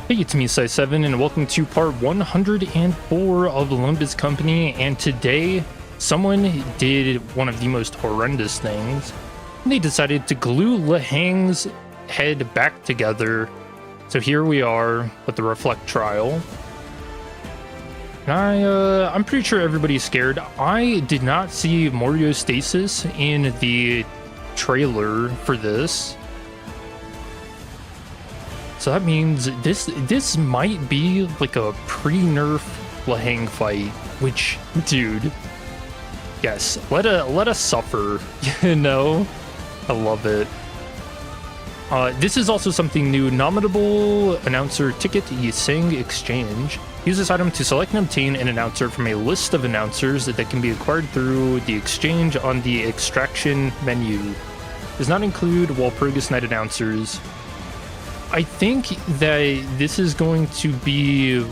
Hey, it's me, Sai7, and welcome to part 104 of the Limbus Company, and today, someone did one of the most horrendous things. They decided to glue Lei Heng's head back together. So here we are with the Reflectrial. And I'm pretty sure everybody's scared. I did not see Moriostasis in the trailer for this. So that means this might be like a pre-nerf Lei Heng fight, which, dude, yes, let us suffer, you know? I love it. This is also something new. Nominable announcer ticket Yiseng exchange. Use this item to select and obtain an announcer from a list of announcers that can be acquired through the exchange on the extraction menu. Does not include Walpurgis Night announcers. I think that this is going to be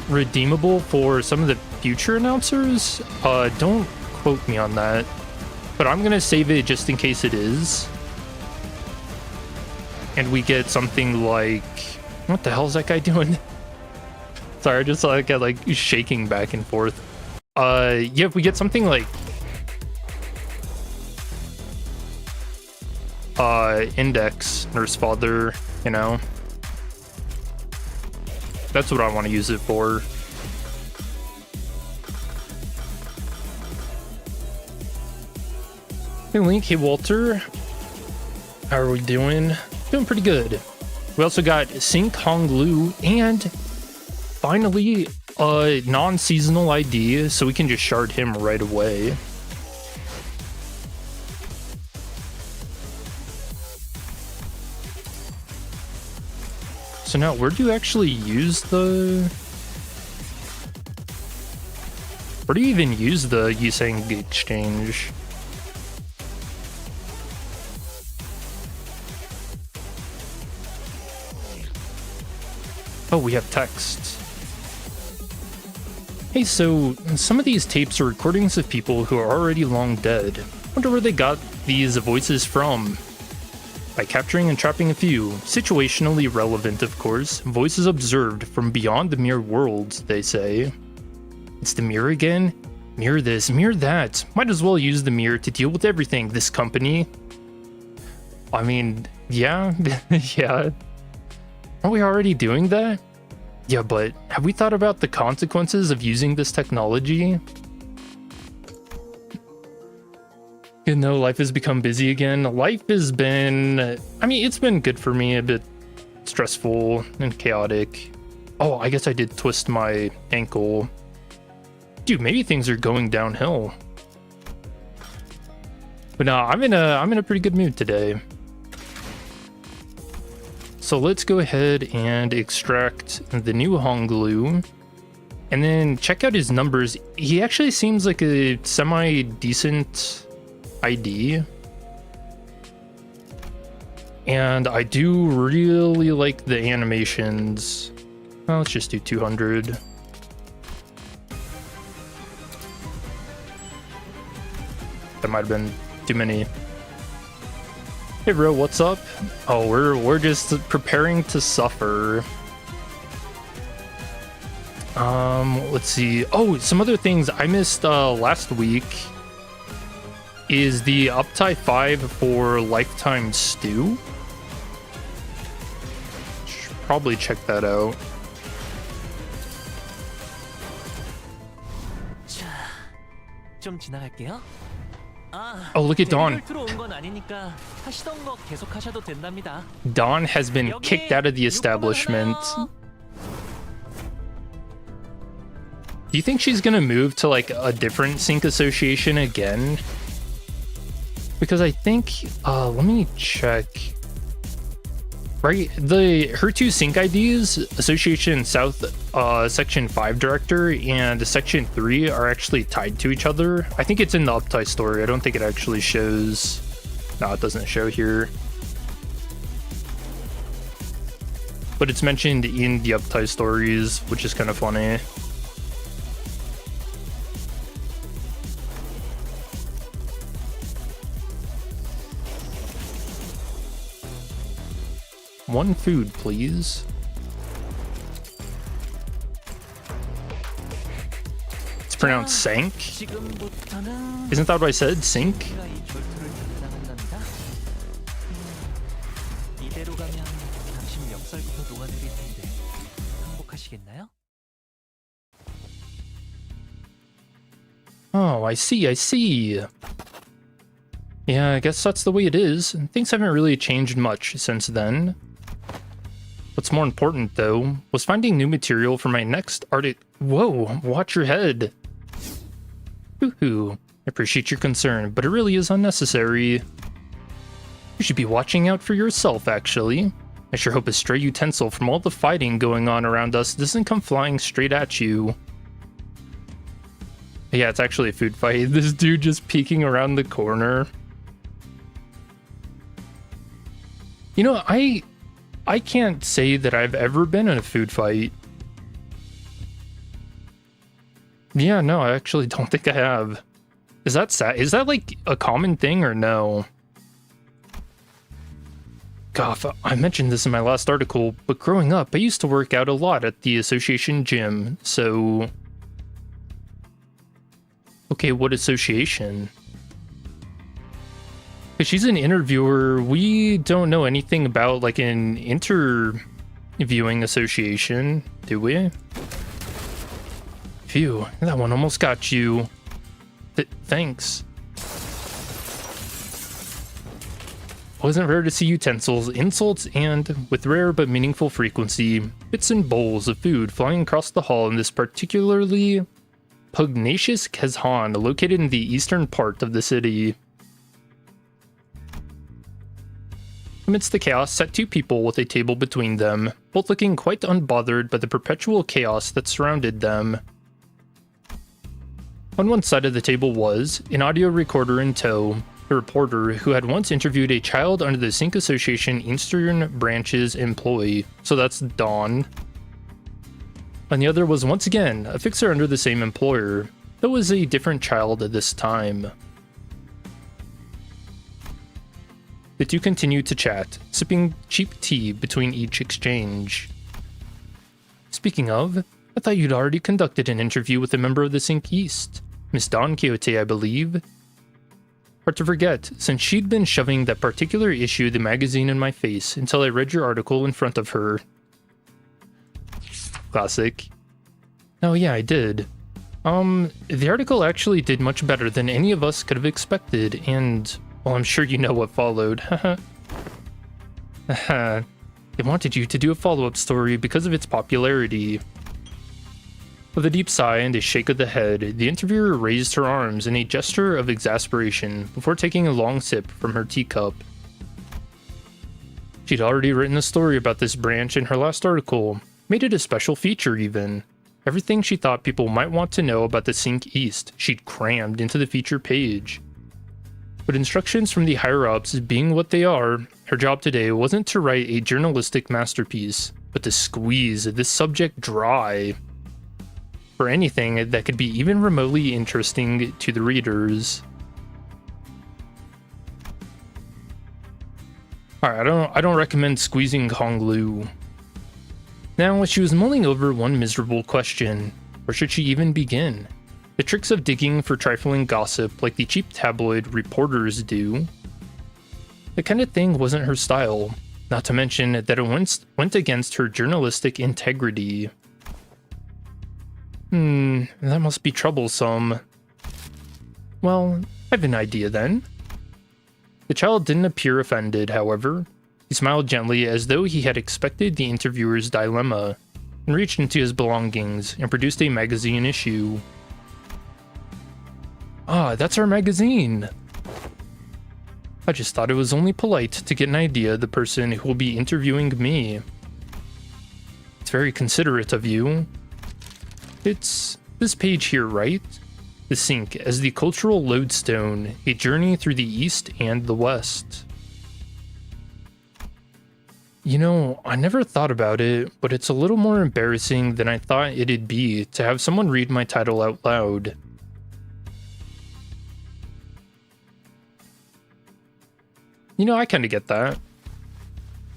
redeemable for some of the future announcers. Don't quote me on that, but I'm gonna save it just in case it is. And we get something like, what the hell is that guy doing? Sorry, I just got like shaking back and forth. Yeah, if we get something like Index, Nurse Father, you know, that's what I want to use it for. Hey Link, hey Walter, how are we doing? Doing pretty good. We also got Sync Hong Lu and finally a non-seasonal ID, so we can just shard him right away. So now, where do you actually use the... Where do you even use the Yiseng exchange? Oh, we have text. Hey, so some of these tapes are recordings of people who are already long dead. Wonder where they got these voices from. By capturing and trapping a few, situationally relevant of course, voices observed from beyond the mirror worlds, they say. It's the mirror again? Mirror this, mirror that. Might as well use the mirror to deal with everything, this company. I mean, yeah, yeah. Aren't we already doing that? Yeah, but have we thought about the consequences of using this technology? You know, life has become busy again. Life has been, I mean, it's been good for me, a bit stressful and chaotic. Oh, I guess I did twist my ankle. Dude, maybe things are going downhill. But no, I'm in a pretty good mood today. So let's go ahead and extract the new Honglu and then check out his numbers. He actually seems like a semi-decent ID, and I do really like the animations. Well, let's just do 200. That might have been too many. Hey bro, what's up? Oh, we're just preparing to suffer. Let's see. Oh, some other things I missed last week is the Uptie 5 for Lifetime Stew. Should probably check that out. Oh, look at Dawn. Dawn has been kicked out of the establishment. Do you think she's gonna move to like a different sync association again? Because I think, let me check. Right, her two sync IDs, Association South Section 5 Director and Section 3 are actually tied to each other. I think it's in the Uptie story. I don't think it actually shows. No, it doesn't show here. But it's mentioned in the Uptie stories, which is kind of funny. One food, please. pronounced sank? Isn't that what I said? Sink? Oh, I see. Yeah, I guess that's the way it is. Things haven't really changed much since then. What's more important, though, was finding new material for my next Whoa, watch your head. Hoo-hoo. I appreciate your concern, but it really is unnecessary. You should be watching out for yourself, actually. I sure hope a stray utensil from all the fighting going on around us doesn't come flying straight at you. Yeah, it's actually a food fight. This dude just peeking around the corner. You know, I can't say that I've ever been in a food fight. Yeah, no, I actually don't think I have. Is that sad? Is that like a common thing or no? Gosh, I mentioned this in my last article, but growing up, I used to work out a lot at the association gym, so... Okay, what association? Because she's an interviewer, we don't know anything about like an interviewing association, do we? Phew, that one almost got you. Thanks. Wasn't rare to see utensils, insults, and, with rare but meaningful frequency, bits and bowls of food flying across the hall in this particularly pugnacious Kazhan located in the eastern part of the city. Amidst the chaos sat two people with a table between them, both looking quite unbothered by the perpetual chaos that surrounded them. On one side of the table was, an audio recorder in tow, a reporter who had once interviewed a child under the Sync Association Eastern Branch's employee, so that's Dawn. On the other was once again a fixer under the same employer, though it was a different child at this time. The two continued to chat, sipping cheap tea between each exchange. Speaking of, I thought you'd already conducted an interview with a member of the Sync East, Miss Dawn Quixote, I believe. Hard to forget, since she'd been shoving that particular issue of the magazine in my face until I read your article in front of her. Classic. Oh yeah, I did. The article actually did much better than any of us could have expected, and, well, I'm sure you know what followed, haha. Haha. They wanted you to do a follow-up story because of its popularity. With a deep sigh and a shake of the head, the interviewer raised her arms in a gesture of exasperation before taking a long sip from her teacup. She'd already written a story about this branch in her last article, made it a special feature even. Everything she thought people might want to know about the Sync East, she'd crammed into the feature page. But instructions from the higher-ups being what they are, her job today wasn't to write a journalistic masterpiece, but to squeeze this subject dry for anything that could be even remotely interesting to the readers. Alright, I don't recommend squeezing Honglu. Now, she was mulling over one miserable question. Where should she even begin? The tricks of digging for trifling gossip like the cheap tabloid reporters do. The kind of thing wasn't her style, not to mention that it went against her journalistic integrity. That must be troublesome. Well, I have an idea then. The child didn't appear offended, however. He smiled gently as though he had expected the interviewer's dilemma, and reached into his belongings and produced a magazine issue. Ah, that's our magazine! I just thought it was only polite to get an idea of the person who will be interviewing me. It's very considerate of you. It's this page here, right? The Sync as the cultural lodestone, a journey through the East and the West. You know, I never thought about it, but it's a little more embarrassing than I thought it'd be to have someone read my title out loud. You know, I kinda get that.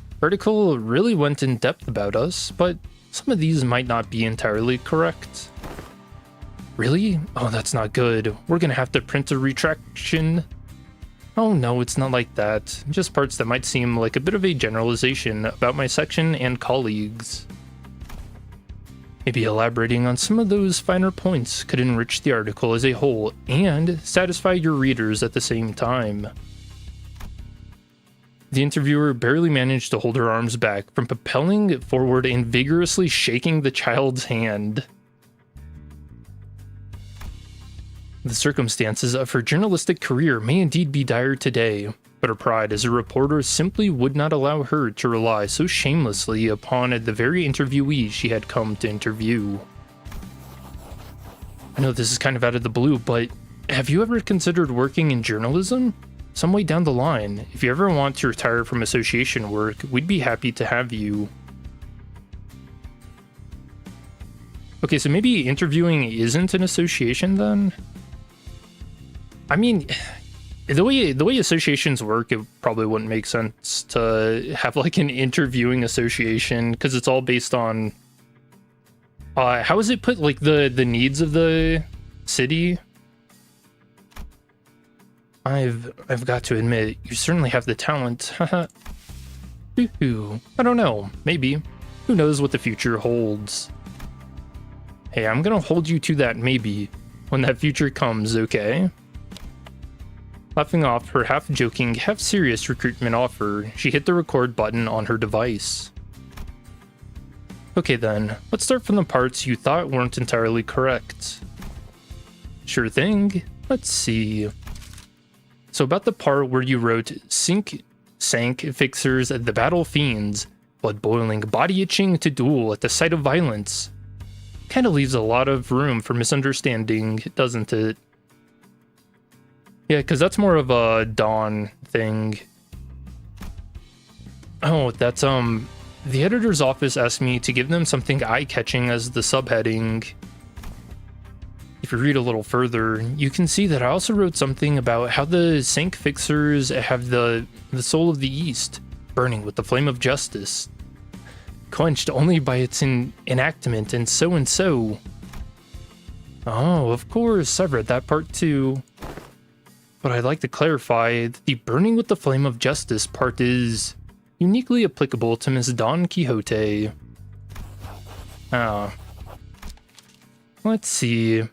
The article really went in depth about us, but some of these might not be entirely correct. Really? Oh, that's not good. We're gonna have to print a retraction. Oh no, it's not like that. Just parts that might seem like a bit of a generalization about my section and colleagues. Maybe elaborating on some of those finer points could enrich the article as a whole and satisfy your readers at the same time. The interviewer barely managed to hold her arms back from propelling forward and vigorously shaking the child's hand. The circumstances of her journalistic career may indeed be dire today, but her pride as a reporter simply would not allow her to rely so shamelessly upon the very interviewee she had come to interview. I know this is kind of out of the blue, but have you ever considered working in journalism? Some way down the line, if you ever want to retire from association work, we'd be happy to have you. Okay, so maybe interviewing isn't an association then? I mean, the way associations work, it probably wouldn't make sense to have like an interviewing association because it's all based on how is it put, like the needs of the city. I've got to admit, you certainly have the talent. Haha. I don't know, maybe. Who knows what the future holds? Hey, I'm gonna hold you to that maybe when that future comes, okay? Laughing off her half-joking, half-serious recruitment offer, she hit the record button on her device. Okay then, let's start from the parts you thought weren't entirely correct. Sure thing. Let's see. So about the part where you wrote sank fixers the battle fiends, blood boiling, body itching to duel at the sight of violence. Kind of leaves a lot of room for misunderstanding, doesn't it? Yeah, because that's more of a Dawn thing. Oh, that's, the editor's office asked me to give them something eye-catching as the subheading. If you read a little further, you can see that I also wrote something about how the sank fixers have the soul of the East, burning with the flame of justice, quenched only by its enactment and so. Oh, of course, I've read that part too. But I'd like to clarify that the burning with the flame of justice part is uniquely applicable to Miss Don Quixote. Let's see.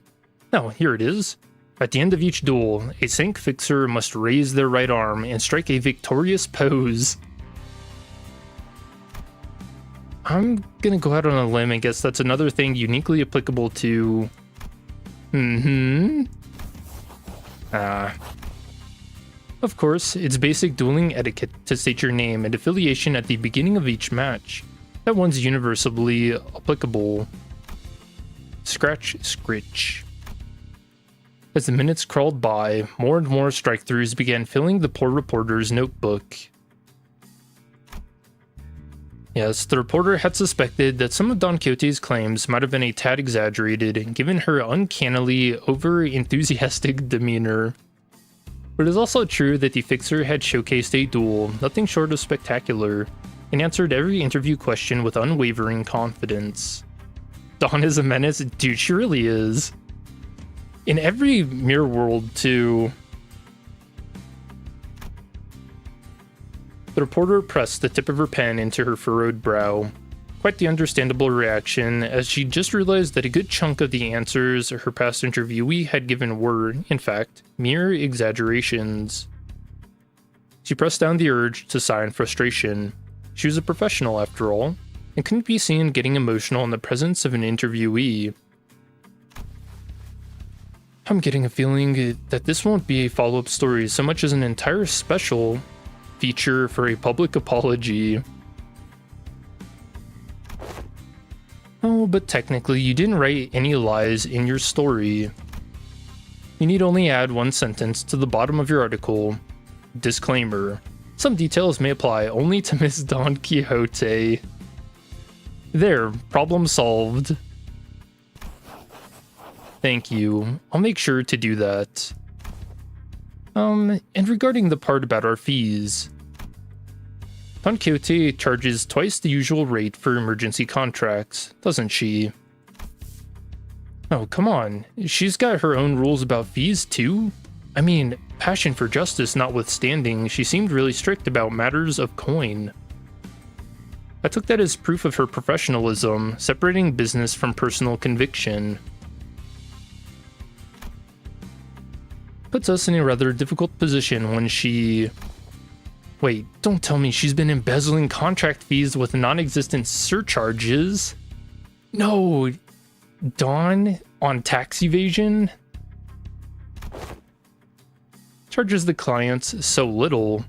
Oh, here it is. At the end of each duel, a sank fixer must raise their right arm and strike a victorious pose. I'm gonna go out on a limb and guess that's another thing uniquely applicable to... Of course, it's basic dueling etiquette to state your name and affiliation at the beginning of each match. That one's universally applicable. Scratch, scritch. As the minutes crawled by, more and more strike-throughs began filling the poor reporter's notebook. Yes, the reporter had suspected that some of Don Quixote's claims might have been a tad exaggerated, given her uncannily over-enthusiastic demeanor. But it is also true that the fixer had showcased a duel, nothing short of spectacular, and answered every interview question with unwavering confidence. Dawn is a menace? Dude, she really is. In every Mirror World, too. The reporter pressed the tip of her pen into her furrowed brow. Quite the understandable reaction, as she just realized that a good chunk of the answers her past interviewee had given were, in fact, mere exaggerations. She pressed down the urge to sigh in frustration. She was a professional, after all, and couldn't be seen getting emotional in the presence of an interviewee. I'm getting a feeling that this won't be a follow-up story so much as an entire special feature for a public apology. Oh, but technically you didn't write any lies in your story. You need only add one sentence to the bottom of your article. Disclaimer. Some details may apply only to Miss Don Quixote. There, problem solved. Thank you. I'll make sure to do that. And regarding the part about our fees, Don Quixote charges twice the usual rate for emergency contracts, doesn't she? Oh, come on. She's got her own rules about fees, too. I mean, passion for justice notwithstanding, she seemed really strict about matters of coin. I took that as proof of her professionalism, separating business from personal conviction. Puts us in a rather difficult position when she... Wait, don't tell me she's been embezzling contract fees with non-existent surcharges. No, Dawn on tax evasion? Charges the clients so little.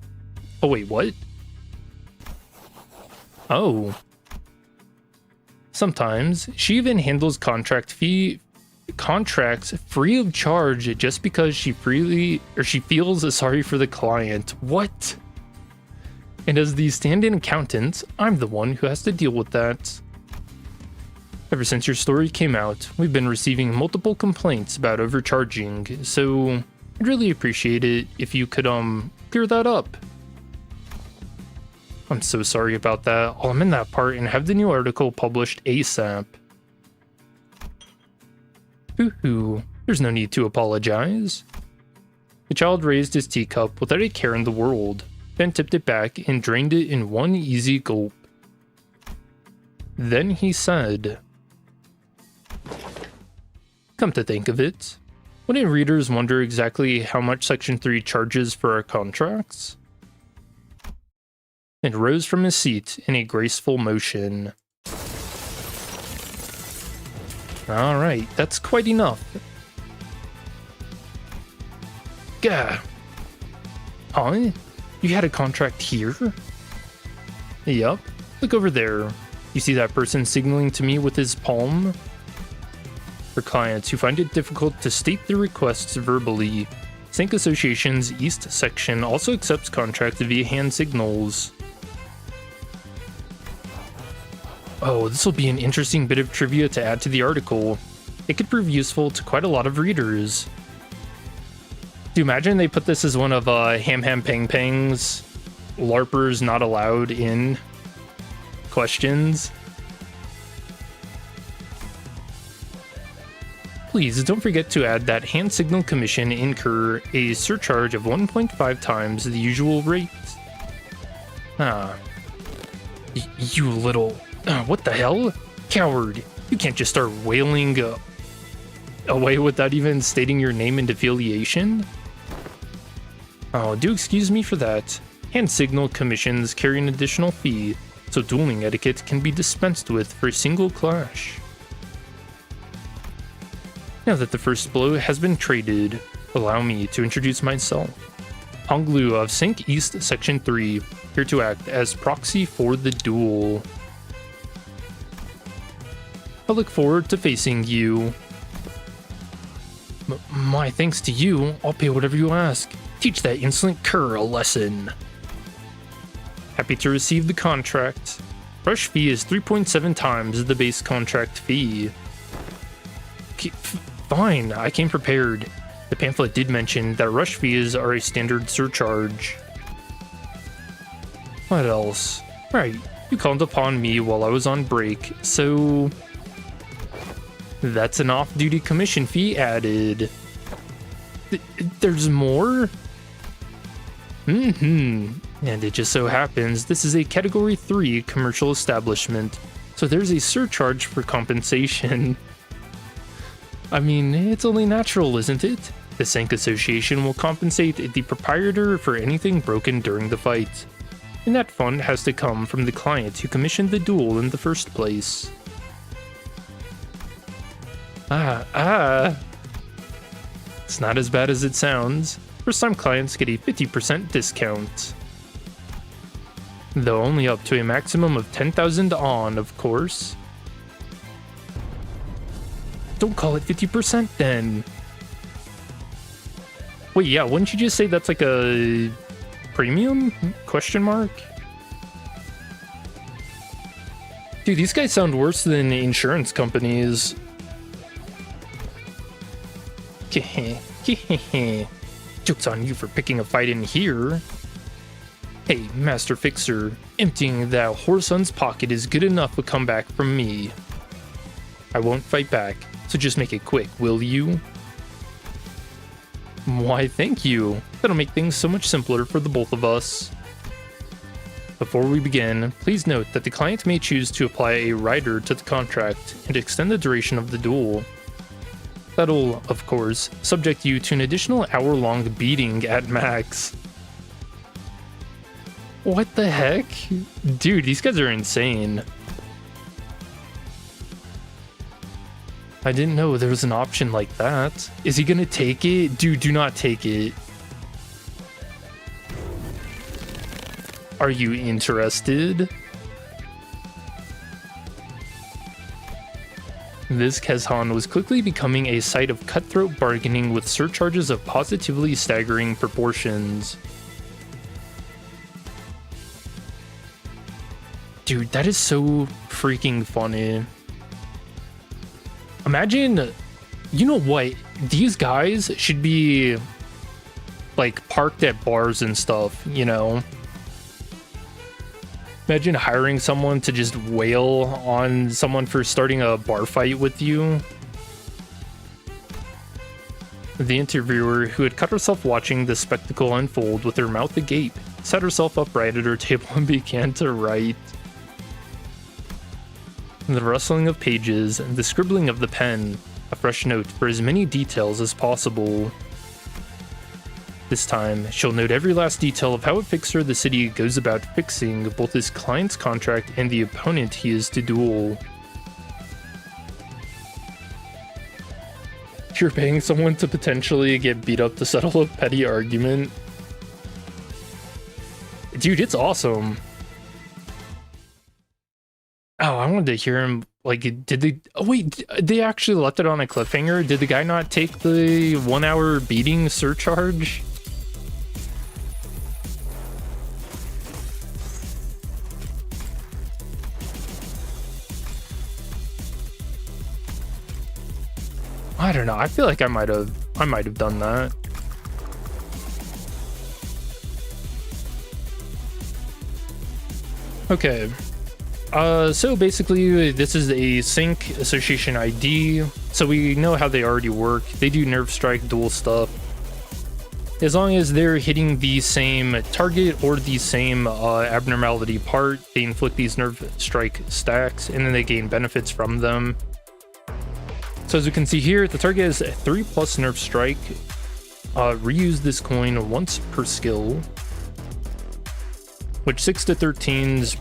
Oh wait, what? Oh. Sometimes she even handles contracts free of charge just because she feels sorry for the client. What? And as the stand-in accountant, I'm the one who has to deal with that. Ever since your story came out, we've been receiving multiple complaints about overcharging, so I'd really appreciate it if you could clear that up. I'm so sorry about that. I'll amend that part and have the new article published ASAP. Hoo-hoo, there's no need to apologize. The child raised his teacup without a care in the world, then tipped it back and drained it in one easy gulp. Then he said, "Come to think of it, wouldn't readers wonder exactly how much Section 3 charges for our contracts?" And rose from his seat in a graceful motion. Alright, that's quite enough. Gah. Huh? You had a contract here? Yup. Look over there. You see that person signaling to me with his palm? For clients who find it difficult to state their requests verbally, Sync Association's East Section also accepts contracts via hand signals. Oh, this will be an interesting bit of trivia to add to the article. It could prove useful to quite a lot of readers. Do you imagine they put this as one of Ham Ham Pang Pang's LARPers not allowed in questions? Please don't forget to add that hand signal commission incur a surcharge of 1.5 times the usual rate. Ah. You little... what the hell? Coward. You can't just start wailing away without even stating your name and affiliation. Oh, do excuse me for that. Hand signal commissions carry an additional fee, so dueling etiquette can be dispensed with for a single clash. Now that the first blow has been traded, allow me to introduce myself. Honglu of Sync East Section 3, here to act as proxy for the duel. I look forward to facing you. My thanks to you, I'll pay whatever you ask. Teach that insolent cur a lesson. Happy to receive the contract. Rush fee is 3.7 times the base contract fee. Fine, I came prepared. The pamphlet did mention that rush fees are a standard surcharge. What else? Right, you called upon me while I was on break, so... that's an off-duty commission fee added. There's more? And it just so happens this is a Category 3 commercial establishment, so there's a surcharge for compensation. I mean, it's only natural, isn't it? The Sync Association will compensate the proprietor for anything broken during the fight. And that fund has to come from the client who commissioned the duel in the first place. It's not as bad as it sounds. First-time clients get a 50% discount. Though only up to a maximum of 10,000 on, of course. Don't call it 50% then. Wait, yeah, wouldn't you just say that's like a premium? Question mark? Dude, these guys sound worse than insurance companies. Joke's on you for picking a fight in here. Hey, Master Fixer, emptying that whoreson's pocket is good enough a comeback from me. I won't fight back, So just make it quick, will you? Why, thank you. That'll make things so much simpler for the both of us. Before we begin, please note that the client may choose to apply a rider to the contract and extend the duration of the duel. That'll, of course, subject you to an additional hour-long beating at max. What the heck? Dude, these guys are insane. I didn't know there was an option like that. Is he gonna take it? Dude, do not take it. Are you interested? This Kezhan was quickly becoming a site of cutthroat bargaining with surcharges of positively staggering proportions. Dude, that is so freaking funny. Imagine, you know what? These guys should be like parked at bars and stuff, you know? Imagine hiring someone to just wail on someone for starting a bar fight with you. The interviewer, who had cut herself watching the spectacle unfold with her mouth agape, sat herself upright at her table and began to write. The rustling of pages and the scribbling of the pen, a fresh note for as many details as possible. This time, she'll note every last detail of how a fixer the city goes about fixing both his client's contract and the opponent he is to duel. You're paying someone to potentially get beat up to settle a petty argument. Dude, it's awesome. Oh, I wanted to hear him, like, did they... Oh, wait, they actually left it on a cliffhanger? Did the guy not take the 1 hour beating surcharge? I don't know. I feel like I might have done that. Okay. So basically, this is a sync association ID, so we know how they already work. They do nerf strike dual stuff. As long as they're hitting the same target or the same abnormality part, they inflict these nerf strike stacks, and then they gain benefits from them. So as we can see here, the target is 3+ nerf strike. Reuse this coin once per skill, which 6 to 13's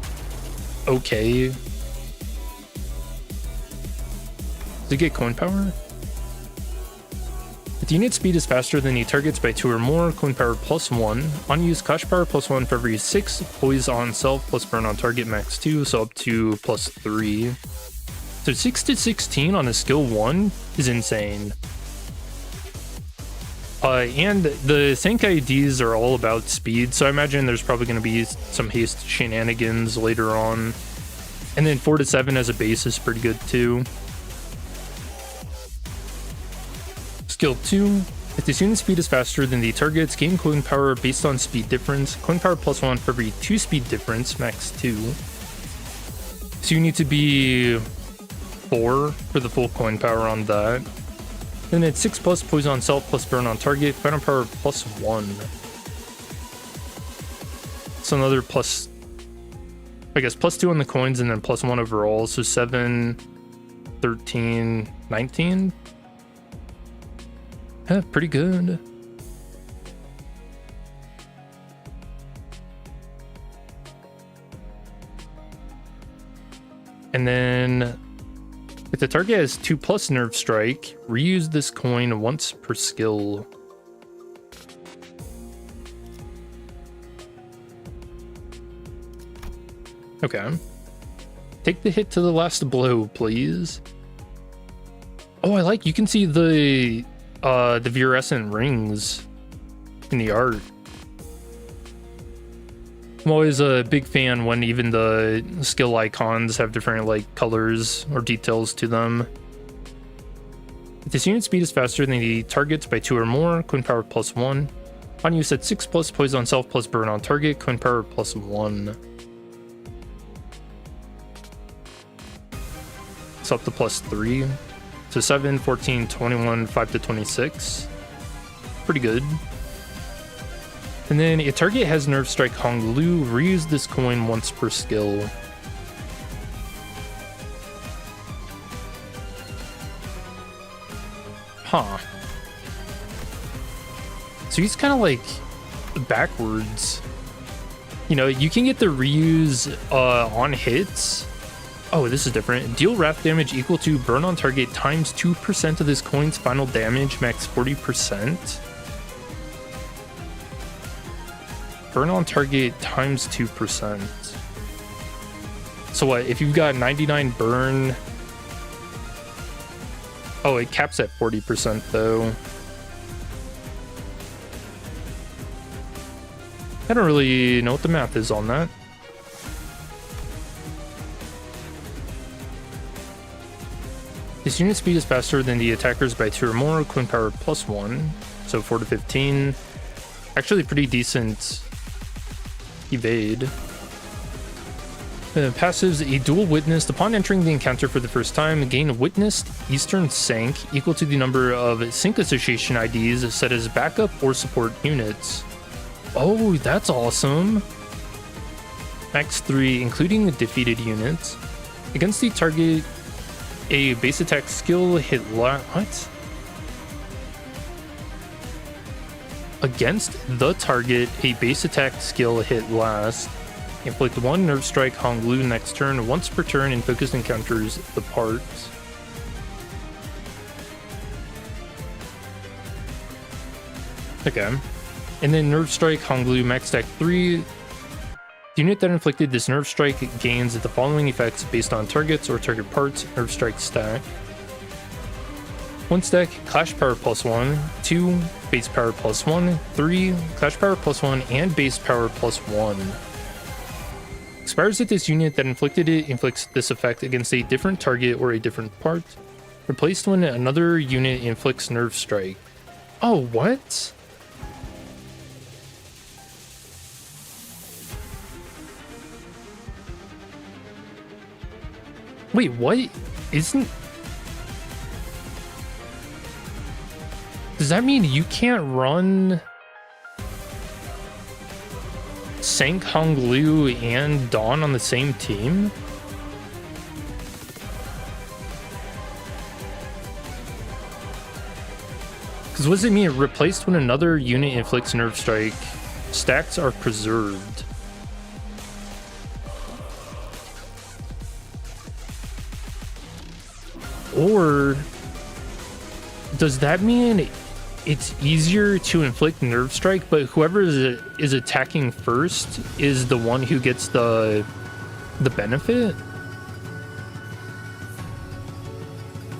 okay. Does it get coin power? If the unit speed is faster than the targets by 2 or more, coin power +1. Unused clash power +1 for every 6. Poise on self plus burn on target max 2, so up to +3. So 6 to 16 on a skill 1 is insane. And the sync IDs are all about speed, so I imagine there's probably going to be some haste shenanigans later on. And then 4 to 7 as a base is pretty good too. Skill 2. If this unit speed is faster than the target's, gain coin power based on speed difference. Coin power +1 for every 2 speed difference, max 2. So you need to be 4 for the full coin power on that. Then it's 6+ poise on self plus burn on target, final power +1. So another plus, I guess, +2 on the coins and then +1 overall. So 7, 13, 19. Yeah, pretty good. And then if the target has 2+ nerf strike, reuse this coin once per skill. Okay. Take the hit to the last blow, please. Oh, I like, you can see the virescent rings in the art. I'm always a big fan when even the skill icons have different like colors or details to them. If this unit speed is faster than the targets by 2 or more, coin power +1. On use at 6+ poise on self plus burn on target, coin power +1. So up to +3. So 7, 14, 21, 5 to 26. Pretty good. And then a target has Nerve Strike Hong Lu. Reuse this coin once per skill. Huh. So he's kind of like backwards. You know, you can get the reuse on hits. Oh, this is different. Deal wrath damage equal to burn on target times 2% of this coin's final damage, max 40%. Burn on target times 2%. So what, if you've got 99 burn... Oh, it caps at 40% though. I don't really know what the math is on that. This unit speed is faster than the attackers by 2 or more, coin power +1, so 4 to 15. Actually pretty decent evade. Passives, a dual witnessed. Upon entering the encounter for the first time, gain witnessed Eastern Sync equal to the number of sync association IDs set as backup or support units. Oh, that's awesome. Max 3, including the defeated units. Against the target, a base attack skill hit what? Against the target, a base attack skill hit last. Inflict 1 Nerve Strike Hong Lu next turn, once per turn in focused encounters the parts. Okay. And then Nerve Strike Hong Lu max stack 3. The unit that inflicted this Nerve Strike gains the following effects based on targets or target parts. Nerve Strike stack. 1 stack, Clash Power +1. 2, Base Power +1. 3, Clash Power +1 and Base Power +1. Expires at this unit that inflicted it inflicts this effect against a different target or a different part. Replaced when another unit inflicts Nerve Strike. Oh, what? Wait, what? Isn't... Does that mean you can't run Sank Hong Lu and Dawn on the same team? Because what does it mean? Replaced when another unit inflicts Nerve Strike, stacks are preserved. Or does that mean it's easier to inflict Nerve Strike, but whoever is attacking first is the one who gets the benefit?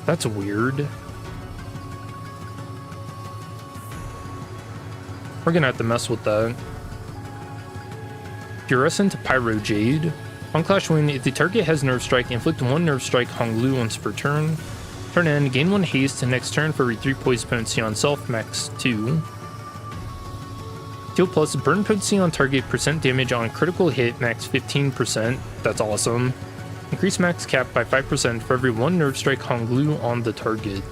That's weird. We're gonna have to mess with that. Fluorescent Pyro Jade. On Clash Win, if the target has Nerve Strike, inflict 1 Nerve Strike Hong Lu once per turn. Turn end, gain 1 haste, and next turn for 3 poison potency on self, max 2. Deal plus burn potency on target, percent damage on critical hit, max 15%. That's awesome. Increase max cap by 5% for every 1 Nerve Strike Hong Lu on the target.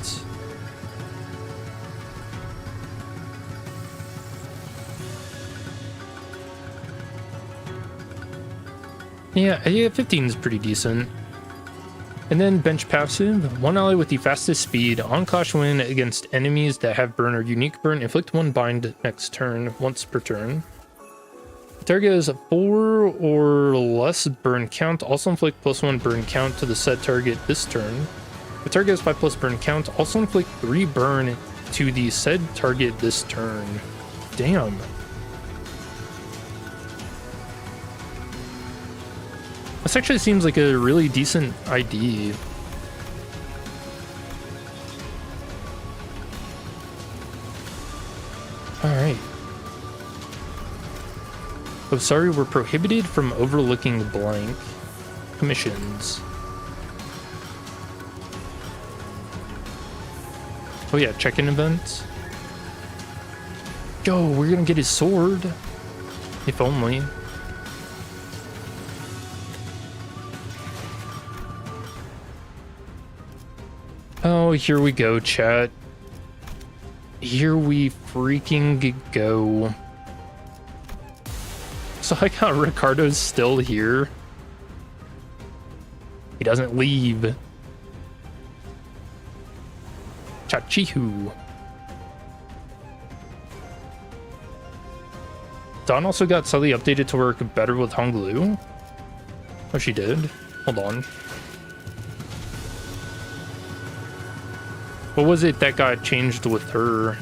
Yeah, 15 is pretty decent. And then bench passive, 1 ally with the fastest speed on Clash Win against enemies that have burn or unique burn, inflict 1 bind next turn, once per turn. The target has a 4 or less burn count, also inflict +1 burn count to the said target this turn. The target has 5+ burn count, also inflict 3 burn to the said target this turn. Damn. This actually seems like a really decent ID. Alright. Oh, sorry, we're prohibited from overlooking blank. Commissions. Oh yeah, check-in event. Yo, we're gonna get his sword. If only. Oh, here we go, chat. Here we freaking go. So I got Ricardo's still here. He doesn't leave. Chachihu. Dawn also got slightly updated to work better with Honglu. Oh, she did. Hold on. What was it that got changed with her?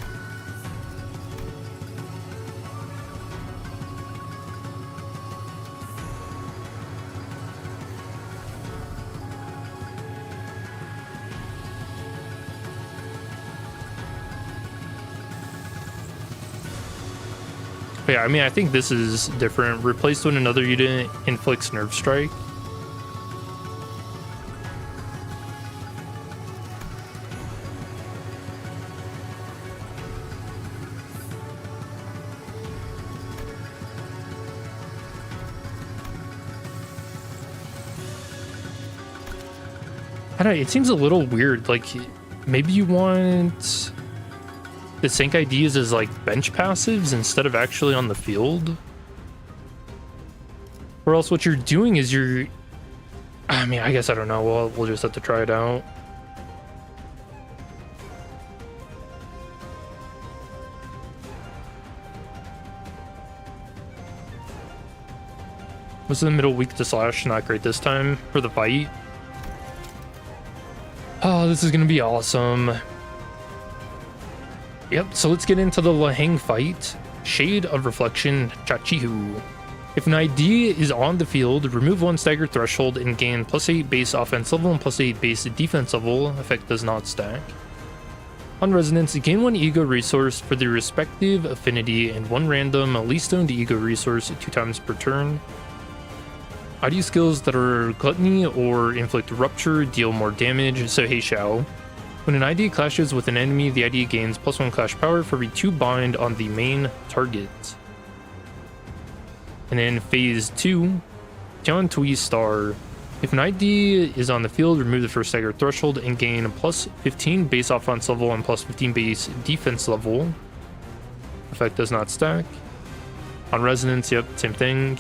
Yeah, I mean, I think this is different. Replaced when another unit inflicts nerve strike. I don't know, it seems a little weird. Like, maybe you want the sync IDs as like bench passives instead of actually on the field. Or else what you're doing is I mean, I guess I don't know. We'll just have to try it out. Was the middle weak to slash not great this time for the fight? Oh, this is gonna be awesome. Yep, so let's get into the Lei Heng fight. Shade of Reflection, Chachihu. If an ID is on the field, remove 1 stagger threshold and gain +8 base offense level and +8 base defense level. Effect does not stack. On Resonance, gain 1 ego resource for the respective affinity and 1 random least owned ego resource 2 times per turn. ID skills that are Gluttony or Inflict Rupture deal more damage, so Hey Xiao. When an ID clashes with an enemy, the ID gains +1 clash power for every 2 bind on the main target. And then Phase 2, Tian Tui Star. If an ID is on the field, remove the first stagger threshold and gain +15 base offense level and +15 base defense level. Effect does not stack. On Resonance, yep, same thing.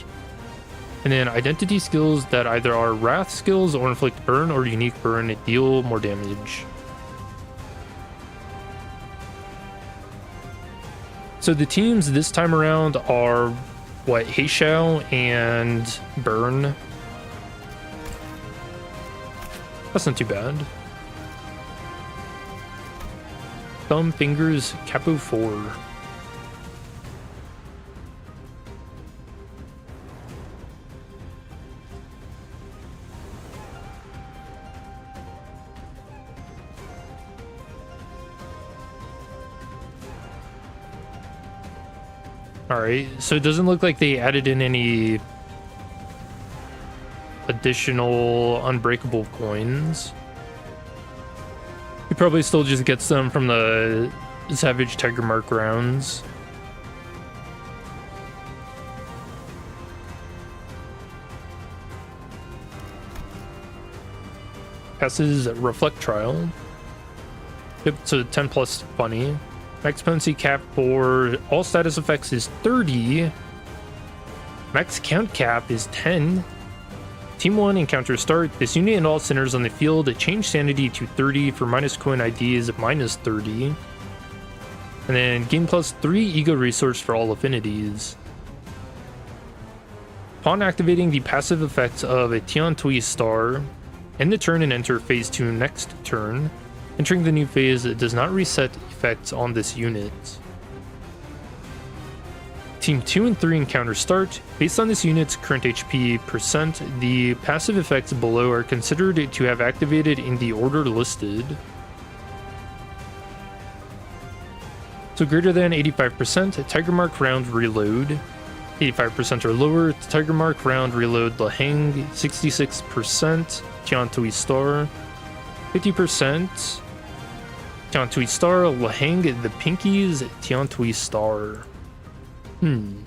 And then identity skills that either are Wrath skills or inflict burn or unique burn deal more damage. So the teams this time around are what, Hey Xiao and Burn. That's not too bad. Thumb, Fingers, Capo 4. Alright, so it doesn't look like they added in any additional unbreakable coins. He probably still just gets them from the Savage Tiger Mark rounds. Passes Reflectrial. Yep, so 10 plus funny. Max potency cap for all status effects is 30. Max count cap is 10. Team 1 encounter start. This unit and all centers on the field change sanity to 30 for minus coin IDs minus 30. And then gain +3 ego resource for all affinities. Upon activating the passive effects of a Tian Tui Star, end the turn and enter phase 2 next turn. Entering the new phase does not reset effects on this unit. Team 2 and 3 encounter start. Based on this unit's current HP percent, the passive effects below are considered to have activated in the order listed. So greater than 85%, Tiger Mark round reload. 85% or lower, Tiger Mark round reload Lei Heng. 66%, Tian Tui Star. 50%, Tian Tui Star, Lei Heng, the Pinkies, Tian Tui Star. And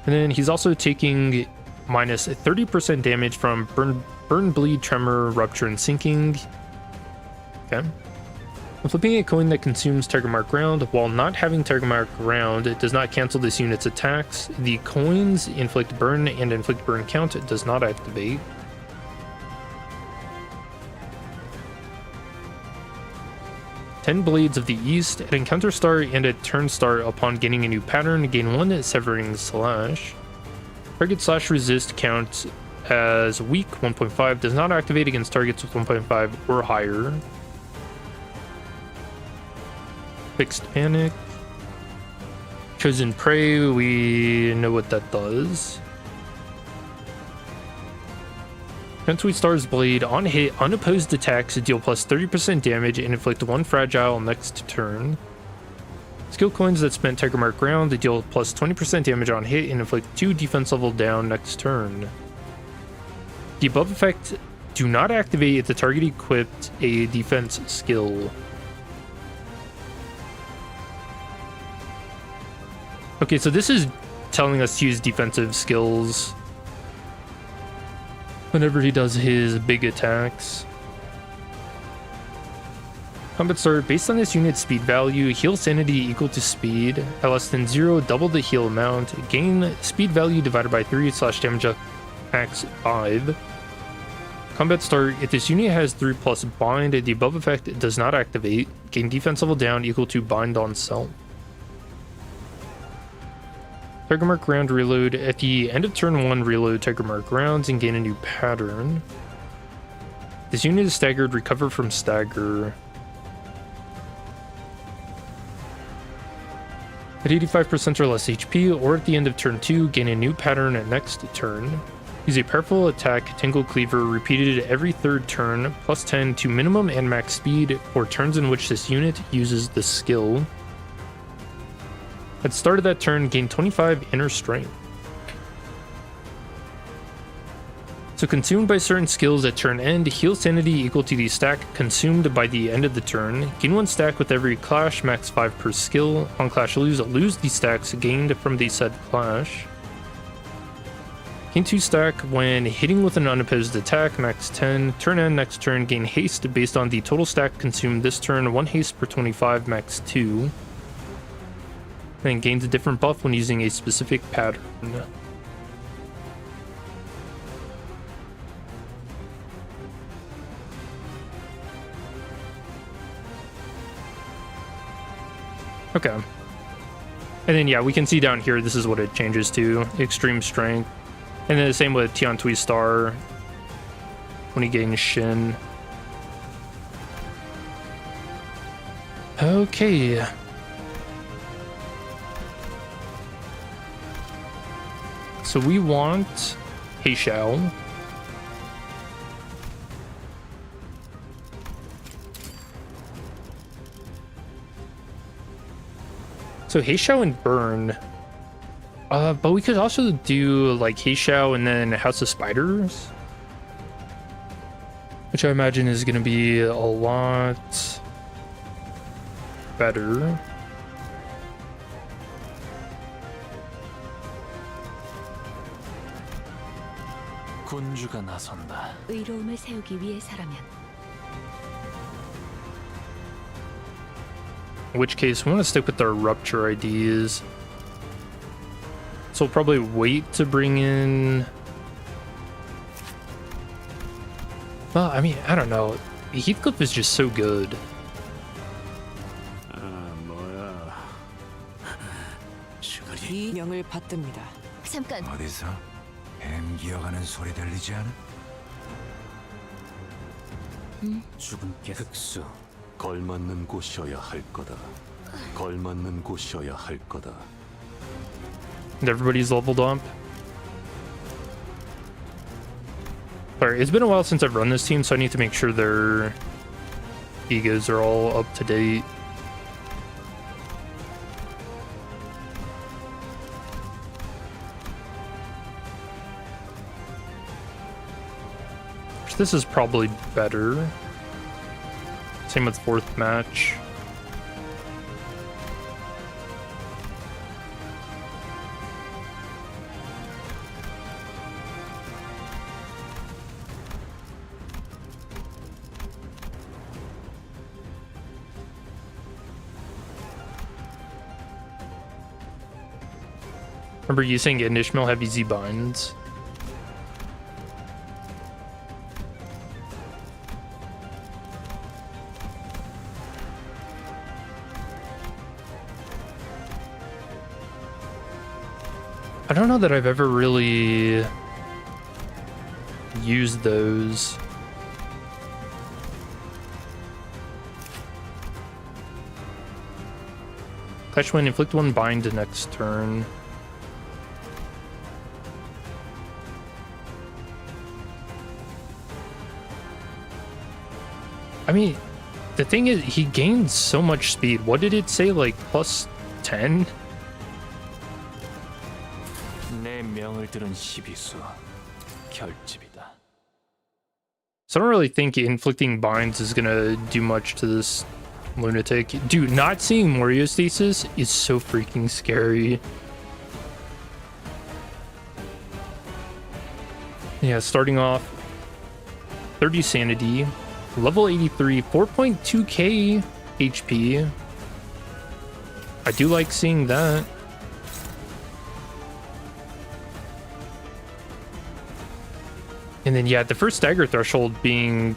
then he's also taking minus 30% damage from burn, bleed, tremor, rupture, and sinking. Okay. When flipping a coin that consumes target mark ground, while not having target mark ground, it does not cancel this unit's attacks. The coins inflict burn and inflict burn count does not activate. Ten Blades of the East, at encounter star and at turn star upon gaining a new pattern, gain 1 severing slash. Target slash resist count as weak 1.5, does not activate against targets with 1.5 or higher. Fixed Panic. Chosen Prey, we know what that does. Tensui Star's Blade, on hit, unopposed attacks deal plus 30% damage and inflict 1 fragile next turn. Skill coins that spent target mark ground, they deal plus 20% damage on hit and inflict 2 defense level down next turn. The above effect do not activate if the target equipped a defense skill. Okay, so this is telling us to use defensive skills whenever he does his big attacks. Combat start, based on this unit's speed value, heal sanity equal to speed. At less than 0, double the heal amount. Gain speed value divided by 3 / damage attacks 5. Combat start, if this unit has 3+ bind, the above effect does not activate. Gain defense level down equal to bind on self. Target mark ground reload. At the end of turn 1, reload target mark grounds and gain a new pattern. This unit is staggered, recover from stagger. At 85% or less HP, or at the end of turn 2, gain a new pattern at next turn. Use a powerful attack, Tangle Cleaver, repeated every third turn, plus 10 to minimum and max speed for turns in which this unit uses the skill. At the start of that turn, gain 25 inner strength. So consumed by certain skills at turn end, heal sanity equal to the stack consumed by the end of the turn. Gain 1 stack with every clash, max 5 per skill. On clash lose the stacks gained from the said clash. Gain 2 stack when hitting with an unopposed attack, max 10. Turn end, next turn, gain haste based on the total stack consumed this turn. 1 haste per 25, max 2. And gains a different buff when using a specific pattern. Okay. And then, yeah, we can see down here, this is what it changes to. Extreme Strength. And then the same with Tiantui Star when he gains Shin. Okay. So we want Heishao. So Heishao and Burn. But we could also do like Heishao and then House of Spiders, which I imagine is going to be a lot better. 군주가 나선다. 의로움을 세우기 위해서라면. In which case, we want to stick with our Rupture IDs. So we'll probably wait to bring in... Well, I mean, I don't know. Heathcliff is just so good. 뭐야? 이 명을 받듭니다. 잠깐. 어디서 뱀 기어가는 소리 들리지 않아? 죽은 게 흑수. 걸맞는 곳이어야 할 거다. 걸맞는 곳이어야 할 거다. And everybody's leveled up. Sorry, it's been a while since I've run this team, so I need to make sure their egos are all up to date. This is probably better. Same with fourth match. Remember using it, Ishmael have easy binds. I don't know that I've ever really used those. Clash when inflict 1 bind next turn. I mean, the thing is, he gains so much speed. What did it say, like plus 10? 내 명을 들은 시비수 결집이다. So I don't really think inflicting binds is gonna do much to this lunatic. Dude, not seeing Moriostasis is so freaking scary. Yeah, starting off 30 sanity, level 83, 4.2k HP. I do like seeing that. And then, yeah, the first stagger threshold being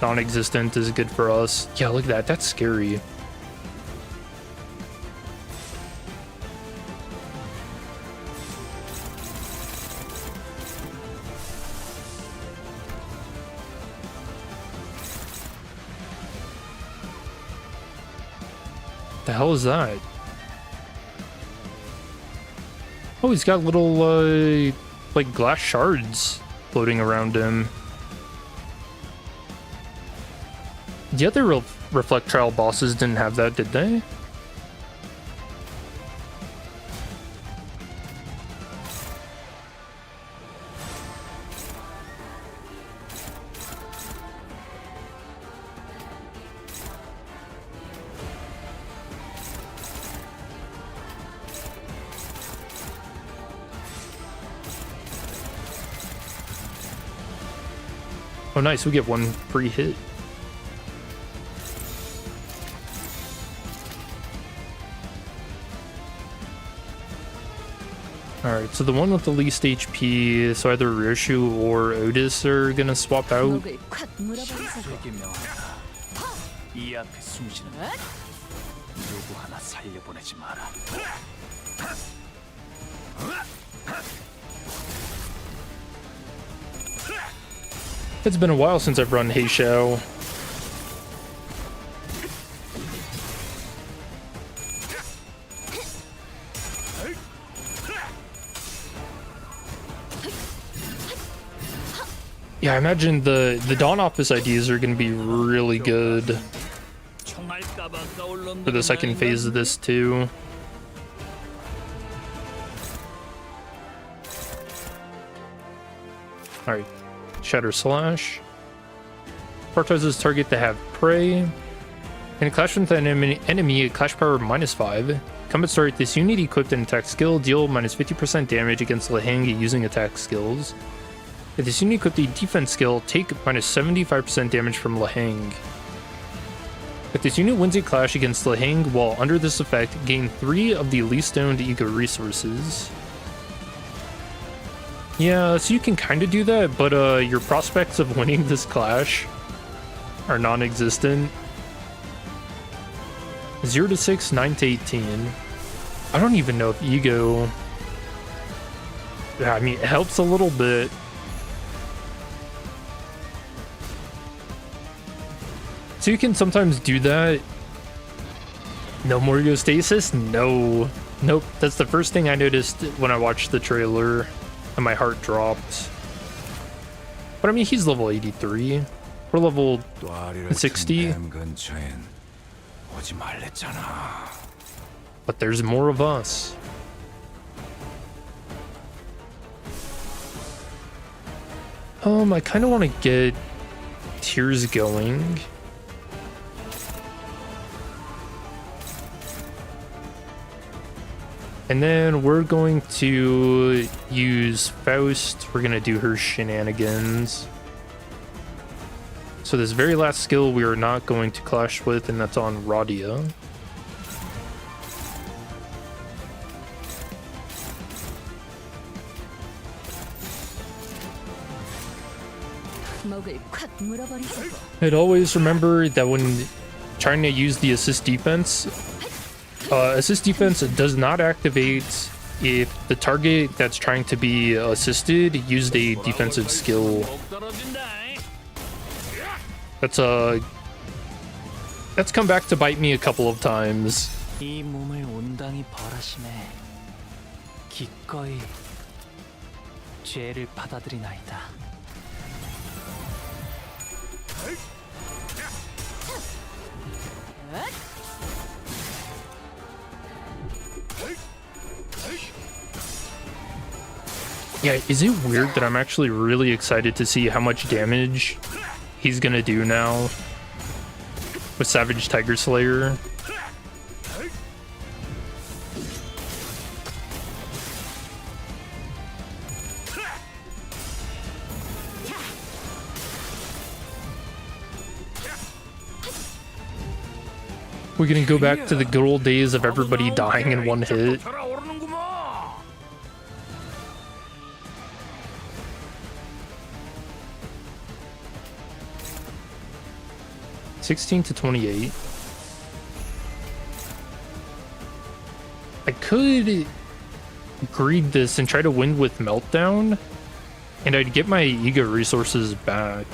non-existent is good for us. Yeah, look at that. That's scary. The hell is that? Oh, he's got little, like glass shards floating around him. The other Reflectrial bosses didn't have that, did they? Oh, nice. We get one free hit. Alright, so the one with the least HP, so either Ryoshu or Otis are gonna swap out. 목을 콱 물어버리세요. 되게 명하다. 이 앞에 숨쉬는 누구 하나 살려보내지 마라. It's been a while since I've run Heishou. Yeah, I imagine the Dawn Office ideas are going to be really good for the second phase of this too. Alright, Shatter Slash. Prioritizes target to have prey. In a clash with an enemy, clash power -5. Combat start, this unit equipped an attack skill, deal -50% damage against Lei Heng using attack skills. If this unit equipped a defense skill, take -75% damage from Lei Heng. If this unit wins a clash against Lei Heng while under this effect, gain 3 of the least owned ego resources. Yeah, so you can kind of do that, but your prospects of winning this clash are non-existent. 0 to 6, 9 to 18. I don't even know if ego... Yeah, I mean, it helps a little bit. So you can sometimes do that. No Moriostasis? No. Nope, that's the first thing I noticed when I watched the trailer, and my heart dropped. But I mean, he's level 83. We're level 60. But there's more of us. I kind of want to get Tears going. And then we're going to use Faust. We're going to do her shenanigans. So this very last skill we are not going to clash with, and that's on Radia. 목을 콱 물어버리자고. I'd always remember that when trying to use the assist defense does not activate if the target that's trying to be assisted used a defensive skill. That's come back to bite me a couple of times. 이 몸을 온당히 벌하심에 기꺼이 죄를 받아들이나이다. Yeah, is it weird that I'm actually really excited to see how much damage he's gonna do now with Savage Tiger Slayer? We're gonna go back to the good old days of everybody dying in one hit. 16 to 28. I could greed this and try to win with Meltdown, and I'd get my ego resources back.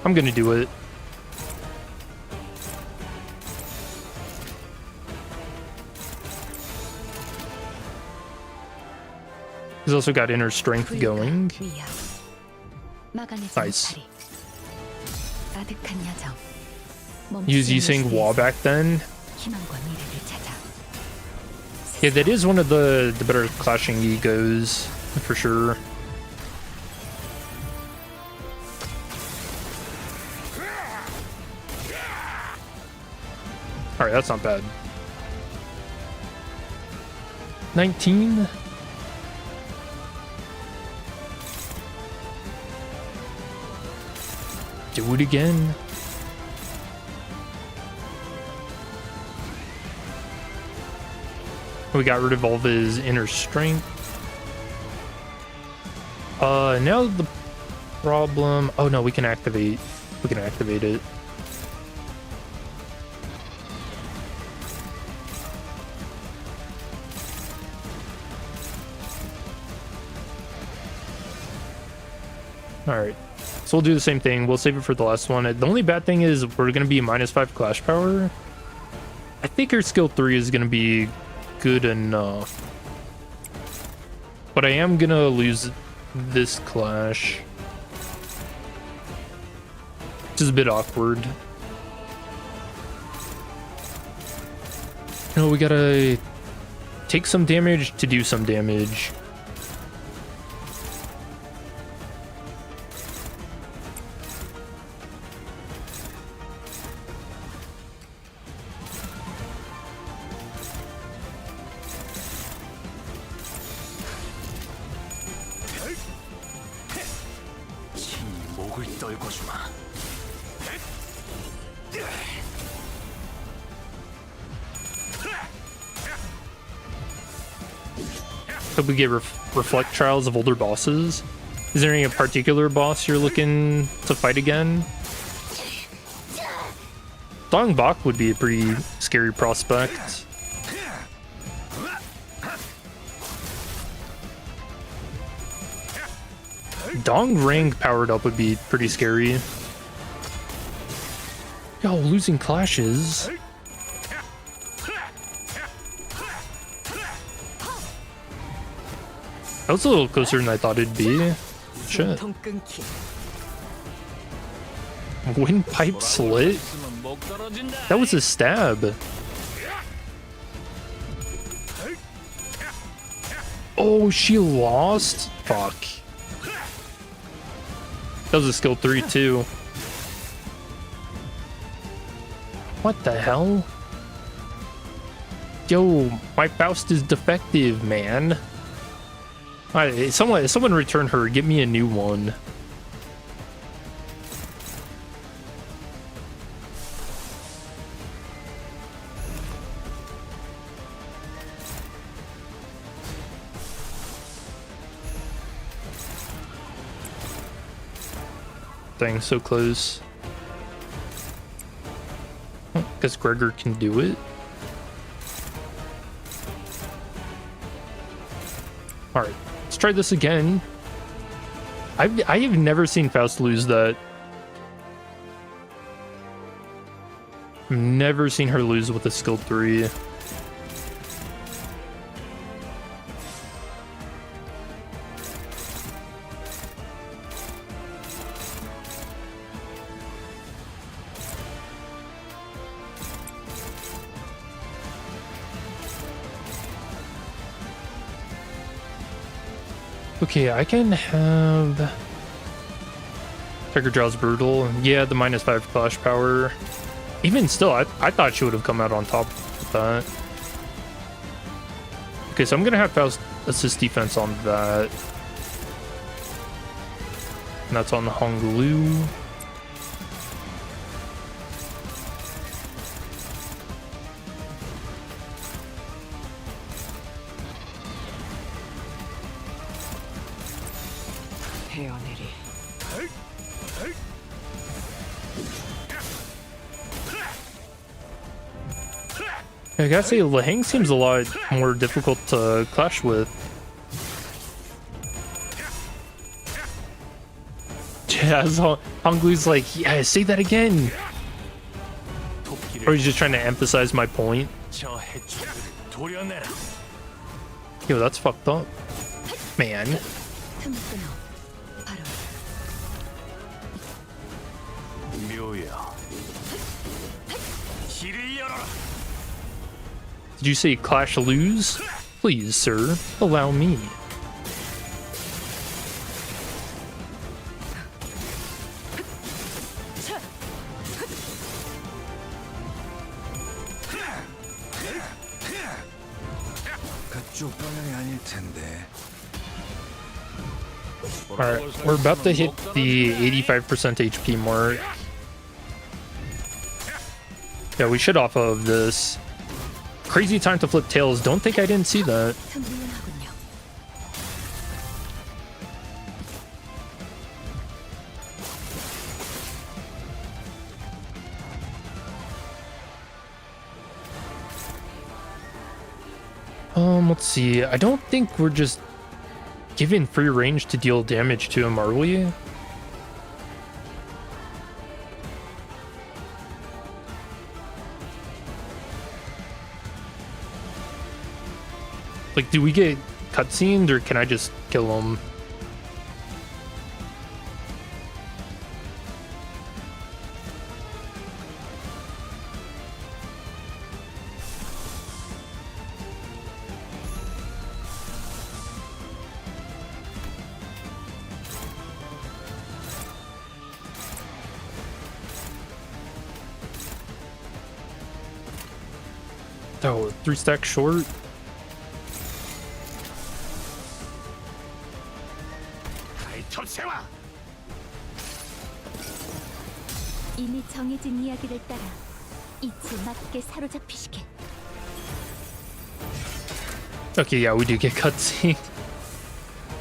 I'm gonna do it. He's also got inner strength going. Nice. He was using Wall back then. Yeah, that is one of the better clashing egos, for sure. Alright, that's not bad. 19? Do it again. We got rid of all of his inner strength. Now the problem... Oh no, we can activate it. Alright. So we'll do the same thing. We'll save it for the last one. The only bad thing is we're going to be -5 clash power. I think her skill 3 is going to be good enough. But I am going to lose this clash. Which is a bit awkward. No, we gotta take some damage to do some damage. Hope we get reflect trials of older bosses. Is there any particular boss you're looking to fight again? Dong Bak would be a pretty scary prospect. Dong Rang powered up would be pretty scary. Yo, losing clashes. That was a little closer than I thought it'd be. Shit. Windpipe slit? That was a stab. Oh, she lost? Fuck. That was a skill 3 too. What the hell? Yo, my Faust is defective, man. Alright, someone return her. Give me a new one. thing. So close. Guess Gregor can do it. Alright, let's try this again. I have never seen Faust lose that. Never seen her lose with a skill 3. Okay, I can have Tiger Jaw's brutal. Yeah, the -5 clash power. Even still, I thought she would have come out on top of that. Okay, so I'm gonna have Faust assist defense on that. And that's on the Honglu. I gotta say, Lei Heng seems a lot more difficult to clash with. Jazz Honglu's like, yeah, say that again. Or he's just trying to emphasize my point. Yo, that's fucked up. Man. Did you say clash lose? Please, sir, allow me. Alright, we're about to hit the 85% HP mark. Yeah, we should off of this. Crazy time to flip tails. Don't think I didn't see that. Let's see. I don't think we're just given free range to deal damage to him, are we? Like, do we get cutscenes or can I just kill him? Oh, 3 stacks short. 이미 정해진 이야기를 따라 이치 맞게 사로잡히시게. Okay, yeah, we do get cutscene.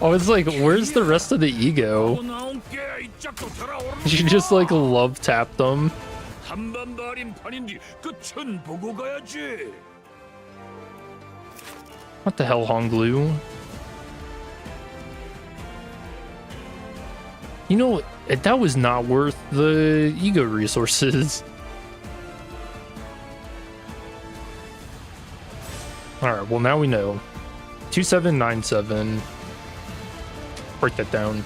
Oh, it's like, where's the rest of the ego? She just like love tapped them. What the hell, Honglu? You know, that was not worth the ego resources. Alright, well now we know. 2797. Break that down.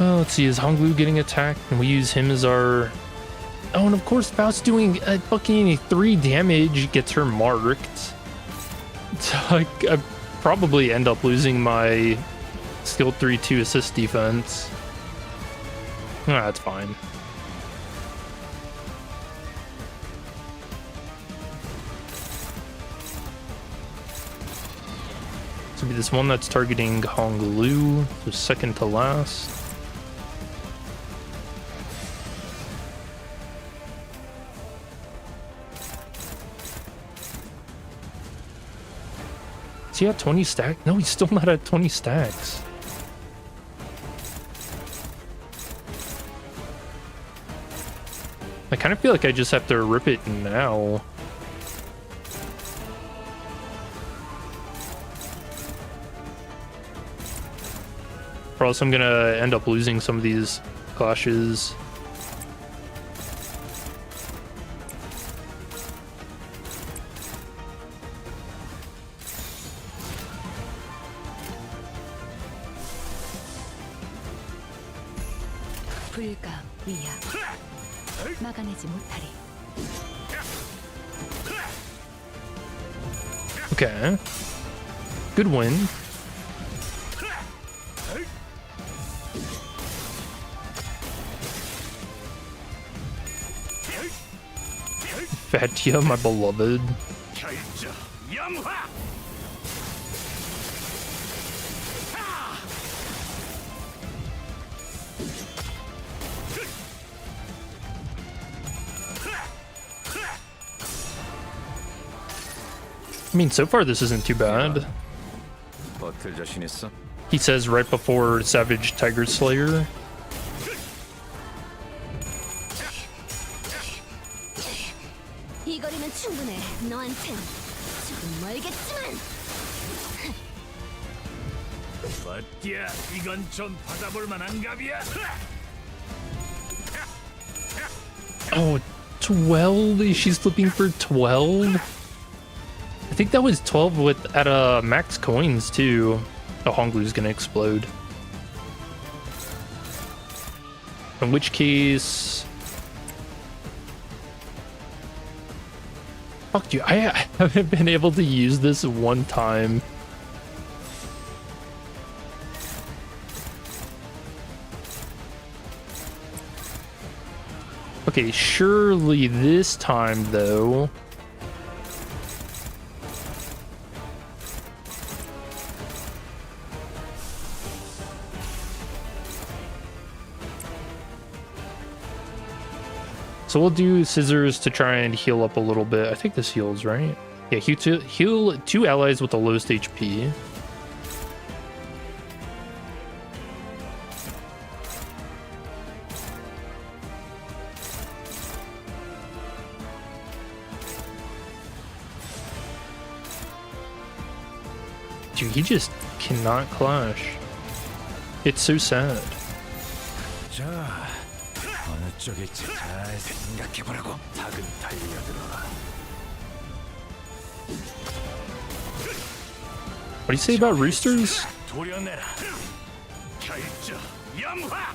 Well, let's see, is Honglu getting attacked? And we use him as our... Oh, and of course Faust doing a fucking 3 damage gets her marked. So I probably end up losing my skill 3-2 assist defense. Ah, that's fine. So be this one that's targeting Honglu, so second to last. he at 20 stacks? No, he's still not at 20 stacks. I kind of feel like I just have to rip it now. Or else I'm gonna end up losing some of these clashes. 불가 위야 막아내지 못하리. Okay. Good win. Fatia, my beloved. I mean, so far this isn't too bad. 버틸 자신 있어? He says right before Savage Tiger Slayer. 이 거리면 충분해. 너한텐 조금 멀겠지만. 버텨, 이건 좀 받아볼 만한 값이야. Oh, 12? She's flipping for 12? I think that was 12 with at max coins too. Oh, Honglu's gonna explode. In which case... Fuck you, I haven't been able to use this one time. Okay, surely this time though... So we'll do scissors to try and heal up a little bit. I think this heals, right? Yeah, heal two allies with the lowest HP. Dude, he just cannot clash. It's so sad. 자, 어느 쪽일지 잘 생각해보라고. 작은 달려들어라. What do you say about roosters? 도려내라. 결정 염화.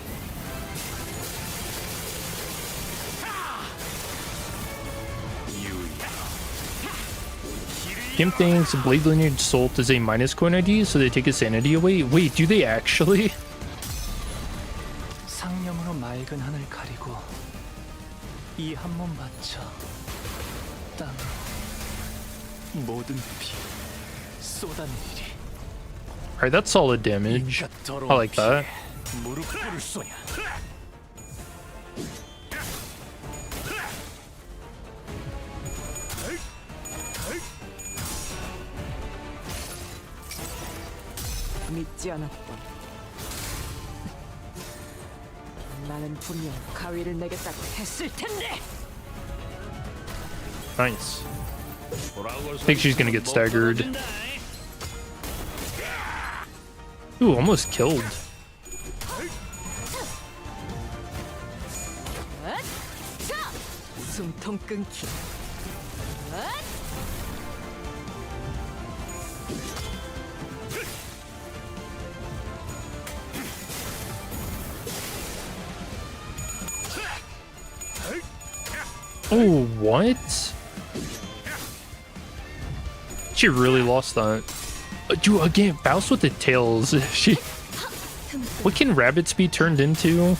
Kim thinks Blade Lineage Salt is a minus coin ID, so they take his sanity away. Wait, do they actually? 상념으로 맑은 하늘 가리고 이 한 몸 바쳐 땅 모든 피 쏟아내리리. Alright, that's solid damage. I like that. 무릎 꿇을 소냐. 믿지 않았던. 나는 분명 가위를 내겠다고 했을 텐데. Nice. I think she's gonna get staggered. Ooh, almost killed. 숨통 끊기. Oh, what? She really lost that. Dude, again, Faust with the tails. What can rabbits be turned into?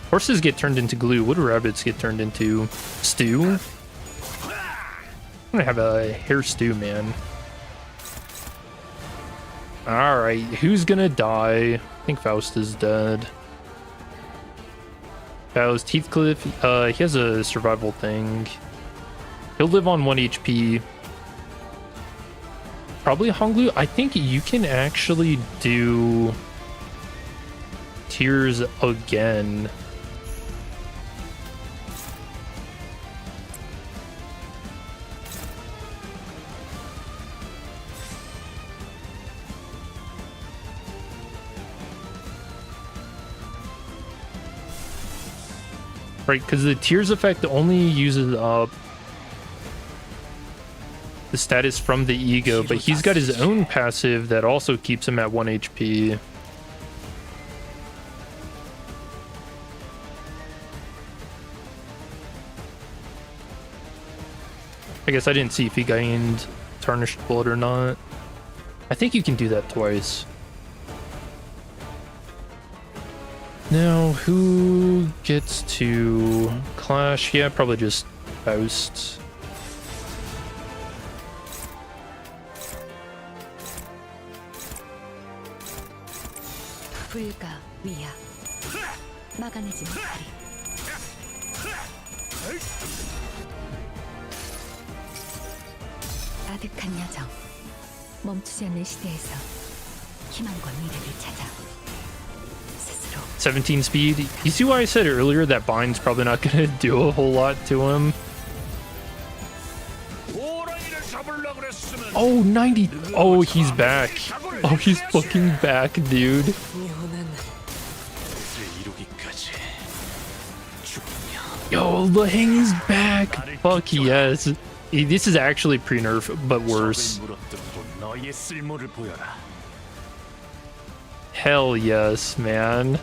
Horses get turned into glue. What do rabbits get turned into? Stew? I'm gonna have a hair stew, man. Alright, who's gonna die? I think Faust is dead. Faust, Heathcliff, he has a survival thing. He'll live on 1 HP. probably Honglu. I think you can actually do Tears again. Right, because the Tears effect only uses up the status from the ego, but he's got his own passive that also keeps him at 1 HP. I guess I didn't see if he gained Tarnished Blood or not. I think you can do that twice. Now, who gets to clash? Yeah, probably just Faust. 불가 위야 막아내지 못하리. 아득한 여정 멈추지 않는 시대에서 희망과 미래를 찾아 스스로 17 speed. You see why I said earlier that Bind's probably not going to do a whole lot to him? Oh, 90. Oh, he's back. Oh, he's fucking back, dude. Yo, Lei Heng is back. Fuck yes. This is actually pre-nerf, but worse. Hell yes, man.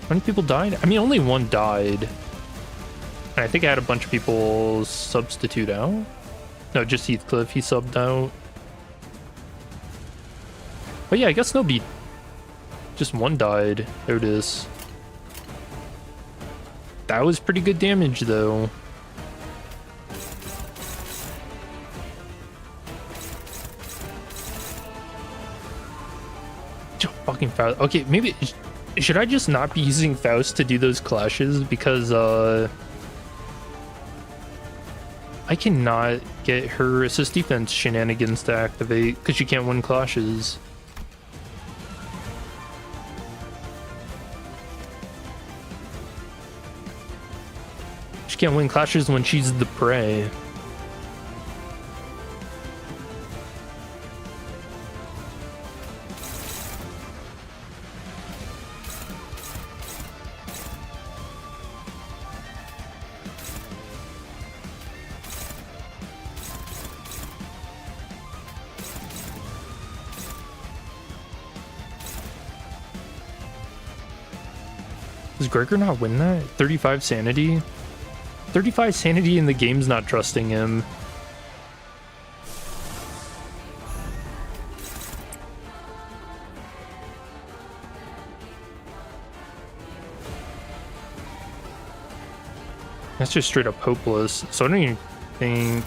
How many people died? I mean, only one died. And I think I had a bunch of people substitute out. No, just Heathcliff, he subbed out. But yeah, I guess nobody... Just one died. There it is. That was pretty good damage, though. Fucking Faust. Okay, maybe... Should I just not be using Faust to do those clashes? Because, I cannot get her assist defense shenanigans to activate because she can't win clashes. She can't win clashes when she's the prey. Does Gregor not win that? 35 sanity? 35 sanity and the game's not trusting him. That's just straight up hopeless. So I don't even think...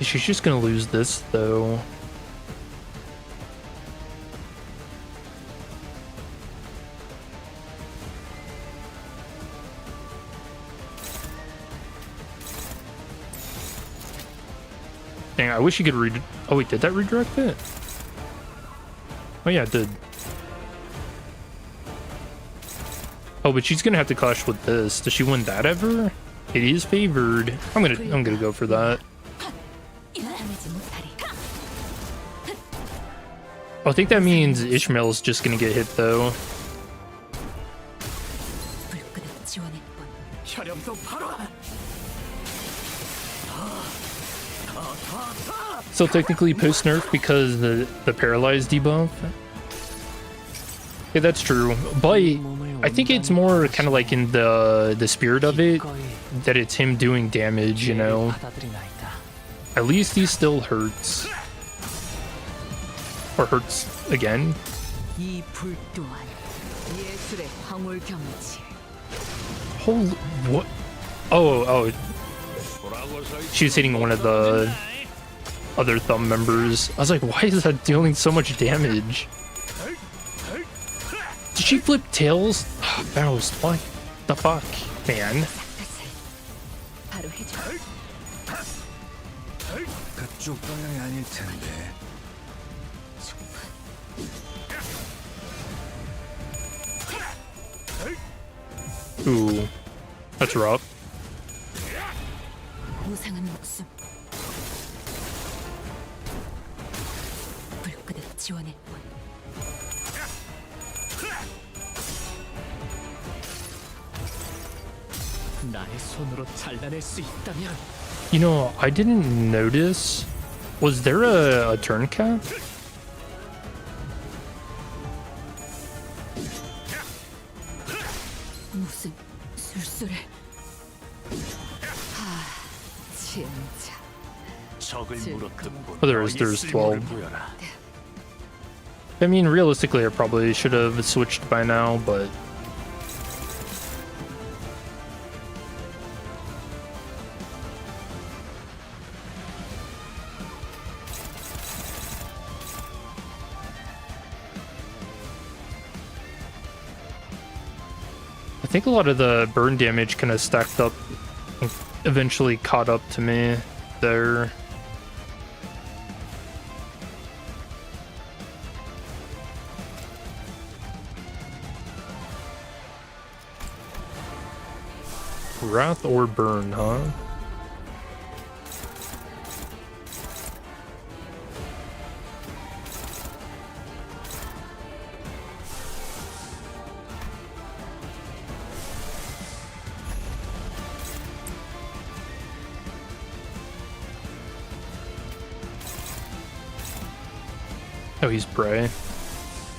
She's just gonna lose this, though. Dang, I wish you could read. Oh wait, did that redirect it? Oh yeah, it did. Oh, but she's gonna have to clash with this. Does she win that ever? It is favored. I'm gonna go for that. I think that means Ishmael's just gonna get hit though. So technically post nerf because the paralyzed debuff. Yeah, that's true. But I think it's more kind of like in the spirit of it that it's him doing damage, you know. At least he still hurts. Or hurts again. 이 불 또한 예술의 황홀경이지. Holy, what? Oh, she was hitting one of the other thumb members. I was like, why is that dealing so much damage? Did she flip tails? Oh, Battles, what the fuck, man? 바로 해줘. 그쪽 방향이 아닐 텐데. Ooh, that's rough. 무상한 목숨. 불끄듯 지원할 뿐. 나의 손으로 잘라낼 수 있다면. You know, I didn't notice. Was there a turn cap? 무슨 술술해. 하, 진짜. 적을 물었던 Oh, there's 12. I mean, realistically, I probably should have switched by now, but I think a lot of the burn damage kind of stacked up and eventually caught up to me there. Wrath or burn, huh? Oh, he's prey.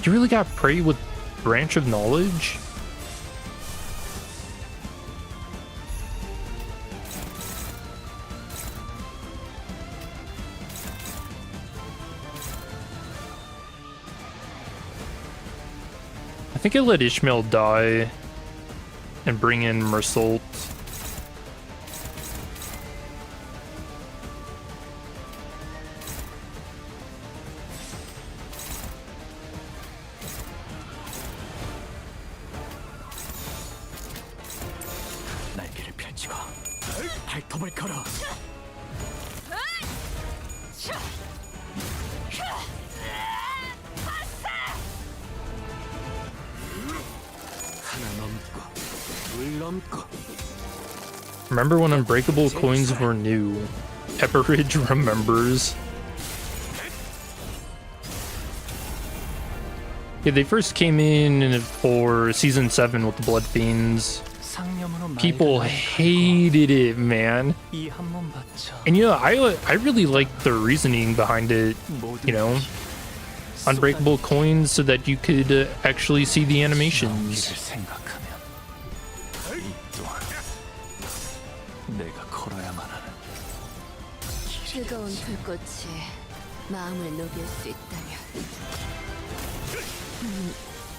You really got prey with Branch of Knowledge? I think I let Ishmael die and bring in Mersault. 날개를 펼치고 발톱을 걸어. 하나 넘고 둘 넘고. Remember when unbreakable coins were new? Pepperidge remembers. Yeah, they first came in for season 7 with the Blood Fiends. 상념으로 People hated it, man. 이 한 몸 바쳐. And you know, I really liked the reasoning behind it, you know, unbreakable coins so that you could actually see the animations. 생각하면 이 또한 내가 걸어야만 하는 뜨거운 불꽃이 마음을 녹일 수 있다면.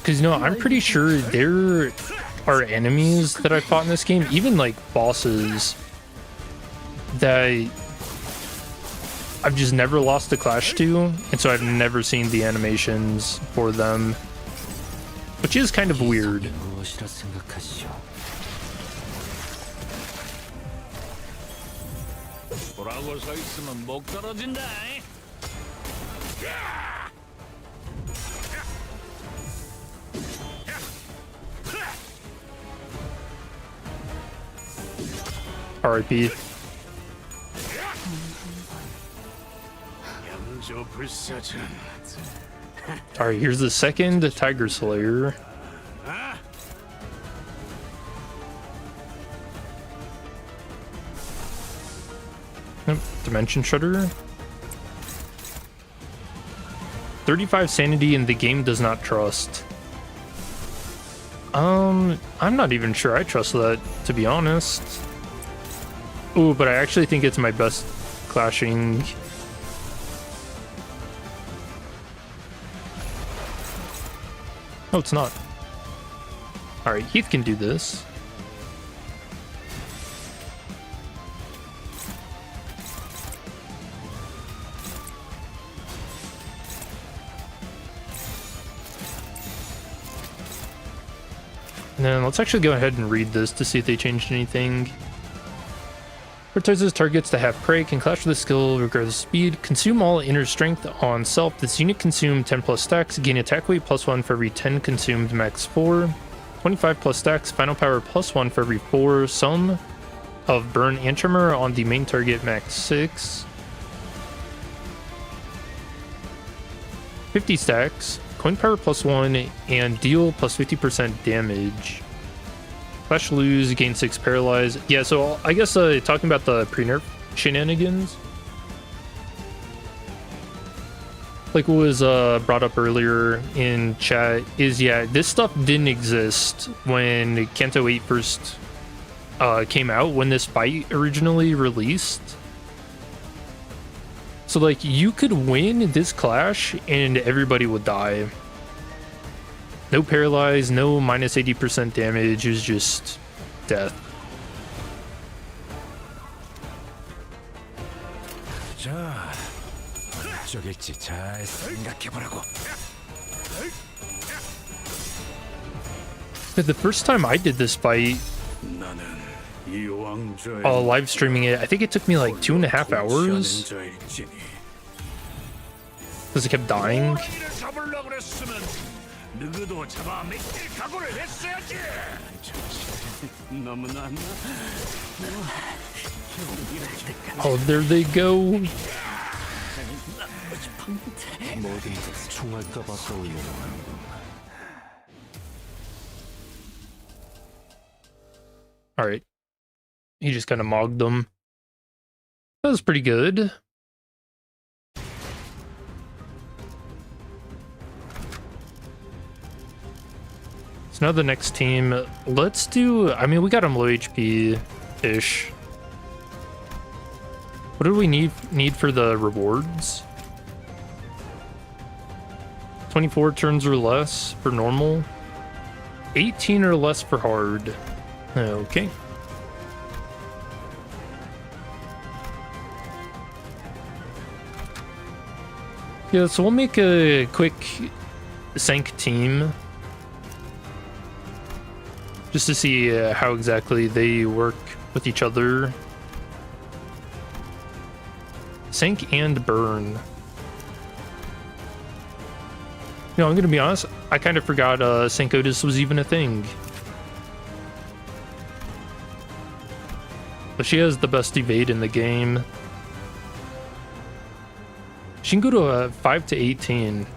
Because, you know, I'm pretty sure there are enemies that I fought in this game, even like bosses, that I've just never lost a clash to, and so I've never seen the animations for them, which is kind of weird. 무엇이라 생각하시오? 보라고 서 있으면 목 떨어진다. RIP. 양조 불사전. Alright, here's the second Tiger Slayer. Yep, Dimension Shudder. 35 sanity and the game does not trust. I'm not even sure I trust that, to be honest. Ooh, but I actually think it's my best clashing. Oh, it's not. Alright, Heath can do this. And then let's actually go ahead and read this to see if they changed anything. Prioritizes targets that have prey, can clash with the skill regardless of speed. Consume all inner strength on self. This unit consume 10 plus stacks. Gain attack weight +1 for every 10 consumed, max 4. 25 plus stacks. Final power +1 for every 4. Sum of burn and tremor on the main target, max 6. 50 stacks. Coin power +1 and deal +50% damage. Clash lose, gain 6 paralyze. Yeah, so I guess talking about the pre-nerf shenanigans, like what was brought up earlier in chat, is yeah, this stuff didn't exist when Kanto 8 first came out, when this fight originally released. So like you could win this clash and everybody would die. No paralyze, no minus 80% damage, it was just death. 자, 어쩌길지 잘 생각해보라고. But the first time I did this fight, 나는 이 왕좌의 live streaming it, I think it took me like 2.5 hours 자일지니. because I kept dying. 호랑이를 잡으려고 그랬으면 누구도 잡아 먹힐 각오를 했어야지. 너무나 Oh, there they go. 뭐든지 총알까봐 떠올려라. All right. He just kind of mogged them. That was pretty good. So now the next team, let's do, I mean, we got him low HP-ish. What do we need for the rewards? 24 turns or less for normal. 18 or less for hard. Okay. Yeah, so we'll make a quick sync team just to see how exactly they work with each other. Sync and burn. You know, I'm gonna be honest, I kind of forgot Sync Otis was even a thing. But she has the best evade in the game. She can go to a 5 to 18.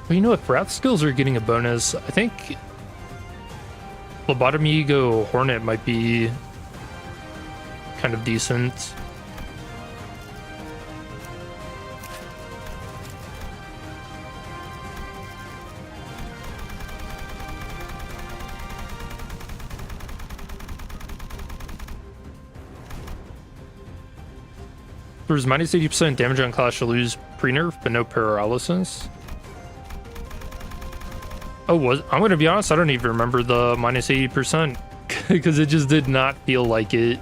Well, you know, if Wrath skills are getting a bonus, I think Lobotomy Ego Hornet might be kind of decent. There's minus 80% damage on Clash to lose pre-nerf, but no paralysis. Oh, I'm gonna be honest, I don't even remember the minus 80% because it just did not feel like it.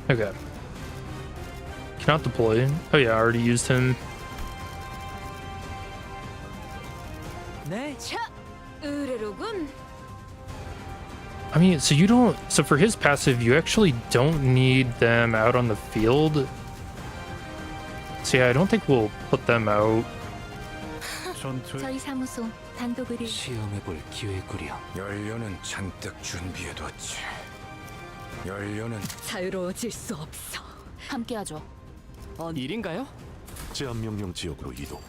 Okay. Cannot deploy. Oh yeah, I already used him. 네. 차! 의외로군. I mean, so you don't... So for his passive, you actually don't need them out on the field. So yeah, I don't think we'll put them out. 전투. 저희 사무소 단독 의뢰. 시험해볼 기회구려. 연료는 잔뜩 준비해뒀지. 연료는 자유로워질 수 없어. 함께하죠. 일인가요? 제한 명령 지역으로 이동.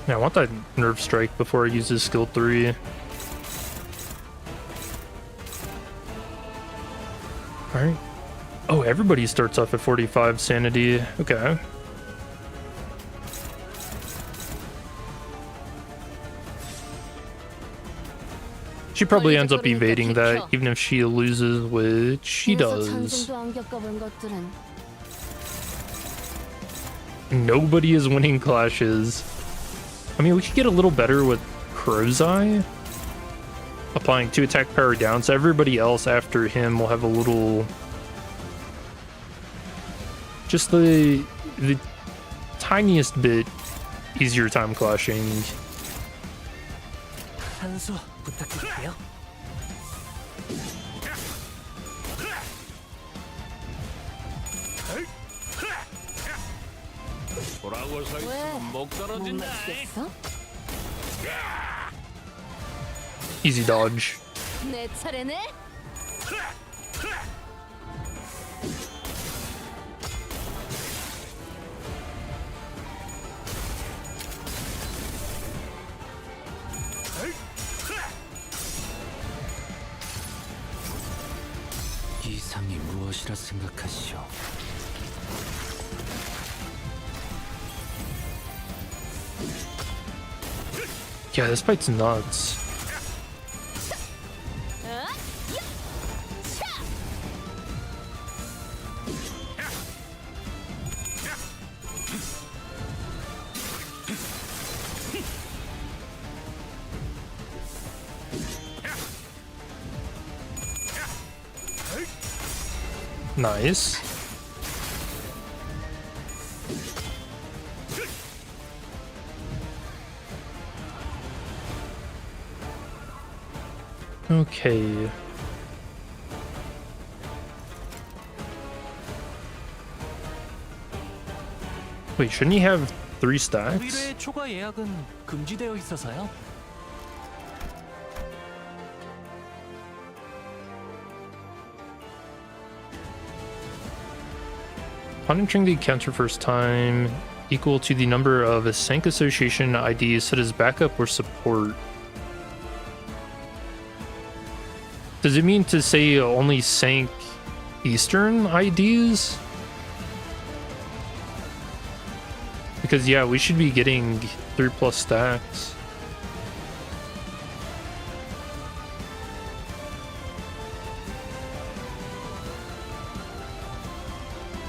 Yeah, I want that nerf strike before I use his skill 3. Alright. Oh, everybody starts off at 45 sanity. Okay. She probably ends up evading that, even if she loses, which she does. Nobody is winning clashes. I mean, we could get a little better with Crow's Eye. Applying 2 attack power down, so everybody else after him will have a little... Just the tiniest bit easier time clashing. 한수 부탁드릴게요. 보라고 서 왜? 있으면 목 못 떨어진다. 맞겠어? Easy dodge. 내 차례네. 이상이 무엇이라 생각하시오? Yeah, this fight's nuts. Nice. Okay. Wait, shouldn't he have 3 stacks? 의뢰 초과 예약은 금지되어 있어서요. Upon entering the counter first time, equal to the number of a Sank Association IDs set as backup or support. Does it mean to say only Sank Eastern IDs? Because yeah, we should be getting 3+ stacks.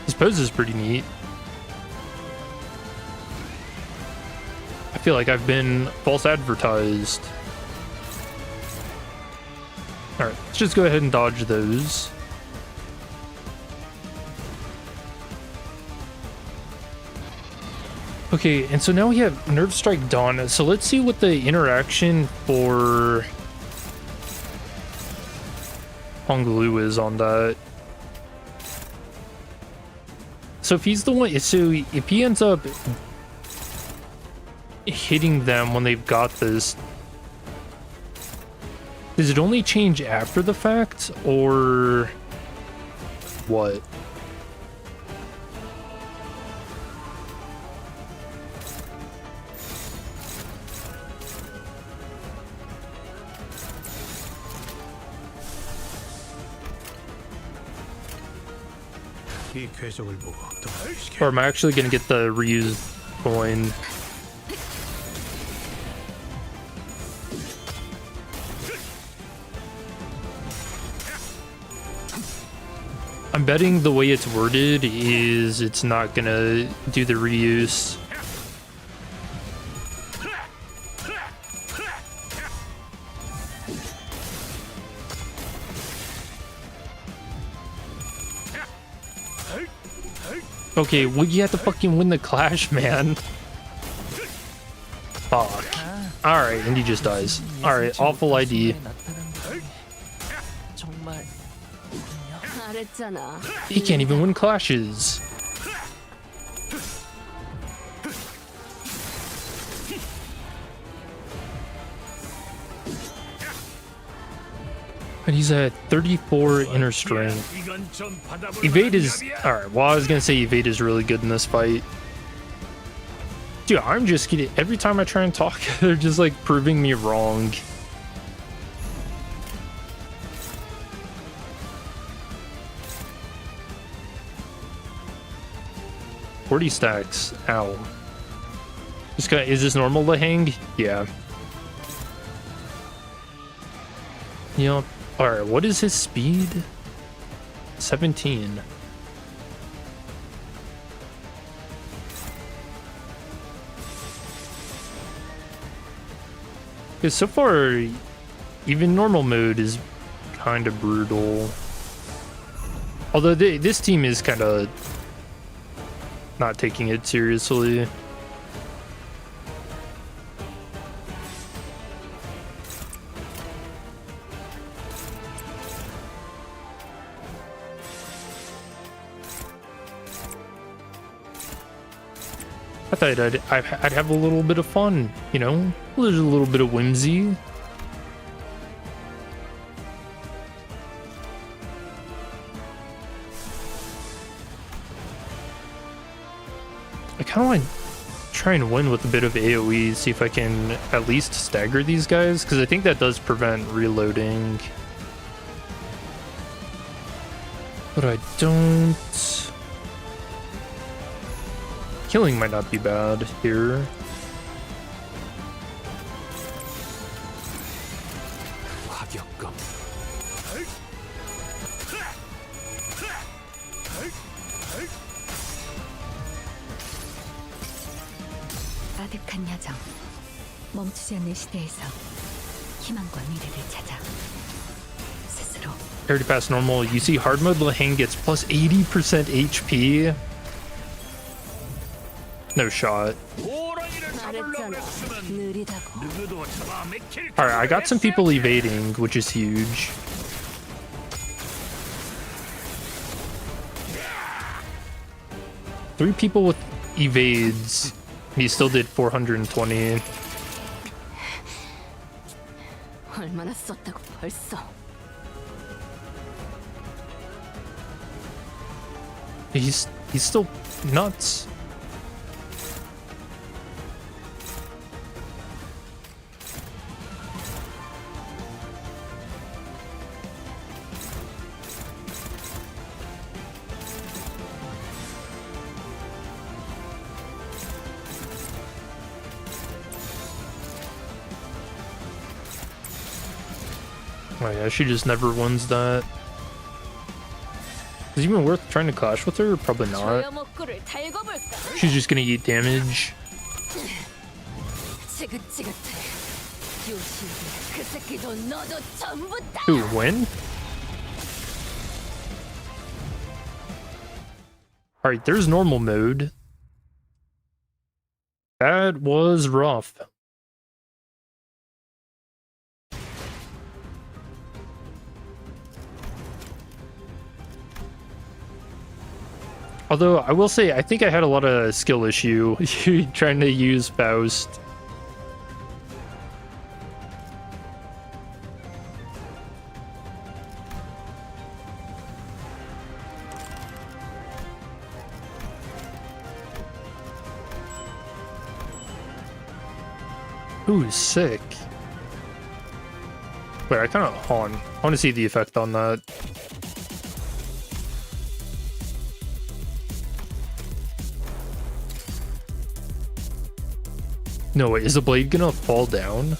This pose is pretty neat. I feel like I've been false advertised. Alright, let's just go ahead and dodge those. Okay, and so now we have Nerve Strike Dawn. So let's see what the interaction for Honglu is on that. So if he's the one, so if he ends up hitting them when they've got this, does it only change after the fact, or what? 이 궤적을 보고 Or am I actually gonna get the reused coin? I'm betting the way it's worded is it's not gonna do the reuse. Okay, well, you have to fucking win the clash, man. Fuck. Alright, and he just dies. Alright, awful ID. 정말 잘했잖아. He can't even win clashes. And he's at 34 inner strength. 이건 좀 받아볼 Evade 만한 is... 값이야. Alright, well, I was gonna say Evade is really good in this fight. Dude, I'm just kidding. Every time I try and talk, they're just like proving me wrong. $40 stacks. Ow. This guy, is this normal Lei Heng? Yeah. Yup. Alright, what is his speed? 17. Because so far, even normal mode is kind of brutal. Although this team is kind of not taking it seriously. I thought I'd have a little bit of fun, you know? There's a little bit of whimsy. I kind of want to try and win with a bit of AoE, see if I can at least stagger these guys, because I think that does prevent reloading. But I don't... Killing might not be bad here. 과격감. 아득한 여정. 멈추지 않는 시대에서 희망과 미래를 찾아. 스스로. Already past normal. You see hard mode Lei Heng gets plus 80% HP. No shot. 호랑이를 잡으려고 잘했잖아. 했으면 느리다고. 누구도 잡아먹힐 Alright, I got some 각오를 people 했어야 돼. evading, which is huge. Three people with evades. He still did 420. 얼마나 썼다고 벌써. He's still nuts. Oh yeah, she just never wins that. Is it even worth trying to clash with her? Probably not. 조여먹구를 달고 볼까? She's just gonna eat damage. 지긋지긋해. 요시기 그 새끼도 너도 전부 다. Who, win? Alright, there's normal mode. That was rough. Although, I will say, I think I had a lot of skill issue trying to use Faust. Ooh, sick. Wait, I kind of hold on. I want to see the effect on that. No, wait, is the blade gonna fall down?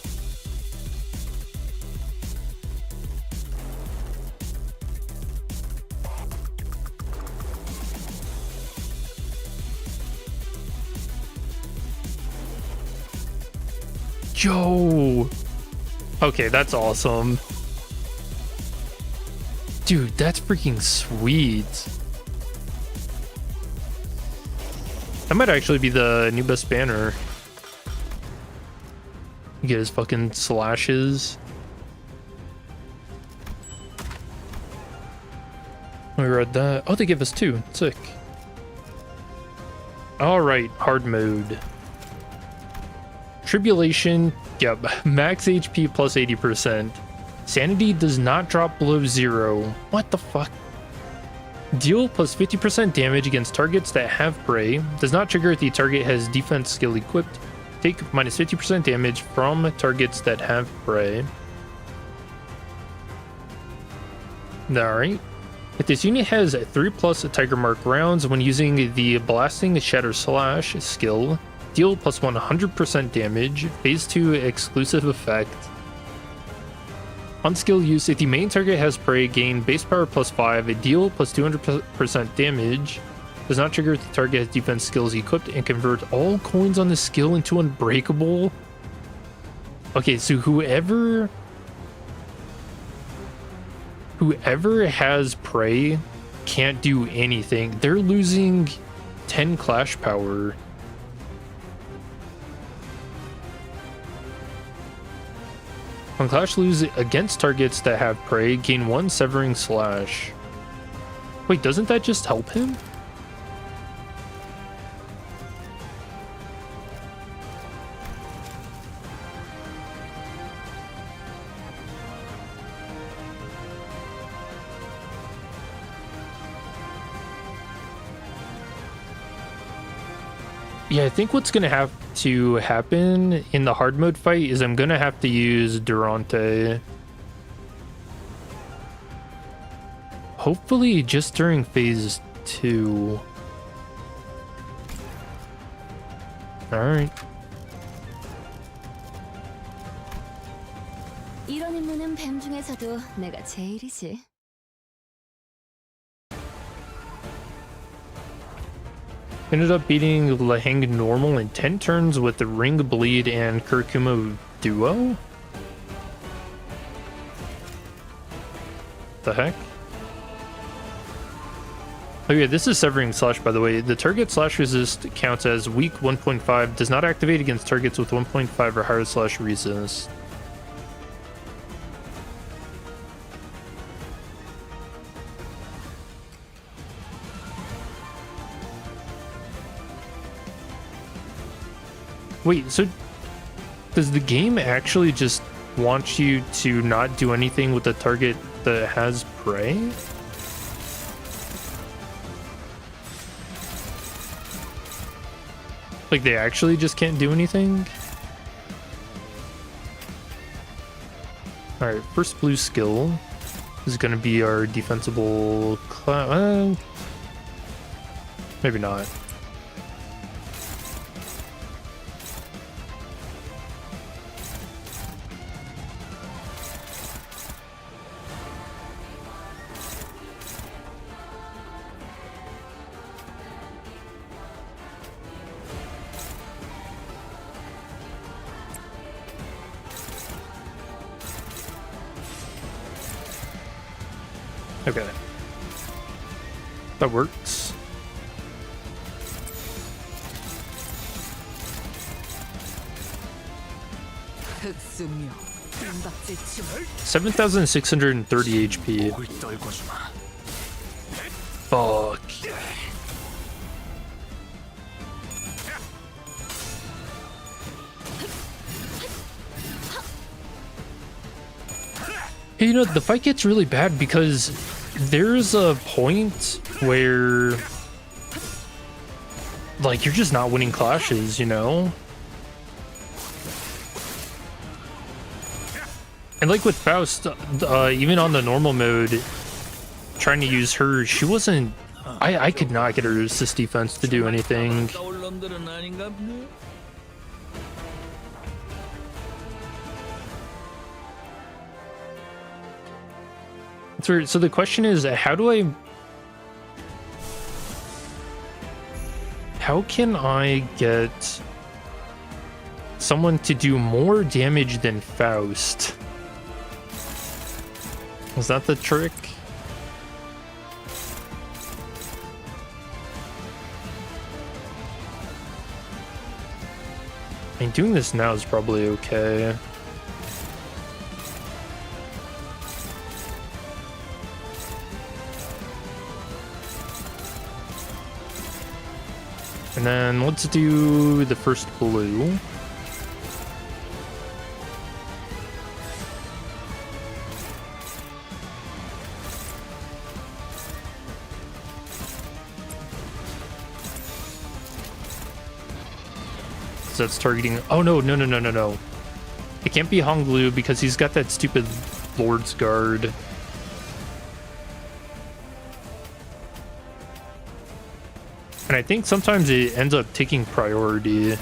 Yo! Okay, that's awesome. Dude, that's freaking sweet. That might actually be the new best banner. You get his fucking slashes. We read that. Oh, they give us 2. Sick. Alright, hard mode. Tribulation. Yep. Max HP plus 80%. Sanity does not drop below 0. What the fuck? Deal plus 50% damage against targets that have prey. Does not trigger if the target has defense skill equipped. Take minus 50% damage from targets that have prey. Alright. If this unit has 3+ Tiger Mark rounds when using the Blasting Shatter Slash skill, deal plus 100% damage. Phase 2 exclusive effect. On skill use, if the main target has prey, gain base power plus 5, a deal plus 200% damage. Does not trigger if the target has defense skills equipped, and convert all coins on the skill into unbreakable. Okay, so whoever has prey can't do anything. They're losing 10 clash power. When Clash lose against targets that have prey, gain 1 severing slash. Wait, doesn't that just help him? Yeah, I think what's going to have to happen in the hard mode fight is I'm going to have to use Durante. Hopefully just during phase 2. Alright. 이런 임무는 뱀 중에서도 내가 제일이지. Ended up beating Lei Heng normal in 10 turns with the Ring Bleed and Kumo duo? The heck? Oh yeah, this is Severing Slash, by the way. The target slash resist counts as weak 1.5, does not activate against targets with 1.5 or higher slash resist. Wait, so does the game actually just want you to not do anything with the target that has prey? Like they actually just can't do anything? Alright, first blue skill is going to be our defensible class. Maybe not. Okay. That works. 흑수명, 빈박질충. 7,630 HP. 목을 떨궈주마. Fuck. You know, the fight gets really bad because there's a point where, like, you're just not winning clashes, you know? And like with Faust, even on the normal mode, trying to use her, she wasn't... I could not get her assist defense to do anything. So the question is, how can I get someone to do more damage than Faust? Was that the trick? I mean, doing this now is probably okay. And then let's do the first blue. So that's targeting. Oh no, no, no, no, no, no. It can't be Honglu because he's got that stupid Lord's Guard. And I think sometimes it ends up taking priority.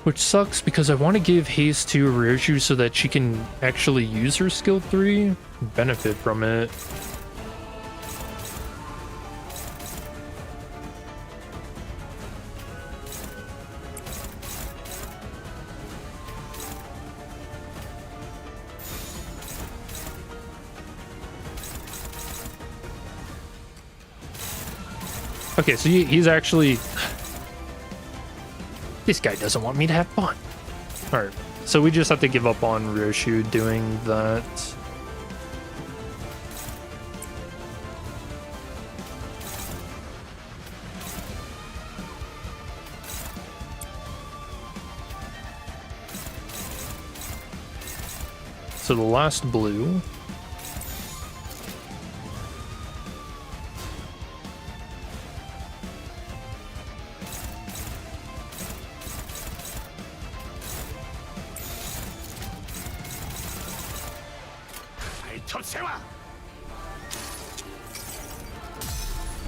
Which sucks because I want to give haste to Ryoshu so that she can actually use her skill 3, benefit from it. Okay, so he's actually... This guy doesn't want me to have fun. Alright, so we just have to give up on Ryoshu doing that. So the last blue...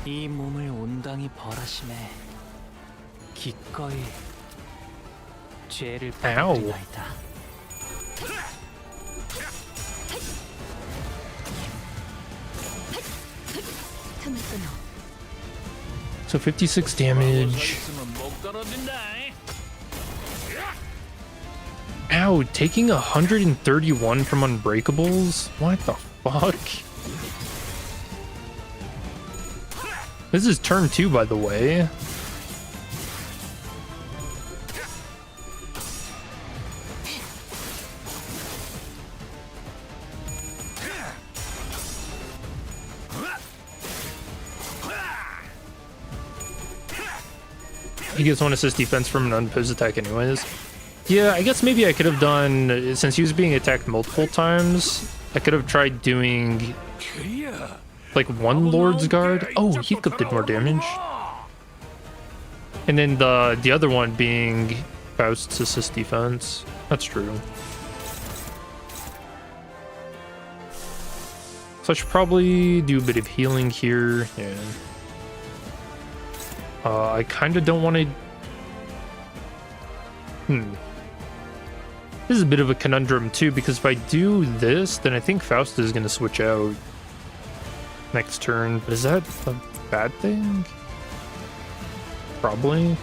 이 몸을 온당히 벌하심에 기꺼이 죄를 받으리나이다. So 56 damage. Ow, taking 131 from Unbreakables? What the fuck? This is turn 2, by the way. He gets 1 assist defense from an unopposed attack anyways. Yeah, I guess maybe I could have done, since he was being attacked multiple times, I could have tried doing like 1 Lord's Guard. Oh, Heathcliff did more damage. And then the other one being Faust's assist defense. That's true. So I should probably do a bit of healing here. Yeah. I kind of don't want to... This is a bit of a conundrum too, because if I do this, then I think Faust is going to switch out next turn. But is that a bad thing? Probably.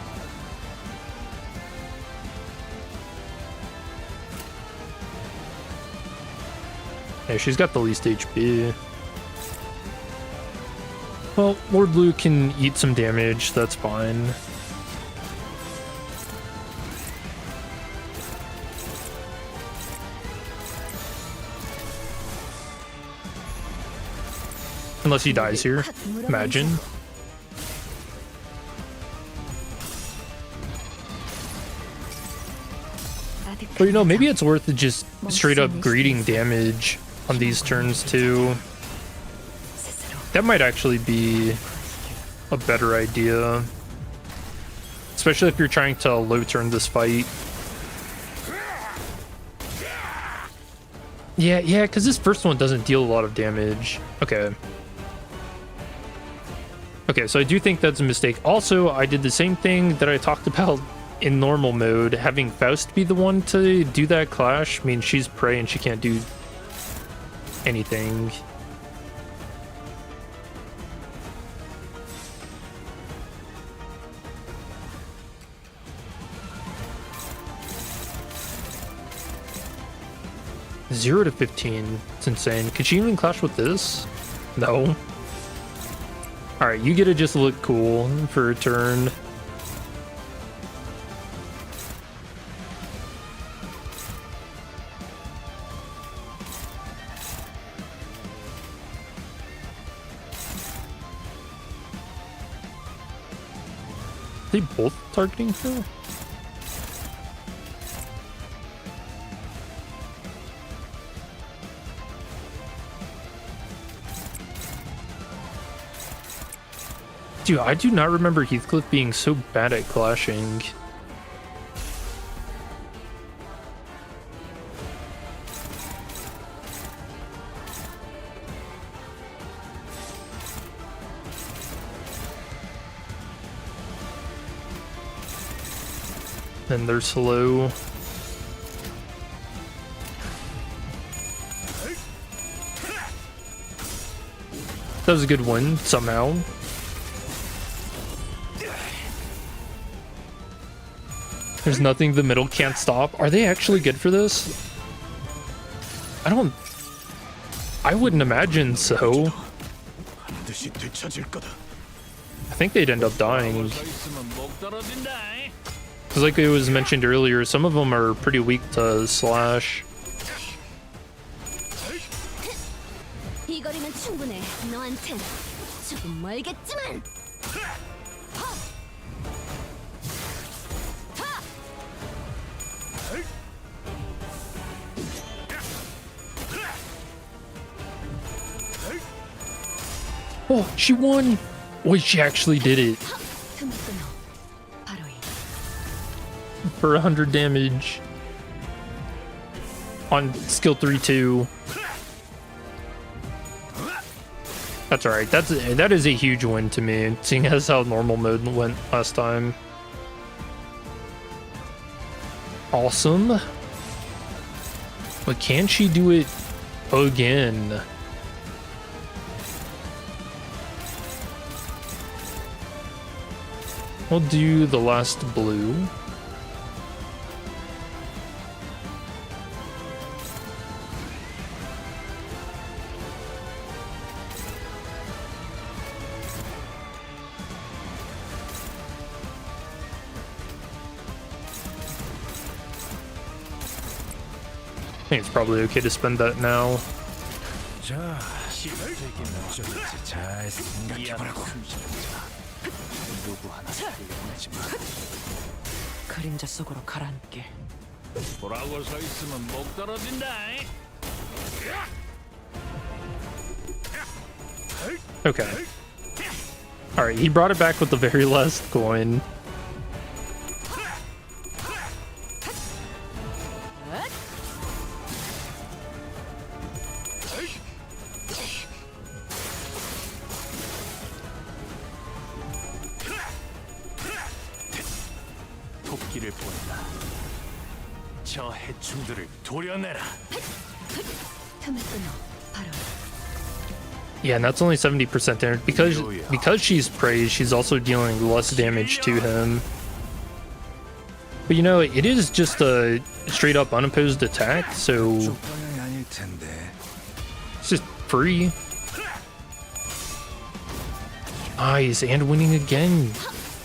Yeah, she's got the least HP. Well, Lord Blue can eat some damage, that's fine. Unless he dies here. Imagine. But you know, maybe it's worth it just straight up greeting damage on these turns too. That might actually be a better idea. Especially if you're trying to low turn this fight. Yeah, because this first one doesn't deal a lot of damage. Okay. Okay, so I do think that's a mistake. Also, I did the same thing that I talked about in normal mode. Having Faust be the one to do that clash means she's prey and she can't do anything. Zero to 15. It's insane. Could she even clash with this? No. Alright, you get to just look cool for a turn. Are they both targeting her? Dude, I do not remember Heathcliff being so bad at clashing. Then they're slow. That was a good win, somehow. There's nothing the middle can't stop. Are they actually good for this? I wouldn't imagine so. 반드시 되찾을 거다. I think they'd end up dying. 서 있으면 목 떨어진다. Because like it was mentioned earlier, some of them are pretty weak to slash. 이 거리면 충분해. 너한텐 조금 멀겠지만. Oh, she won! Wait, she actually did it 틈을 끊어. 바로 이. for 100 damage on skill 3-2. That's alright. That is a huge win to me, seeing as how normal mode went last time. Awesome. But can she do it again? We'll do the last blue. I think it's probably okay to spend that now. 자, 실제적인 어쩌든지 잘 생각해보라고. 누구 하나 살려내지마. 그림자 속으로 가라앉게. 보라고 서 있으면 목 떨어진다. Okay. Alright, he brought it back with the very last coin. 토끼를 보낸다. 저 해충들을 도려내라. 틈을 끊어. 바로 이. Yeah, and that's only 70% damage. Because she's praised, she's also dealing less damage to him. But you know, it is just a straight up unopposed attack, so 쪽방향이 아닐 텐데. it's just free. Nice, and winning again.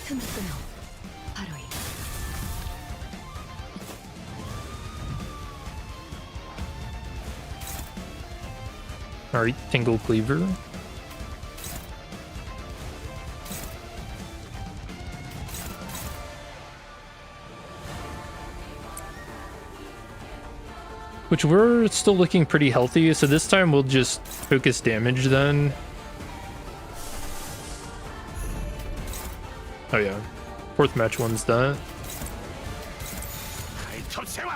틈을 끊어. 바로 이. Alright, Tingle Cleaver. Which we're still looking pretty healthy, so this time we'll just focus damage then. Oh yeah, fourth match one's that. 가이톱 세워.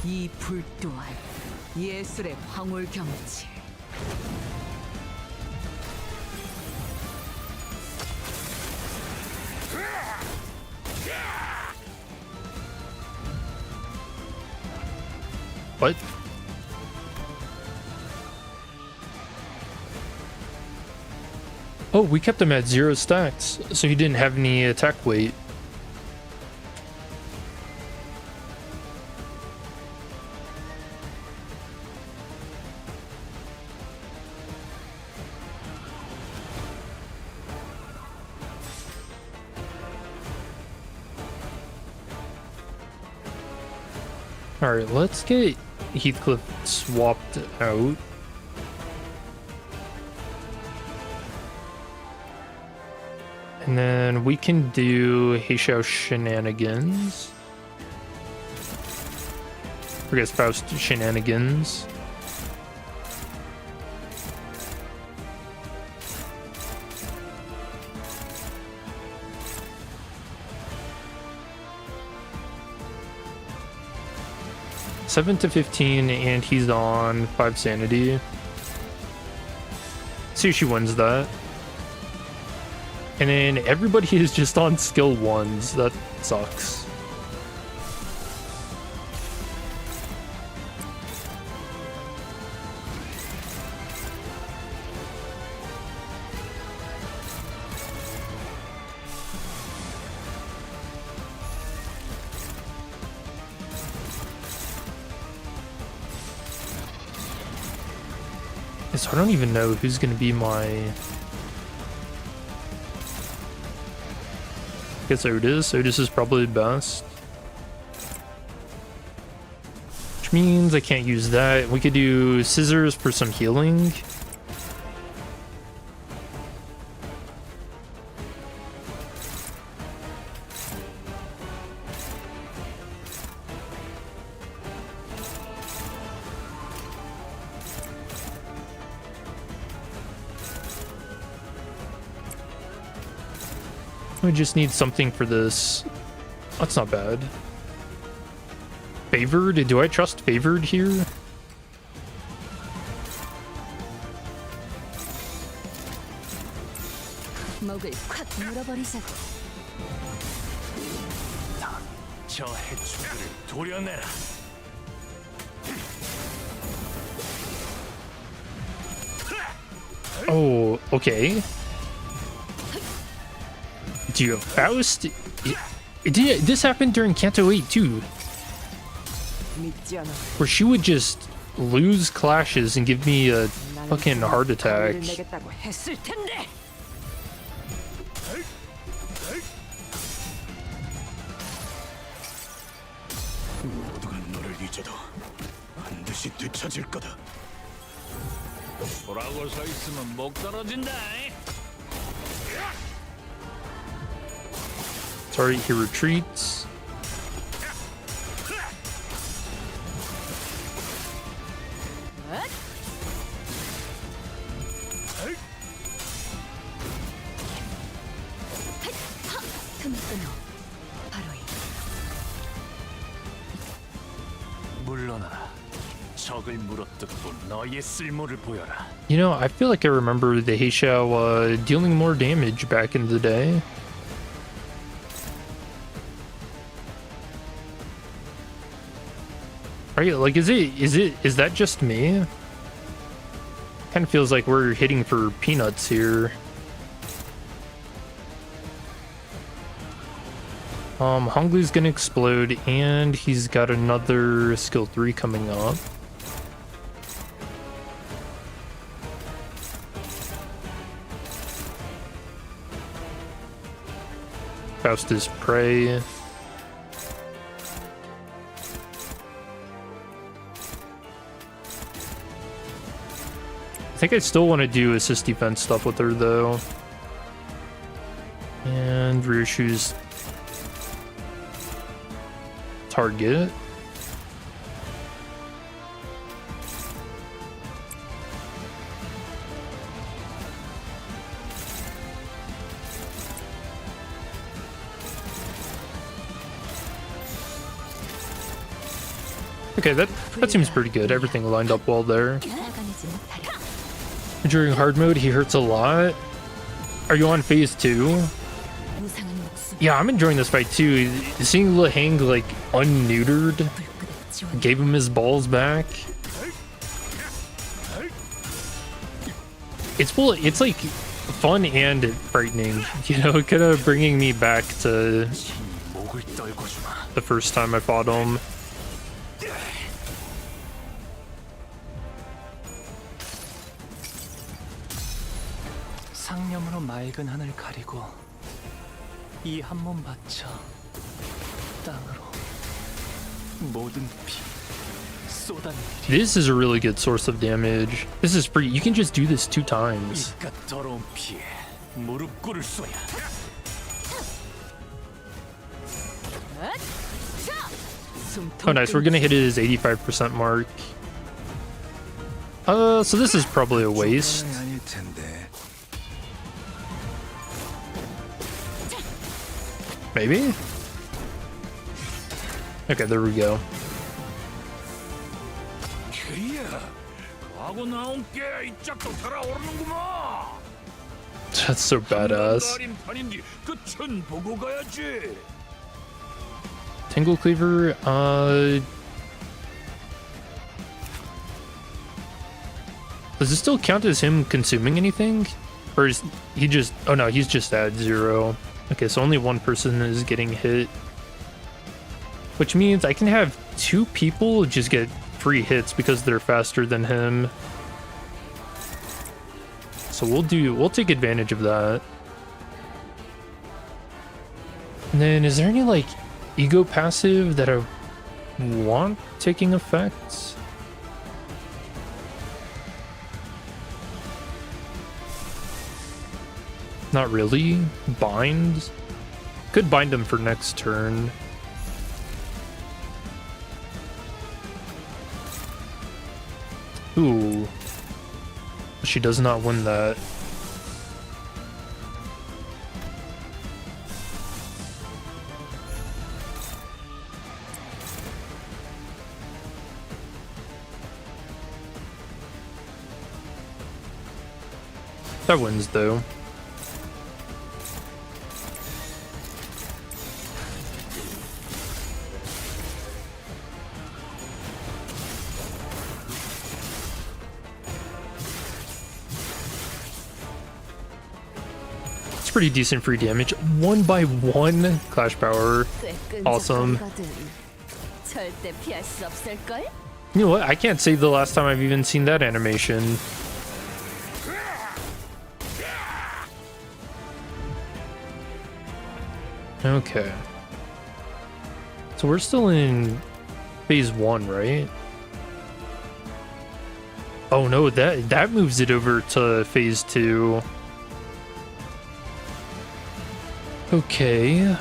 이 불 또한 예술의 황홀 경치. What? Oh, we kept him at 0 stacks, so he didn't have any attack weight. Alright, let's get Heathcliff swapped out. And then we can do Heishao Shenanigans. I guess Faust Shenanigans. Seven to 15, and he's on 5 sanity. See if she wins that. And then everybody is just on skill 1s. That sucks. So I don't even know who's going to be my... I guess Otis. Otis is probably the best. Which means I can't use that. We could do Scissors for some healing. We just need something for this. That's not bad. Favored? Do I trust Favored here? 목을 콱 물어버리자고. 저 해충들을 도려내라. Oh, okay. Do you have Faust? This happened during Kanto 8 too, 믿지 않아. where she would just lose clashes and give me a fucking heart attack. 가위를 내겠다고 했을 텐데. 모두가 너를 잊어도 반드시 되찾을 거다. 보라고 서 있으면 목 떨어진다. Sorry, he retreats. 물러나라. 적을 물어뜯고 너의 쓸모를 보여라. You know, I feel like I remember the Heishao dealing more damage back in the day. Right? Like, is that just me? Kind of feels like we're hitting for peanuts here. Honglu's gonna explode, and he's got another skill 3 coming up. Faust is prey. I think I still want to do assist defense stuff with her though. And Ryushu's target. Okay, that seems pretty good. Everything lined up well there. During hard mode, he hurts a lot. Are you on phase 2? Yeah, I'm enjoying this fight too. Seeing Lei Heng like unneutered gave him his balls back. It's like fun and frightening, you know, kind of bringing me back to the first time I fought him. 상념으로 맑은 하늘 가리고 이 한 몸 바쳐 땅으로 모든 피 쏟아내리. This is a really good source of damage. This is free. You can just do this 2 times. 이깟 더러운 피에 무릎 꿇을 소야. Oh, nice. We're gonna hit his 85% mark. So this is probably a waste. 아닐 텐데. Maybe? Okay, there we go. 그리야, 하고 나온 게 이짝도 달아오르는구만. That's so badass. 가림판인지 끝은 보고 가야지. Tingle Cleaver, does this still count as him consuming anything? Or is he just... Oh no, he's just at 0. Okay, so only one person is getting hit. Which means I can have 2 people just get free hits because they're faster than him. So we'll take advantage of that. And then is there any like ego passive that I want taking effect? Not really. Bind? Could bind him for next turn. Ooh. She does not win that. That wins though. It's pretty decent free damage. 1x1 Clash Power. Awesome. 절대 피할 수 없을걸? You know what? I can't say the last time I've even seen that animation. Okay. So we're still in phase 1, right? Oh no, that moves it over to phase 2. Okay.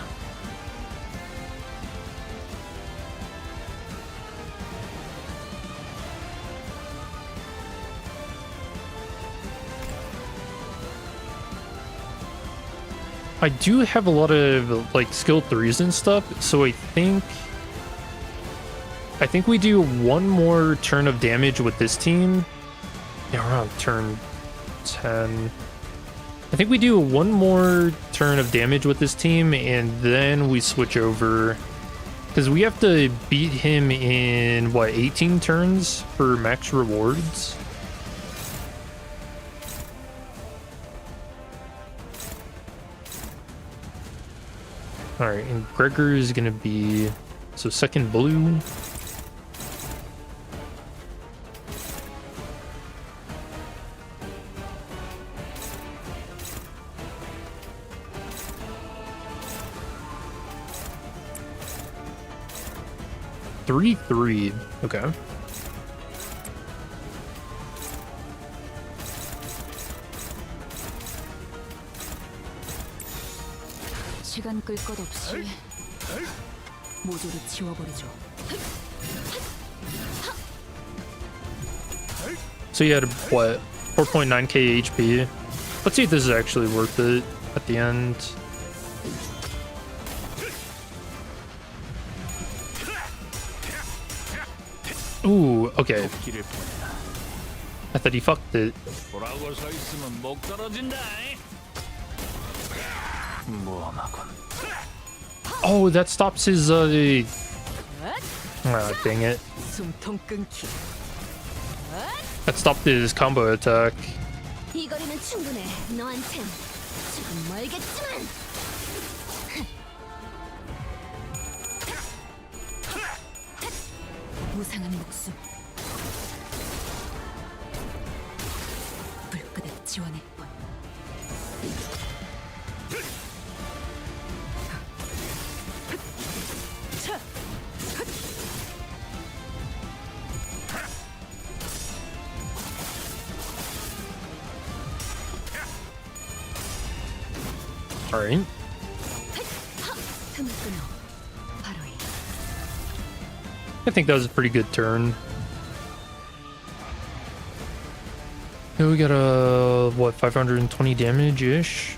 I do have a lot of like skill 3s and stuff, so I think we do one more turn of damage with this team. Yeah, we're on turn 10. I think we do one more turn of damage with this team and then we switch over. Because we have to beat him in, what, 18 turns for max rewards? Alright, and Gregor is gonna be... So second blue. Three. Okay. 시간 끌 것 없이 모조리 지워버리죠. So you had, what, 4.9k HP? Let's see if this is actually worth it at the end. Ooh, okay. I thought he fucked it. 보라고 서 있으면 목 떨어진다. Oh, that stops his, ah, dang it. 숨통 끊기. That stopped his combo attack. 이 거리는 충분해. 너한텐 조금 멀겠지만. 무상한 목숨. 불끝에 지원해 뻔. All right. 틈을 끊어. 바로 이. I think that was a pretty good turn. Yeah, we got a what, 520 damage ish.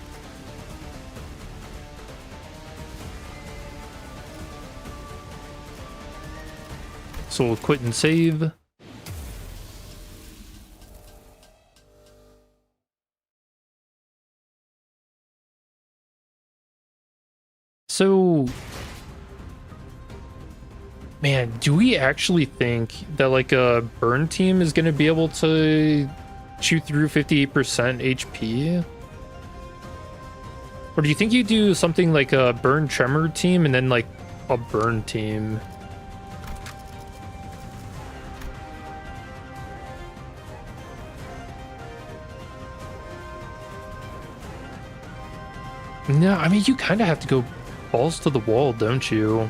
So we'll quit and save. So, man, do we actually think that like a burn team is going to be able to shoot through 58% HP? Or do you think you do something like a burn tremor team and then like a burn team? No, I mean, you kind of have to go balls to the wall, don't you?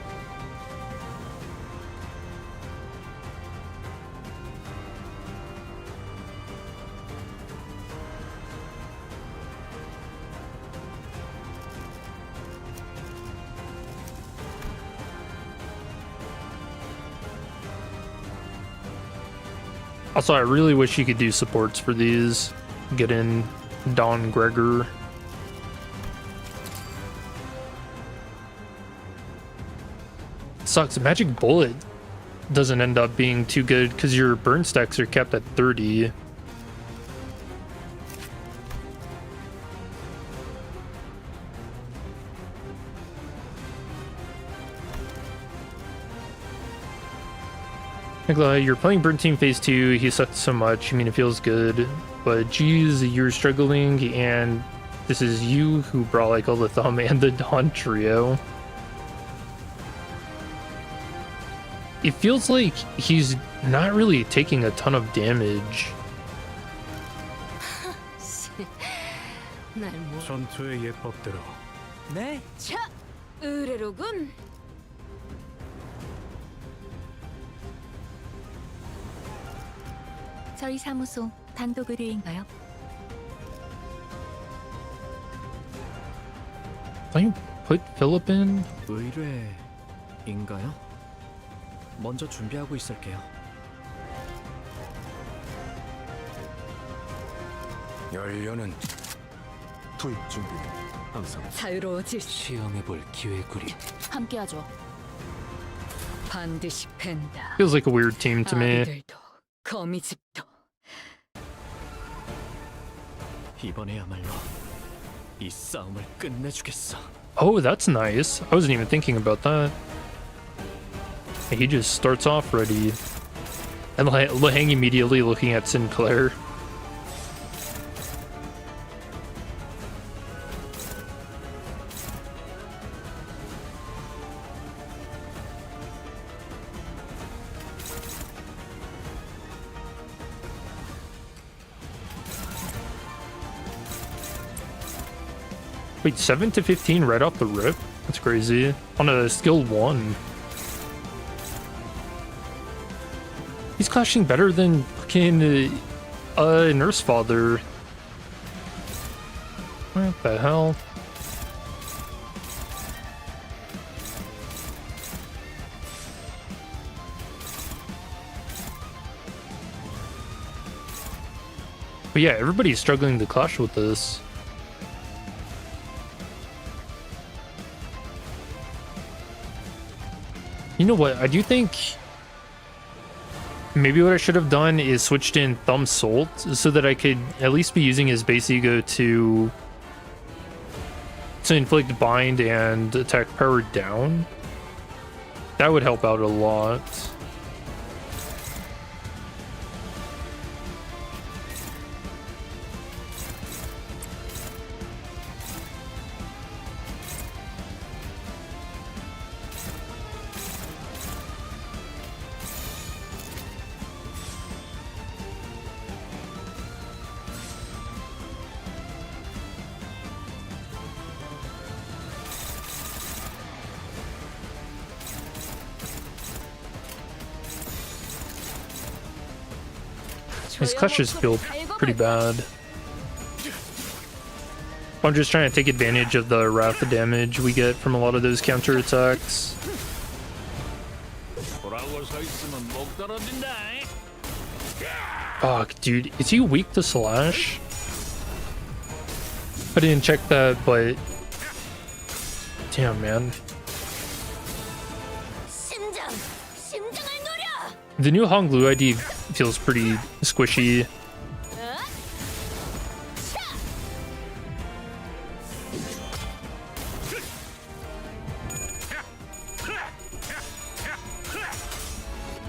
Also, I really wish you could do supports for these. Get in Don Gregor. Sucks. Magic Bullet doesn't end up being too good because your burn stacks are kept at 30. Like, you're playing Burn Team Phase 2, he sucked so much, I mean, it feels good, but geez, you're struggling, and this is you who brought, like, all the Thumb and the Dawn trio. It feels like he's not really taking a ton of damage. 날 뭐? 전투의 예법대로 네? 차! 의뢰로군. 저희 사무소 단독 의뢰인가요? Can you put Philip in? 의뢰인가요? 먼저 준비하고 있을게요. 연료는 투입 준비. 항상 자유로워질 수 시험해볼 기회구리. 함께하죠. 반드시 팬다. Feels like a weird team to me. 아비들도 거미집도 이번에야말로 이 싸움을 끝내주겠어. Oh, that's nice. I wasn't even thinking about that. He just starts off ready. And Lei Heng immediately looking at Sinclair. Wait, 7 to 15 right off the rip? That's crazy. On a skill 1. He's clashing better than fucking Nurse Father. What the hell? But yeah, everybody's struggling to clash with this. You know what? I do think maybe what I should have done is switched in Thumb Salt so that I could at least be using his base ego to inflict bind and attack power down. That would help out a lot. His clashes feel pretty bad. I'm just trying to take advantage of the wrath damage we get from a lot of those counterattacks. 보라고 서 있으면 목 떨어진다. Fuck, dude, is he weak to slash? I didn't check that, but damn, man. 심장을 노려. The new Honglu ID feels pretty squishy.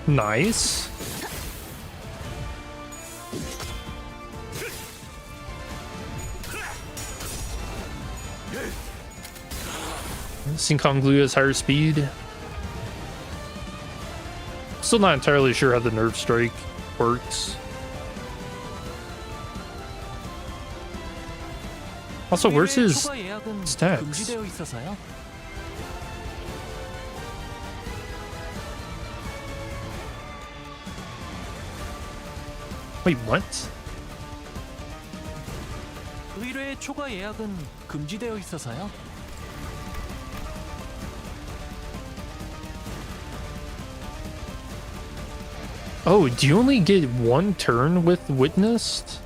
Nice. Syncon Glue has higher speed. Still not entirely sure how the nerve strike works. Also, where's his 추가 예약은 stacks? 금지되어 있어서요. Wait, what? 의뢰 초과 예약은 금지되어 있어서요. Oh, do you only get one turn with Witnessed?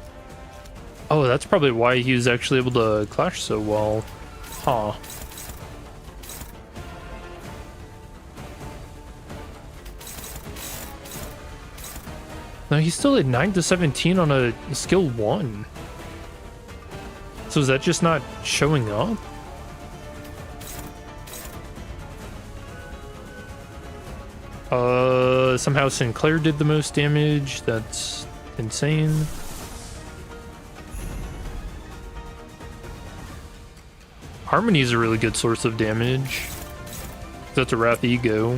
Oh, that's probably why he was actually able to clash so well. Huh. No, he's still at 9 to 17 on a skill 1. So is that just not showing up? Somehow Sinclair did the most damage. That's insane. Harmony is a really good source of damage. That's a Wrath Ego.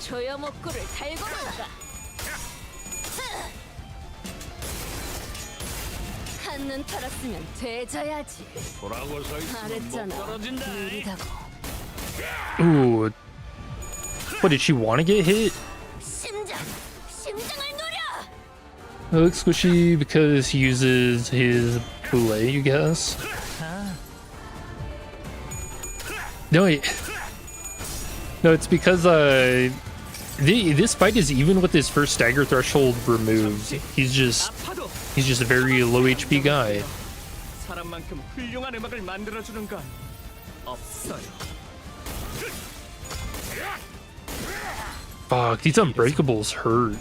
조여 목구를 달고 놀까. 한눈 팔았으면 되져야지. 보라고 서 있으면 목 말했잖아. 떨어진다. 느리다고. Ooh. What, did she want to get hit? 심장을 노려. It looks squishy because he uses his Boule, you guess. No, no, it's because this fight is even with his first stagger threshold removed. He's just a very low HP guy. 사람만큼 훌륭한 음악을 만들어주는 건 없어요. Fuck, these unbreakables hurt.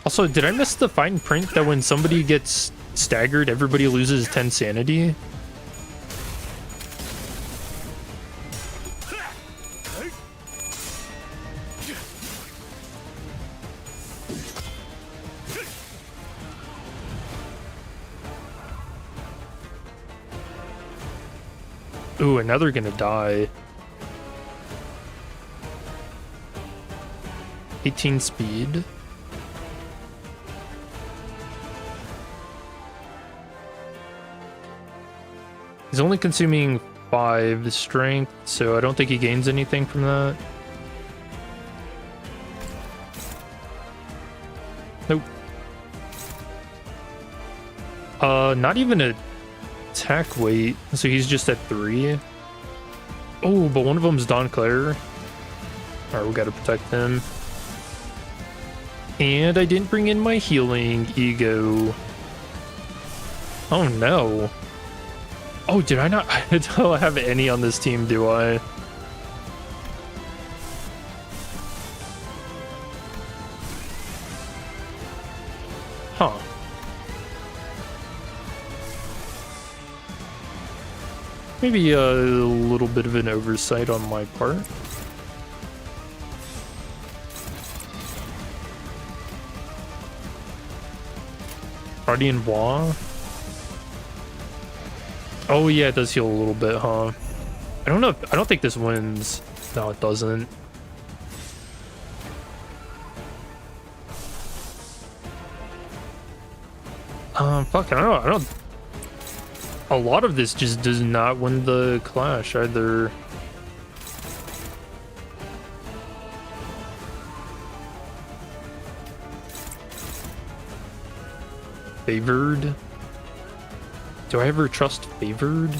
Also, did I miss the fine print that when somebody gets staggered, everybody loses 10 sanity? Ooh, and now they're gonna die. 18 speed. He's only consuming 5 strength, so I don't think he gains anything from that. Nope. Not even a attack weight, so he's just at 3. Oh, but one of them's Don Claire. Alright, we gotta protect him. And I didn't bring in my healing ego. Oh no. Oh, did I not? I don't have any on this team, do I? Huh. Maybe a little bit of an oversight on my part. Guardian Bois. Oh yeah, it does heal a little bit, huh? I don't know. I don't think this wins. No, it doesn't. Fuck, I don't know. I don't. A lot of this just does not win the clash either. Favored? Do I ever trust favored?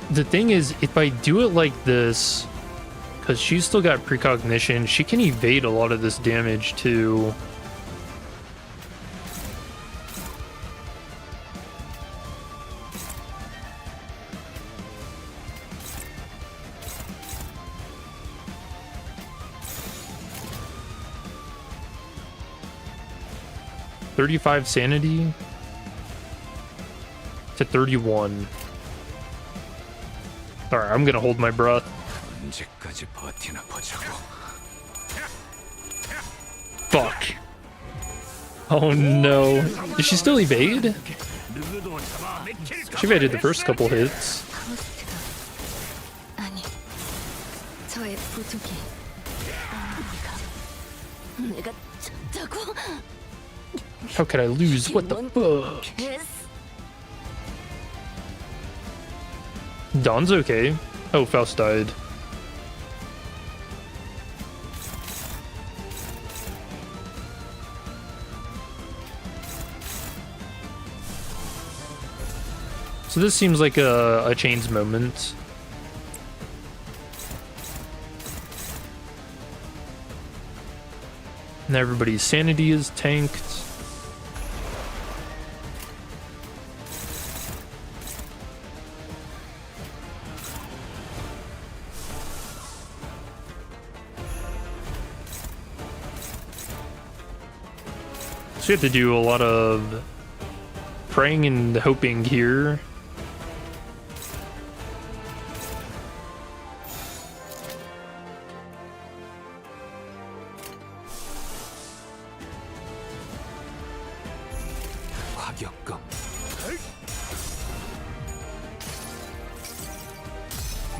The thing is, if I do it like this, because she's still got precognition, she can evade a lot of this damage too. $35 sanity to 31. Alright, I'm gonna hold my breath. 언제까지 버티나 보자고. Fuck. Oh no. Did she still evade? 누구도 잡아 맥힐 She evaded the first couple hits. 카모스트가 아니 저의 부족이 내가 졌다고? How could I lose? What the fuck? Dawn's okay. Oh, Faust died. So this seems like a Chains moment. And everybody's sanity is tanked. So you have to do a lot of praying and hoping here. 화격검.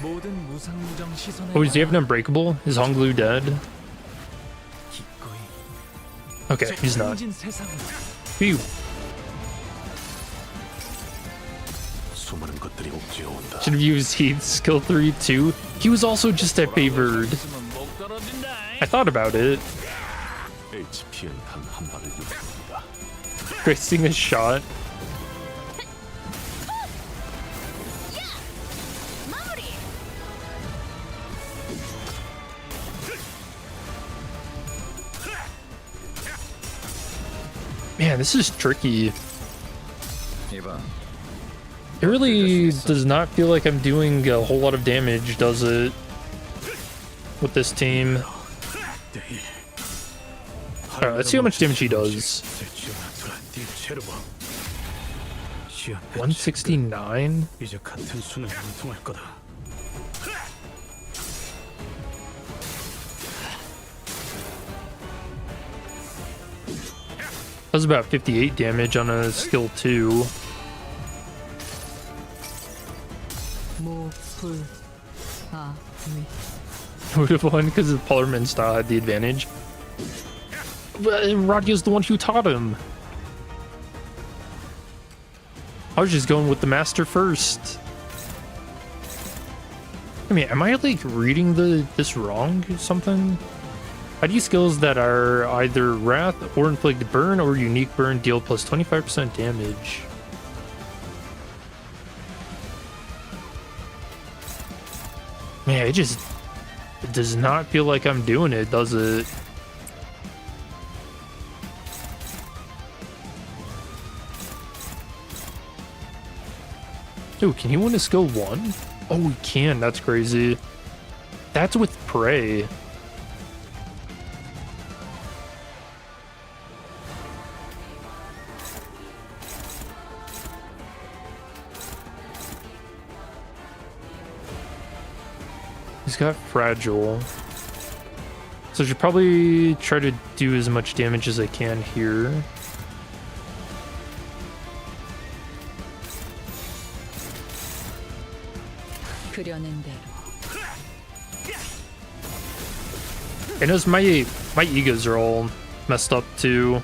모든 무상무정 시선에 Oh, does he have an unbreakable? Is Honglu dead? 기꺼이 Okay, he's not. 진 세상을 Phew. 수많은 것들이 옥죄어온다. Should have used Heath's skill 3 too. He was also just at favored. 있으면 목 떨어진다. I thought about it. HP는 단한 발을 유지한다. Gracing a shot. Man, this is tricky. 이봐. It really does not feel like I'm doing a whole lot of damage, does it? With this team. Alright, let's see how much damage he does. 169? 이제 같은 수는 안 통할 거다. That was about 58 damage on a skill 2. Would have won because the Polarman style had the advantage. Radio's the one who taught him. I was just going with the master first. I mean, am I like reading this wrong or something? ID skills that are either Wrath or Inflict Burn or Unique Burn deal plus 25% damage. Man, it does not feel like I'm doing it, does it? Ooh, can he win a skill 1? Oh, he can. That's crazy. That's with Prey. He's got fragile. So I should probably try to do as much damage as I can here. 그려낸 대로. And as my egos are all messed up too.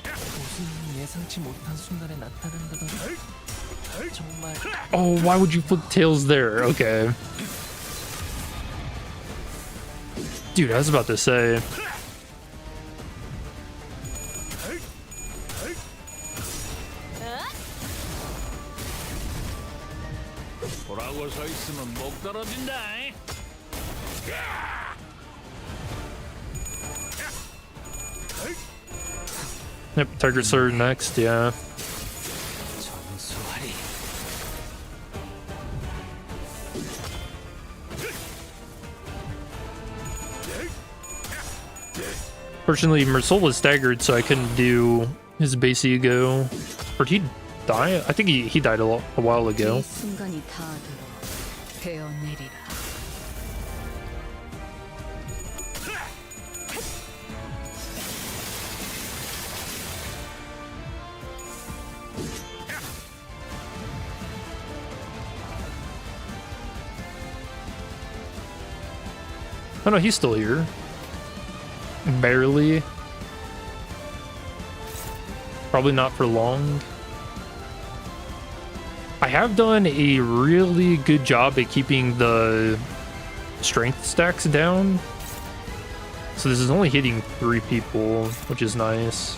무슨 예상치 못한 순간에 나타난다던 정말 Oh, why would you flip tails there? Okay. Dude, I was about to say. 보라고 서 있으면 목 떨어진다. Yep, target sword next, yeah. 정수하리. Fortunately, Mersul was staggered, so I couldn't do his base ego. Or did he die? I think he died a while ago. 이 순간이 다 들어 베어내리라. Oh no, he's still here. Barely. Probably not for long. I have done a really good job at keeping the strength stacks down. So this is only hitting 3 people, which is nice.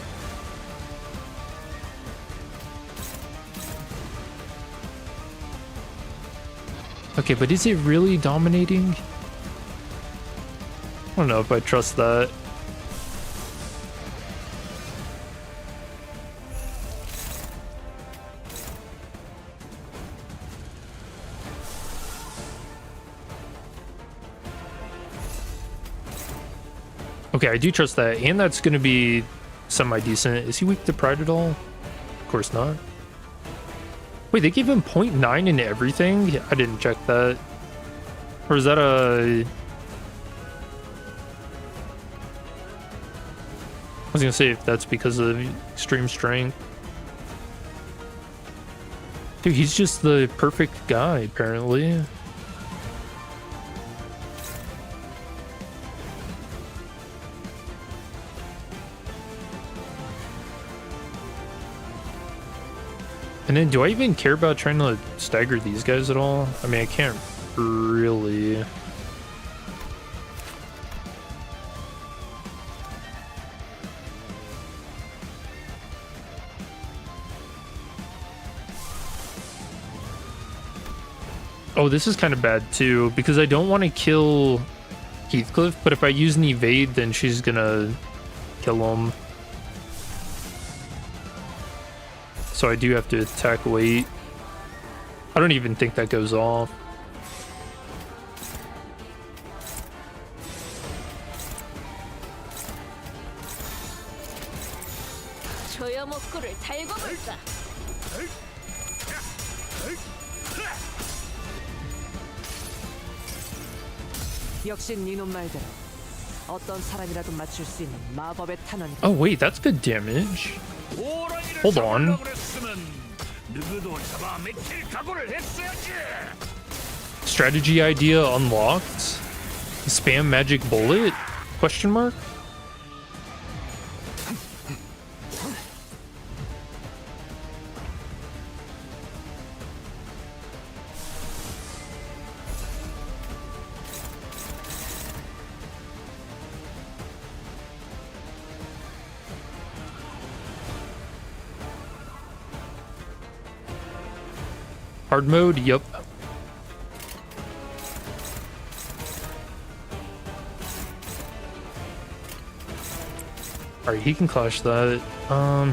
Okay, but is it really dominating? I don't know if I trust that. Okay, I do trust that, and that's going to be semi-decent. Is he weak to pride at all? Of course not. Wait, they gave him 0.9 in everything? I didn't check that. Or is that a... I was gonna say if that's because of extreme strength. Dude, he's just the perfect guy, apparently. And then do I even care about trying to stagger these guys at all? I mean, I can't really. Oh, this is kind of bad too, because I don't want to kill Heathcliff, but if I use an evade, then she's gonna kill him. So I do have to attack late. I don't even think that goes off. 조여목구를 달고 볼까? 역시 니놈 말대로 어떤 사람이라도 맞출 수 있는 마법의 탄원이. Oh wait, that's good damage. Hold on. 누구도 잡아 맥힐 각오를 했어야지. Strategy idea unlocked. Spam magic bullet? Question mark? Hard mode? Yup. Alright, he can clash that.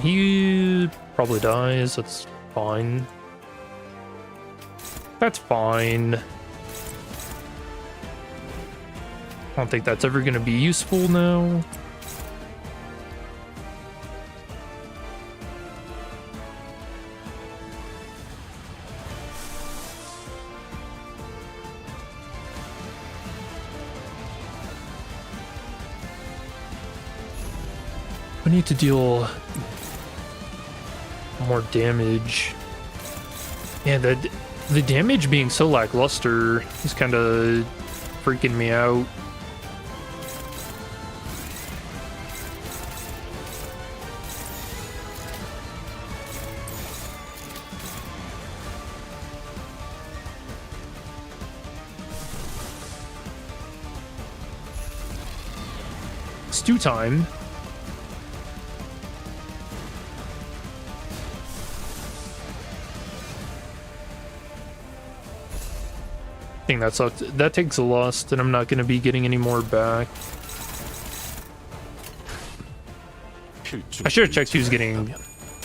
He probably dies. That's fine. That's fine. I don't think that's ever gonna be useful now. I need to deal more damage. Yeah, the damage being so lackluster is kind of freaking me out. Stew time. I think that sucked. That takes a loss, and I'm not going to be getting any more back. I should have checked who's getting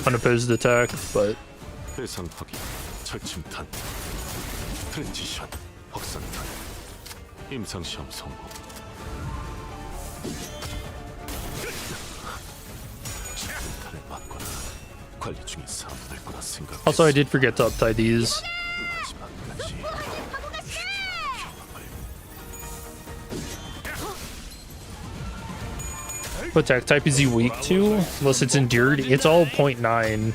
unopposed attack, but 대상 확인, 철침탄, 트랜지션, 확산탄, 임상시험 성공. 철침탄에 맞거나 관리 중인 사람들 거라 생각. also I did forget to uptie these. 마지막까지 What attack type is he weak to? Unless it's endured. It's all 0.9.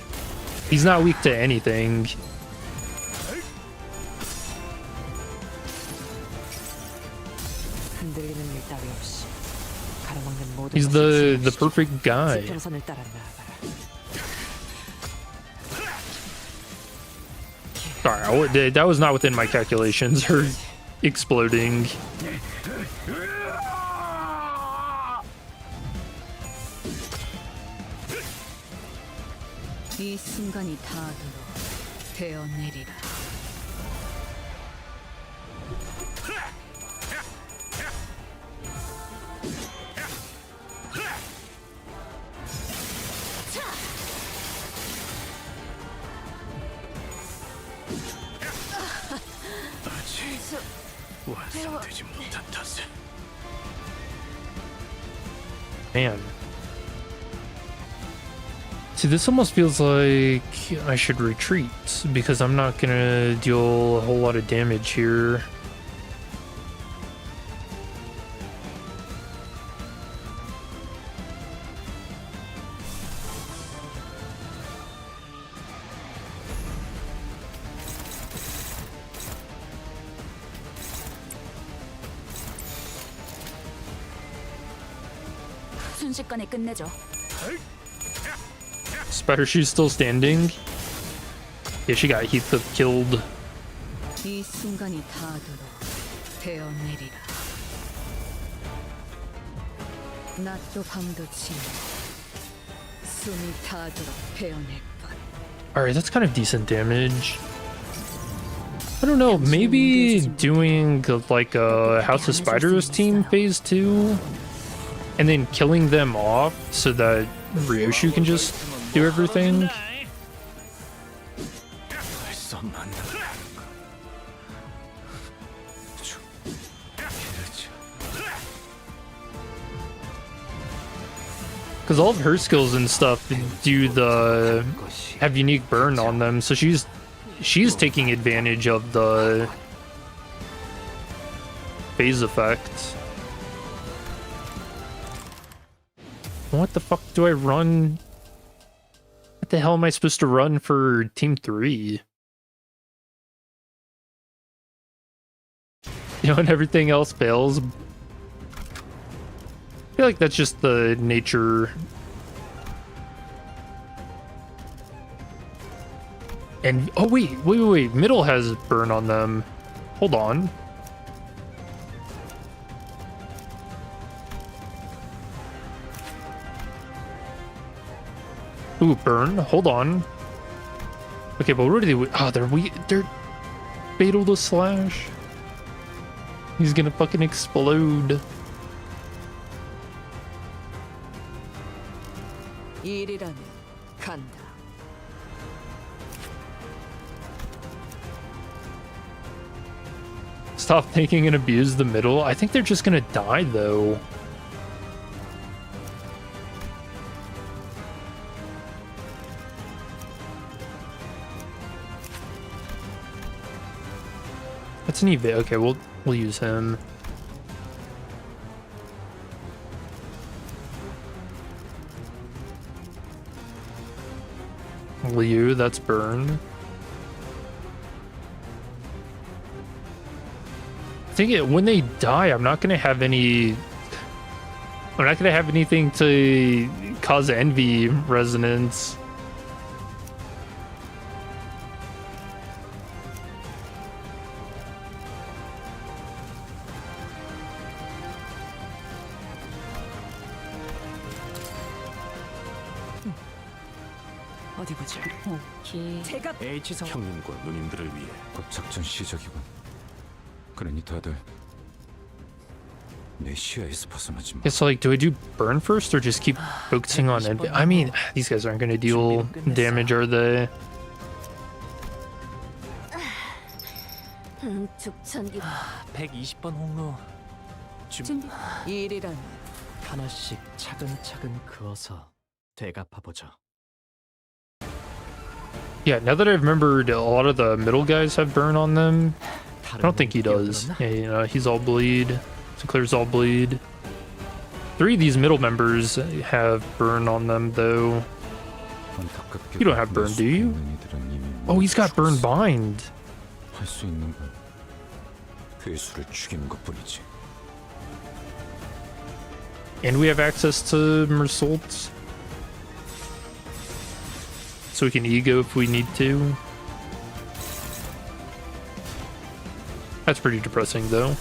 He's not weak to anything. 흔들리는 일 따위 없이 가로막는 모든 He's 것을 the perfect guy. 지평선을 따라 나아가라. Sorry, that was not within my calculations. Her exploding. 이 순간이 닿도록 베어내리라. 완성되지 못한 탓에 Man. See, this almost feels like I should retreat because I'm not gonna deal a whole lot of damage here. 순식간에 끝내죠. Spider Shoe's still standing. Yeah, she got Heathcliff killed. 이 순간이 닿도록 베어내리라. 낮도 밤도 지나 숨이 닿도록 베어낼 것. Alright, that's kind of decent damage. I don't know, maybe doing like a House of Spiders team phase 2 and then killing them off so that Ryoshu can just do everything. 벌써 만나는 Because all of her skills and stuff do have unique burn on them, so she's taking advantage of the phase effect. What the fuck do I run? What the hell am I supposed to run for Team 3? You know, when everything else fails. I feel like that's just the nature. And, oh wait. Middle has burn on them. Hold on. Ooh, burn. Hold on. Okay, but what are they? Oh, they're weak. They're fatal to slash. He's gonna fucking explode. 일이라면 간다. Stop thinking and abuse the middle. I think they're just gonna die though. That's an evade. Okay, we'll use him. Liu, that's burn. I think when they die, I'm not gonna have anything to cause envy resonance. 어디 보자. 오케이. 제가 H성 형님과 누님들을 위해 곧 작전 시작이군. 그러니 다들 내 시야에서 벗어나지 마. It's like, do I do burn first or just keep focusing on envy? I mean, these guys aren't gonna deal damage, are they? 죽천기 120번 홍로 준비. 일이란 하나씩 차근차근 그어서 되갚아보죠. Yeah, now that I've remembered, a lot of the middle guys have burn on them. I don't think he does. Yeah, you know, he's all bleed. Sinclair's all bleed. 3 of these middle members have burn on them, though. 안타깝게도 You don't have burn, do you? 내 속에 있는 이들은 이미 Oh, he's got burn 죽었어. bind. 할 수 있는 건 괴수를 죽이는 것뿐이지. And we have access to Mersault. So we can ego if we need to. That's pretty depressing, though.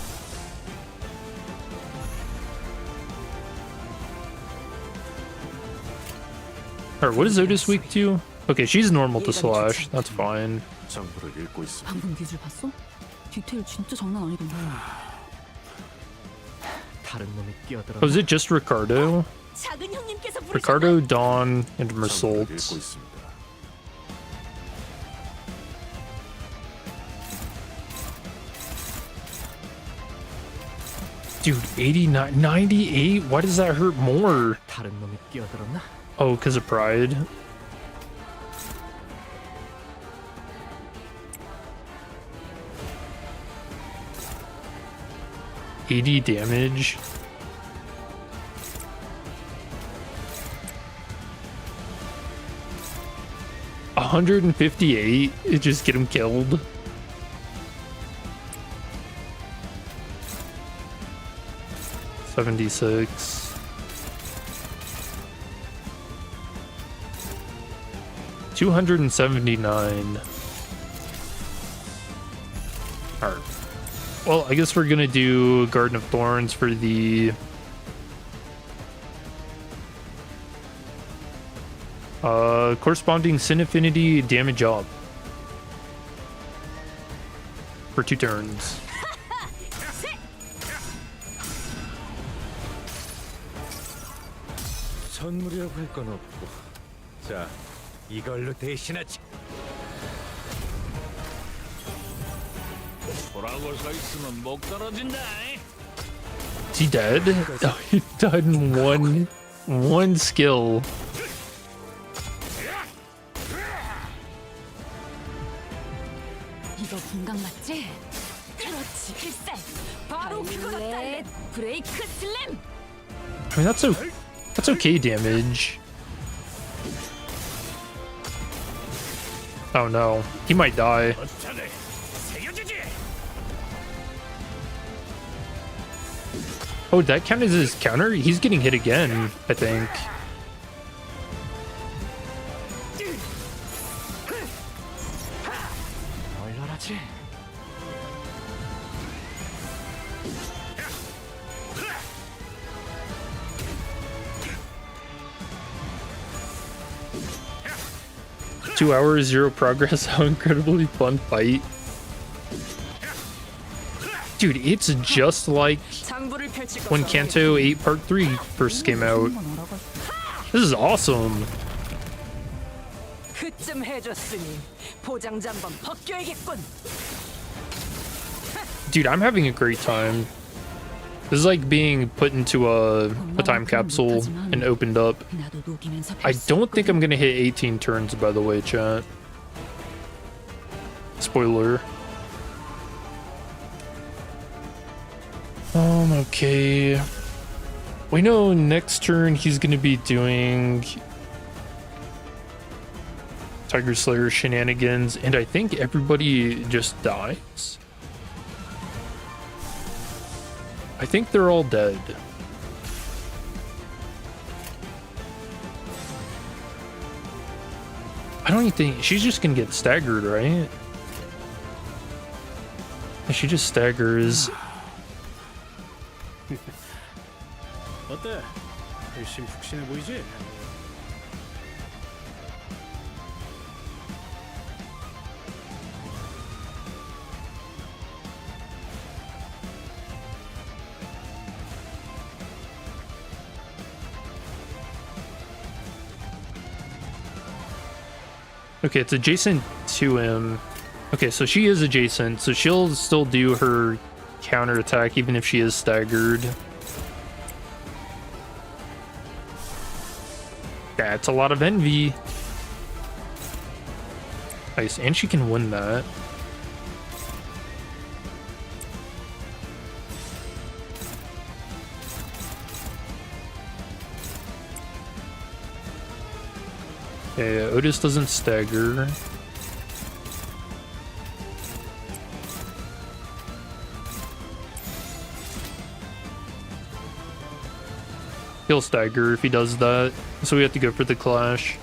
Alright, what is Otis weak to? Okay, she's normal to slash. That's fine. 장부를 읽고 있습니다. 방금 기술 봤어? 디테일 진짜 장난 아니던데. 다른 놈이 끼어들어. Oh, is it just Ricardo? 작은 형님께서 Ricardo, Dawn, and 장부를 Mersault. 읽고 있습니다. Dude, 89, 98? Why does that hurt more? 다른 놈이 끼어들었나? Oh, because of pride. $80 damage. $158. It just get him killed. $76. $279. Alright. Well, I guess we're gonna do Garden of Thorns for the corresponding sin affinity damage up for 2 turns. 선물이라고 할 건 없고. 자, 이걸로 대신하지. 보라고 서 있으면 목 떨어진다. Is he dead? Oh, he died in one skill. 이거 분강 맞지? 그렇지. 필살. 바로 그거다. 브레이크 슬램. I mean, that's okay damage. Oh no, he might die. 어쩌네. 새겨주지. Oh, did that count as his counter? He's getting hit again, I think. 얼얼하지? Two hours, 0 progress. How incredibly fun fight. Dude, it's just like 장부를 펼칠 when 것은 Kanto 8 Part 3 first came out. This is awesome. 그쯤 해줬으니 포장지 한번 벗겨야겠군. Dude, I'm having a great time. This is like being put into a time capsule and opened up. 나도 녹이면서 I don't think I'm gonna hit 18 turns, by the way, chat. Spoiler. Okay. We know next turn he's gonna be doing Tiger Slayer shenanigans, and I think everybody just dies. I think they're all dead. I don't even think she's just gonna get staggered, right? She just staggers. 어때? 열심히 푹신해 보이지? Okay, it's adjacent to him. Okay, so she is adjacent, so she'll still do her counterattack even if she is staggered. That's a lot of envy. Nice, and she can win that. Okay, Otis doesn't stagger. He'll stagger if he does that, so we have to go for the clash.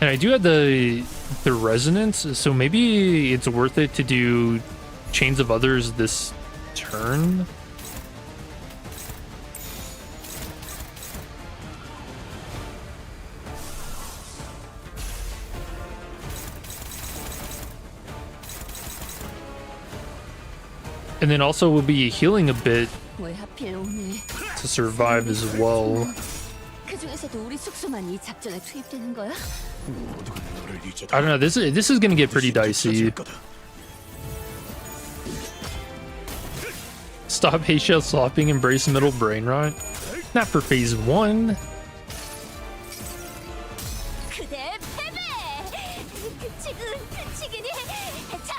And I do have the resonance, so maybe it's worth it to do Chains of Others this turn. And then also we'll be healing a bit 왜 하필 오늘 to survive as well. 그 중에서도 우리 숙소만 이 작전에 투입되는 거야? I don't know, this is gonna get pretty dicey. Stop Heisha slopping, embrace middle brain rot. Not for phase 1. 그대 패배! 그치기니? 자,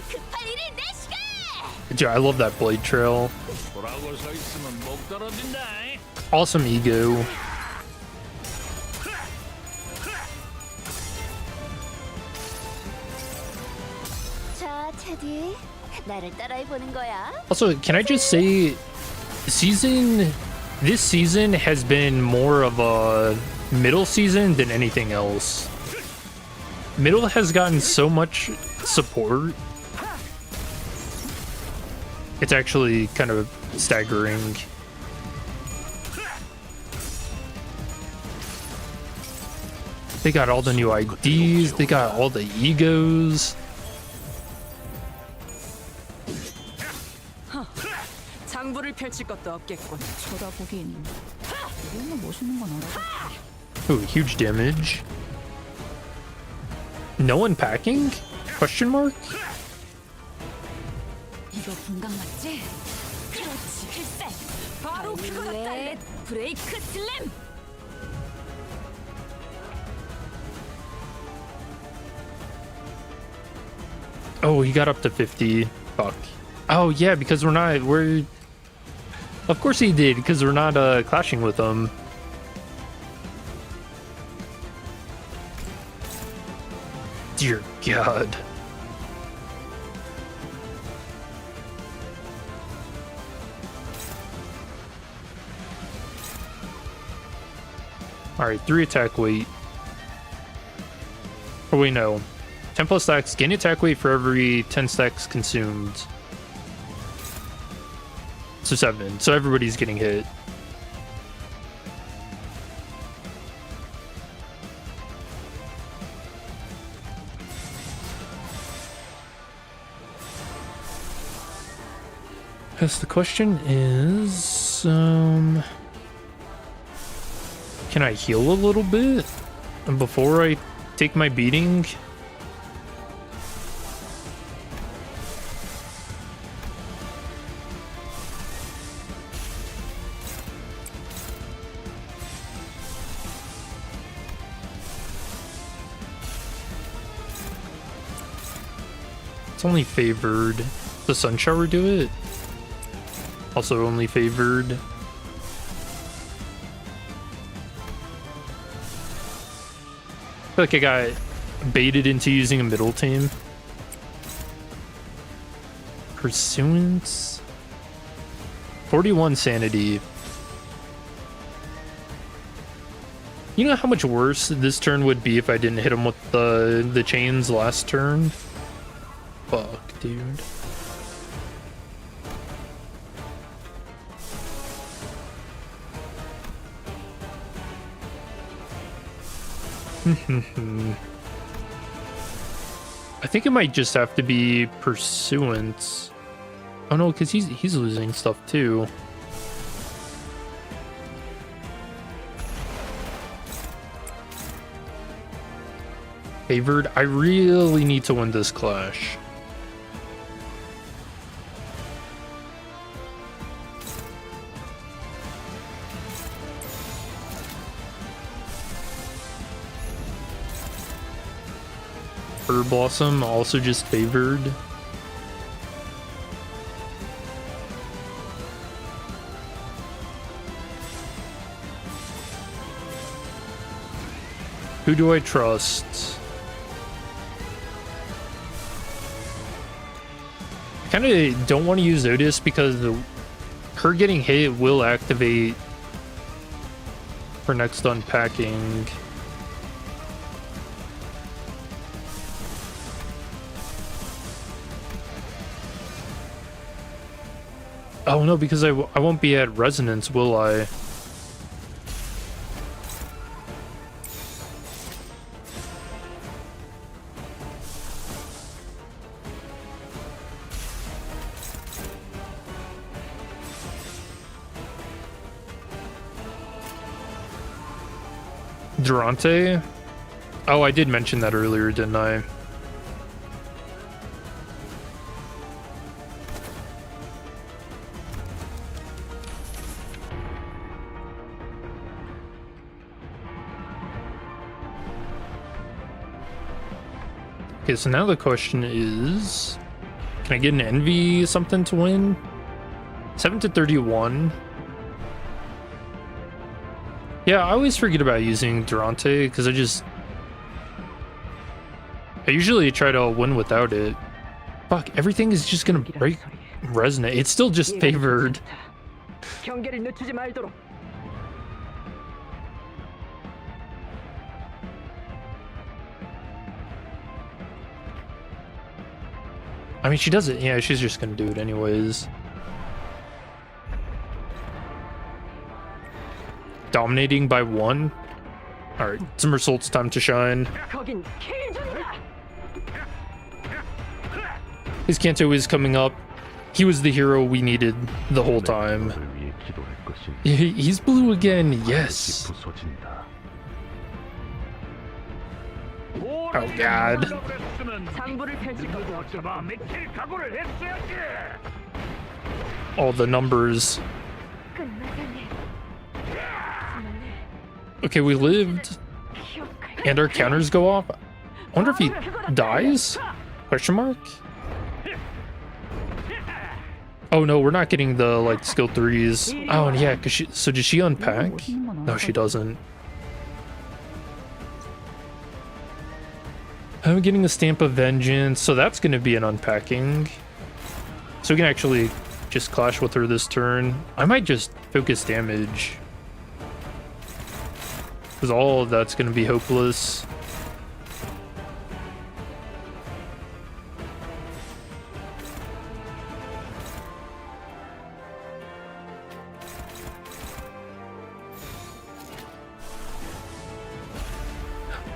급할 일이 내 시간! Dude, I love that blade trail. 돌아오고 서 있으면 목 떨어진다. Awesome ego. 자, 테디, 나를 따라해 보는 거야. Also, can I just say, this season has been more of a middle season than anything else. Middle has gotten so much support. It's actually kind of staggering. They got all the new IDs, they got all the egos. 장부를 펼칠 것도 없겠군. 쳐다보긴 이런 멋있는 건 알아. Ooh, huge damage. No unpacking? Question mark? 이거 분강 맞지? 그렇지, 글쎄. 바로 그거였다. 브레이크 슬램. Oh, he got up to 50. Fuck. Oh, yeah, because we're... Of course he did, because we're not clashing with them. Dear God. Alright, 3 attack weight. Oh, wait, no. 10 plus stacks, gain attack weight for every 10 stacks consumed. So 7. So everybody's getting hit. Because the question is, can I heal a little bit before I take my beating? It's only favored. The sun shower do it? Also only favored. feel like I got baited into using a middle team. Pursuance. 41 sanity. You know how much worse this turn would be if I didn't hit him with the chains last turn? Fuck, dude. I think it might just have to be pursuance. Oh no, because he's losing stuff too. Favored. I really need to win this clash. Bird Blossom also just favored. Who do I trust? I kind of don't want to use Otis because her getting hit will activate her next unpacking. Oh no, because I won't be at resonance, will I? Durante? Oh, I did mention that earlier, didn't I? Okay, so now the question is, can I get an envy something to win? 7 to 31. Yeah, I always forget about using Durante because I usually try to win without it. Fuck, everything is just gonna break resonate. It's still just favored. 경계를 늦추지 말도록. I mean, she does it. Yeah, she's just gonna do it anyways. Dominating by 1. All right, Somersault's time to shine. 거긴 킬준이다. His Kanto is coming up. He was the hero we needed the whole time. He's blue again. Yes. Oh God. 장부를 펼칠 누구도 잡아 맥힐 각오를 했어야지. All the numbers. Okay, we lived, and our counters go off. I wonder if he dies? Question mark? Oh no, we're not getting the like skill 3s. Oh and yeah, cause so does she unpack? No, she doesn't. I'm getting the Stamp of Vengeance, so that's gonna be an unpacking. So we can actually just clash with her this turn. I might just focus damage, because all of that's going to be hopeless.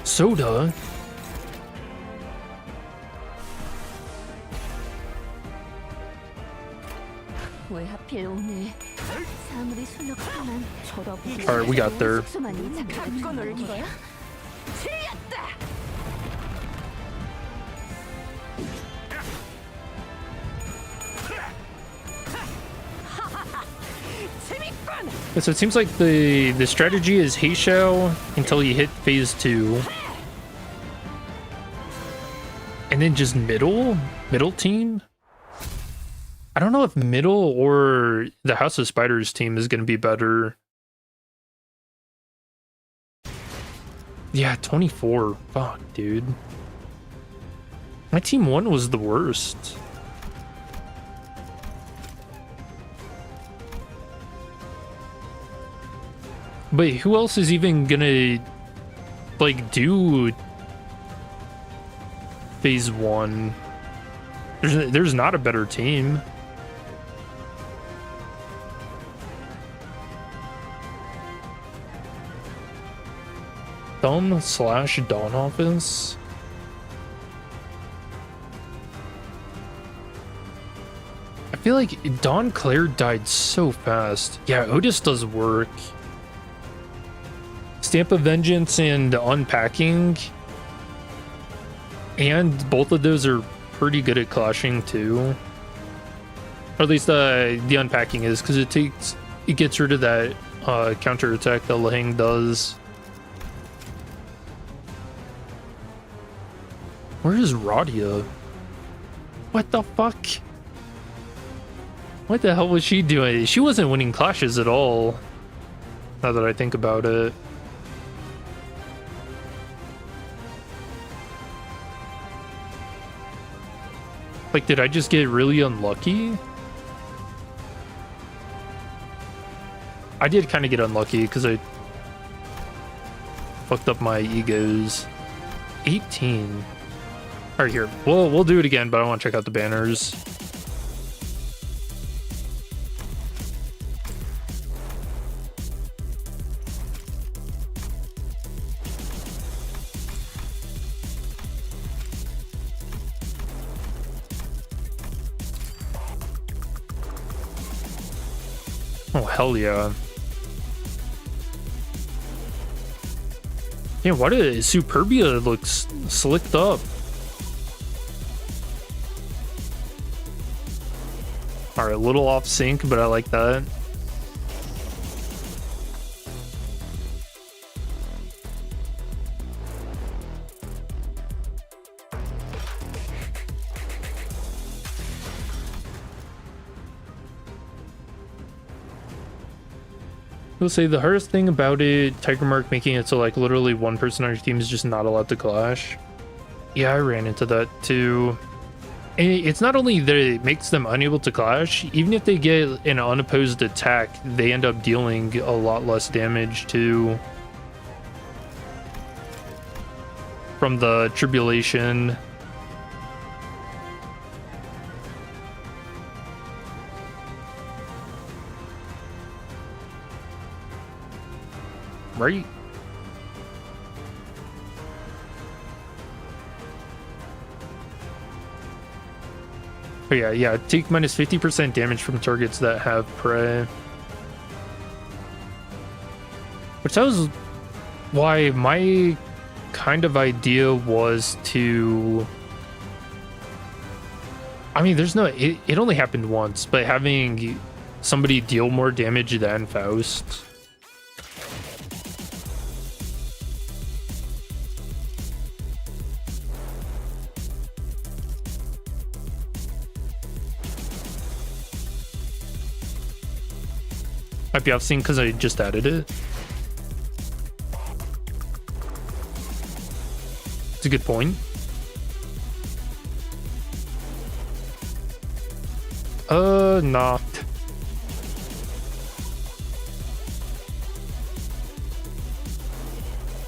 Soda? 왜 하필 오늘 사물이 술렁술렁 쳐다보고 Alright, we got there. 숙소만이 갖고 놀는 거야? 틀렸다! 재밌군! So it seems like the strategy is Heishao until you hit phase 2. And then just middle team? I don't know if middle or the House of Spiders team is going to be better. Yeah, 24. Fuck, dude. My team 1 was the worst. But who else is even gonna like do phase 1? There's not a better team. Thumb/Dawn Office. I feel like Dawn Claire died so fast. Yeah, Otis does work. Stamp of Vengeance and Unpacking. And both of those are pretty good at clashing too. Or at least the Unpacking is, because it gets rid of that counter attack that Lei Heng does. Where is Radia? What the fuck? What the hell was she doing? She wasn't winning clashes at all. Now that I think about it. Like, did I just get really unlucky? I did kind of get unlucky because I fucked up my egos. 18. All right, here. We'll do it again, but I want to check out the banners. Oh, hell yeah. Yeah, why did Superbia look slicked up? Alright, a little off sync, but I like that. We'll say the hardest thing about it, Tiger Mark making it so like literally one person on your team is just not allowed to clash. Yeah, I ran into that too. And it's not only that it makes them unable to clash, even if they get an unopposed attack, they end up dealing a lot less damage too. From the tribulation. Right? Oh yeah, take minus 50% damage from targets that have prey. Which that was why my kind of idea was to... I mean, there's no... It only happened once, but having somebody deal more damage than Faust... Might be off scene because I just added it. It's a good point. Nah.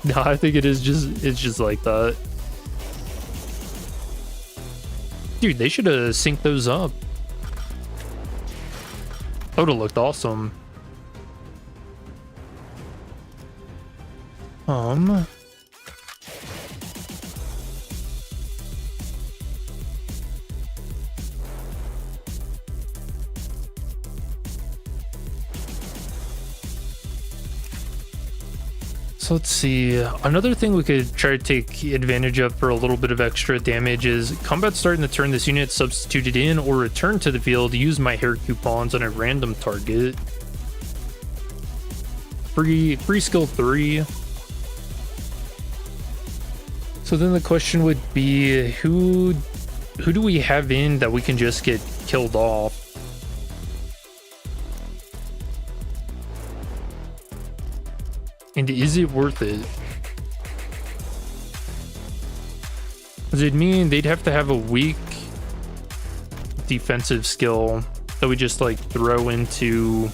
No, I think it's just like that. Dude, they should have synced those up. That would have looked awesome. So let's see. Another thing we could try to take advantage of for a little bit of extra damage is combat starting the turn this unit substituted in or return to the field. Use my hair coupons on a random target. Free skill 3. So then the question would be, who do we have in that we can just get killed off? And is it worth it? Does it mean they'd have to have a weak defensive skill that we just like throw into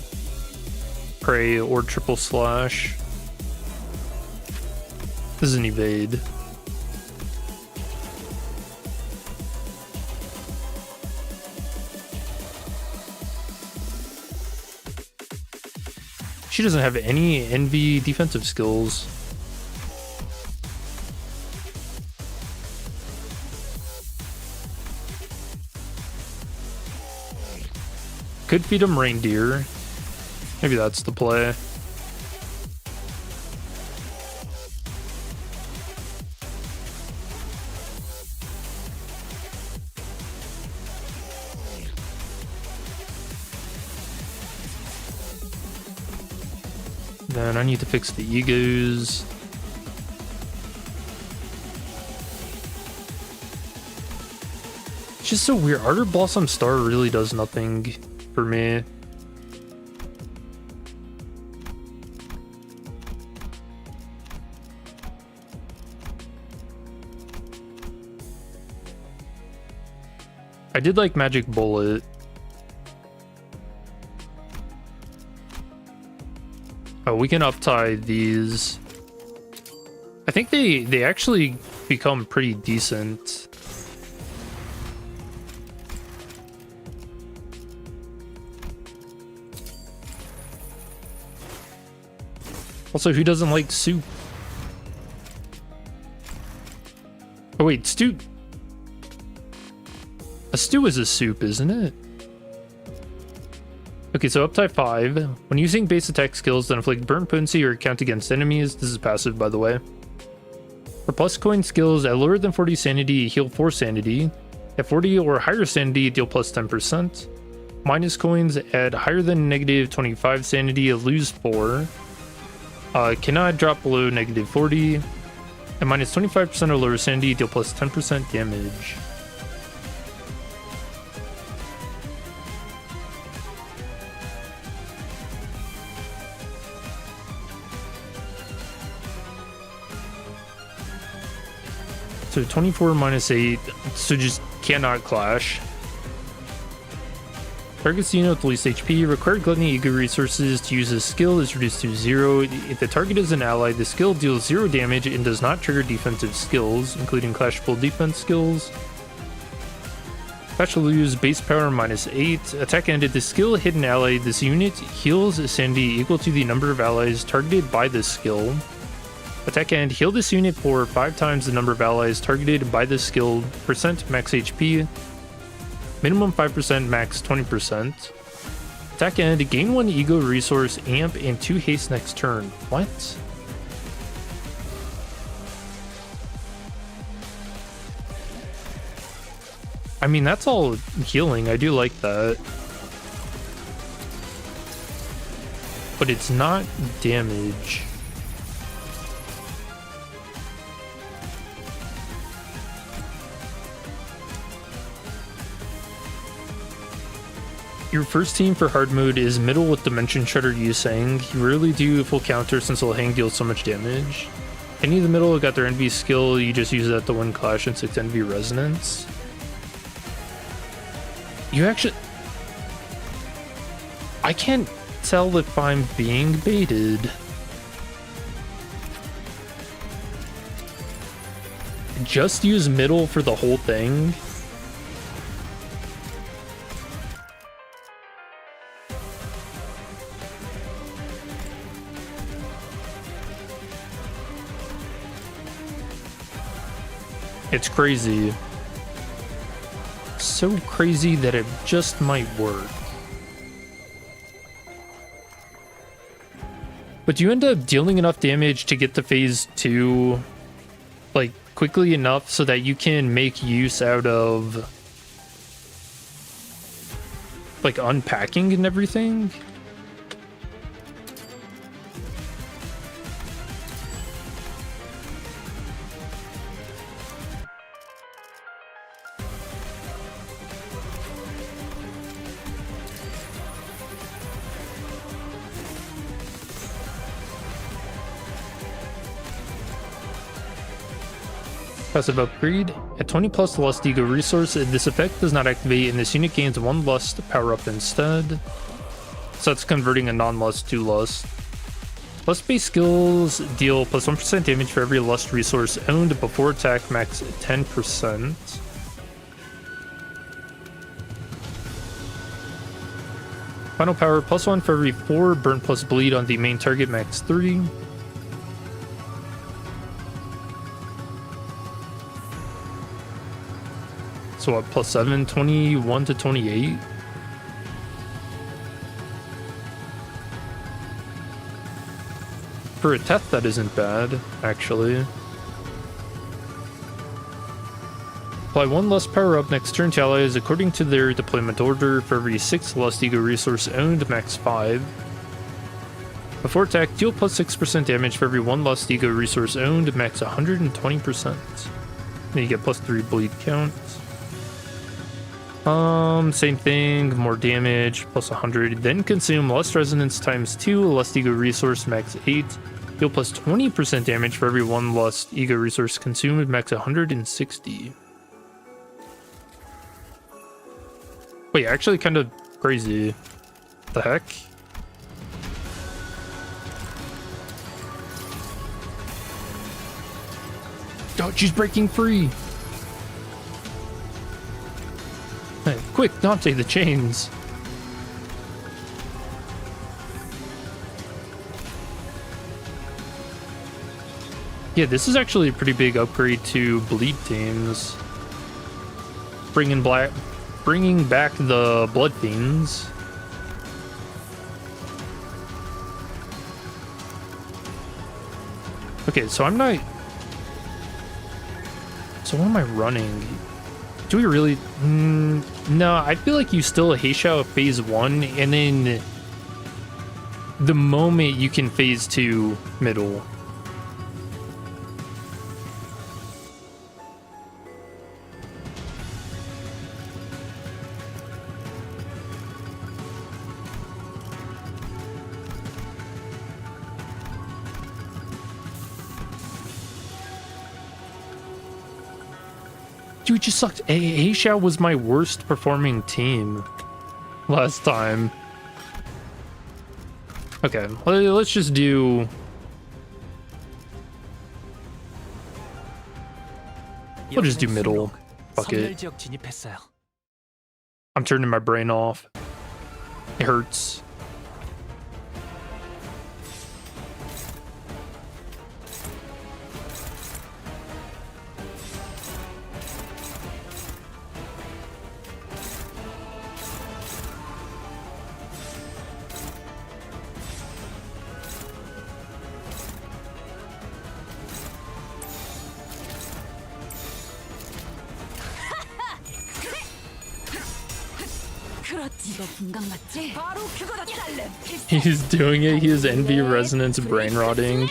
prey or triple slash? This is an evade. She doesn't have any envy defensive skills. Could feed him reindeer. Maybe that's the play. Then I need to fix the egos. It's just so weird. Ardor Blossom Star really does nothing for me. I did like Magic Bullet. Oh, we can uptie these. I think they actually become pretty decent. Also, who doesn't like soup? Oh wait, stew. A stew is a soup, isn't it? Okay, so up type 5. When using base attack skills that inflict burn potency or count against enemies, this is passive, by the way. For plus coin skills, at lower than 40 sanity, heal 4 sanity. At 40 or higher sanity, deal plus 10%. Minus coins, at higher than negative 25 sanity, lose 4. Cannot drop below negative 40. At minus 25% or lower sanity, deal plus 10% damage. So 24 minus 8, so just cannot clash. Target Xeno with the least HP. Required Gluttony Ego resources to use this skill is reduced to 0. If the target is an ally, the skill deals 0 damage and does not trigger defensive skills, including clashable defense skills. Clash will lose base power minus 8. Attack ended. The skill hit an ally. This unit heals sanity equal to the number of allies targeted by this skill. Attack end, heal this unit for 5 times the number of allies targeted by this skill, percent max HP, minimum 5%, max 20%. Attack end, gain 1 ego resource, amp, and 2 haste next turn. What? I mean, that's all healing. I do like that. But it's not damage. Your first team for hard mode is middle with Dimension Shredder Yusang. You really do full counter since Lei Heng deals so much damage. Any of the middle got their envy skill, you just use that to win Clash and 6 envy resonance. You actually... I can't tell if I'm being baited. Just use middle for the whole thing. It's crazy. So crazy that it just might work. But you end up dealing enough damage to get to phase 2 like quickly enough so that you can make use out of like unpacking and everything. Passive upgrade. At 20 plus Lust Ego resource, this effect does not activate and this unit gains 1 Lust power up instead. So that's converting a non-Lust to Lust. Lust-based skills deal plus 1% damage for every Lust resource owned before attack, max 10%. Final power plus 1 for every 4 burn plus bleed on the main target, max 3. So what, plus 7, 21 to 28? For a Teth, that isn't bad, actually. Apply 1 Lust power up next turn to allies according to their deployment order for every 6 Lust Ego resource owned, max 5. Before attack, deal plus 6% damage for every 1 Lust Ego resource owned, max 120%. Then you get plus 3 bleed count. Same thing, more damage, plus 100. Then consume Lust Resonance times 2, Lust Ego resource, max 8. Deal plus 20% damage for every 1 Lust Ego resource consumed, max 160. Wait, actually kind of crazy. The heck? Oh, she's breaking free! Hey, quick, Dante, the chains! Yeah, this is actually a pretty big upgrade to bleed teams. Bringing back the Blood Fiends. Okay, so I'm not... So what am I running? Do we really... no, I feel like you still Heishao phase 1, and then the moment you can phase 2 middle. Dude, it just sucked. Heishao was my worst performing team last time. Okay, let's just do... We'll just do middle. Fuck it. 지역 진입했어요. I'm turning my brain off. It hurts. 이거 분강 맞지? 바로 그거다. He's doing it. He has envy, resonance, brain rotting.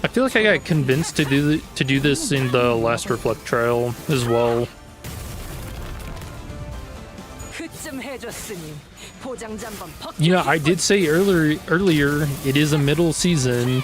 I feel like I got convinced to do this in the last Reflectrial as well. You know, I did say earlier it is a middle season.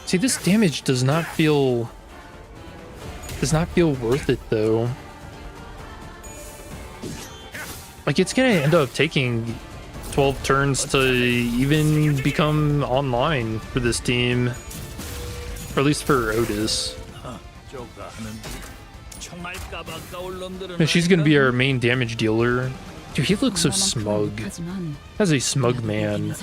See, this damage does not feel worth it though. Like, it's gonna end up taking 12 turns to even become online for this team, or at least for Otis. And she's gonna be our main damage dealer. Dude, he looks so smug. As a smug man.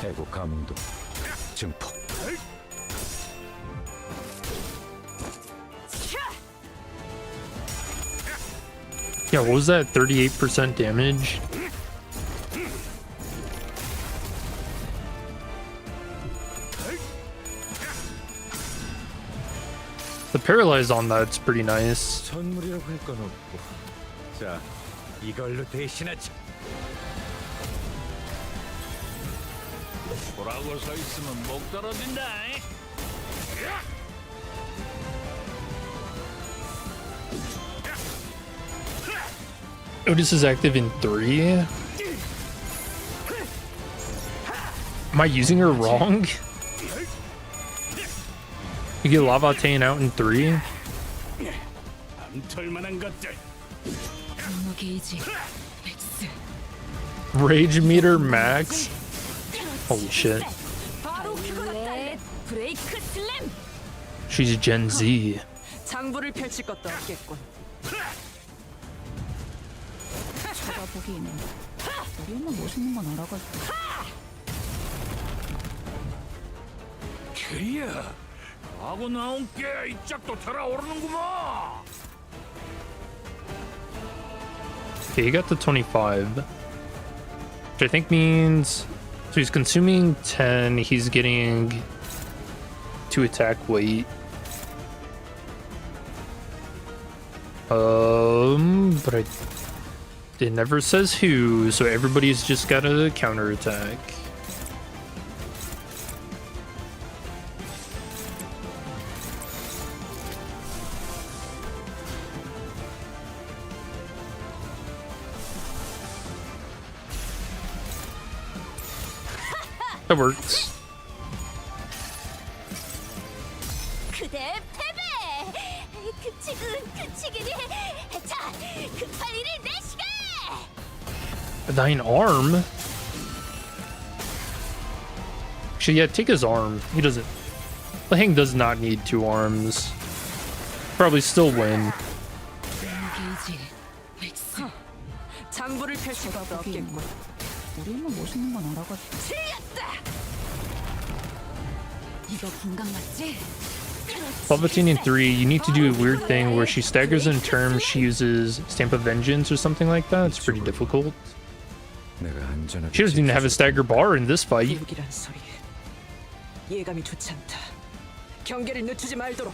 해고 감도 증폭. Yeah, what was that? 38% damage? The paralyze on that's pretty nice. 선물이라고 할 건 없고. 자, 이걸로 대신하지. 보라고 서 있으면 목 떨어진다. Oh, this is active in 3? Am I using her wrong? You get Lavatain out in 3? 암털만한 것들. 분노 게이지 맥스. Rage meter max? Holy shit. 바로 그거다. 브레이크 슬램. She's Gen Z. 장부를 펼칠 것도 없겠군. 제가 보기에는 우리만 멋있는 건 알아가지고. 그야. 하고 나온 게 이 짝도 달아오르는구만. Okay, he got to 25. Which I think means... So he's consuming 10, he's getting 2 attack weight. But it never says who, so everybody's just got a counterattack. That works. 그대 패배. 그치기니. 자, 급할 일이 내 시간. Thine arm? Actually, yeah, take his arm. He doesn't... Lei Heng does not need 2 arms. Probably still win. 게이지 맥스. 장부를 펼칠 것도 없겠군. 우리만 멋있는 건 알아가지고. 틀렸다. 이거 분강 맞지? Lavatain in 3, you need to do a weird thing where she staggers in turn, she uses Stamp of Vengeance or something like that. It's pretty difficult. 내가 안전하게. She doesn't even have a stagger bar in this fight. 비극이란 소리. 예감이 좋지 않다. 경계를 늦추지 말도록.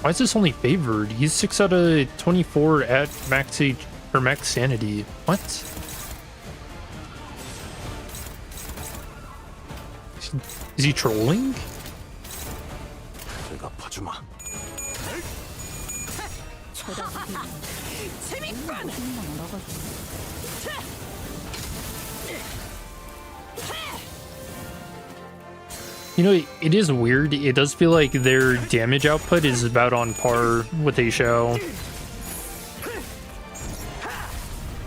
Why is this only favored? He's 6 out of 24 at max age or max sanity. What? Is he trolling? 내가 봐주마. You know, it is weird. It does feel like their damage output is about on par with a show.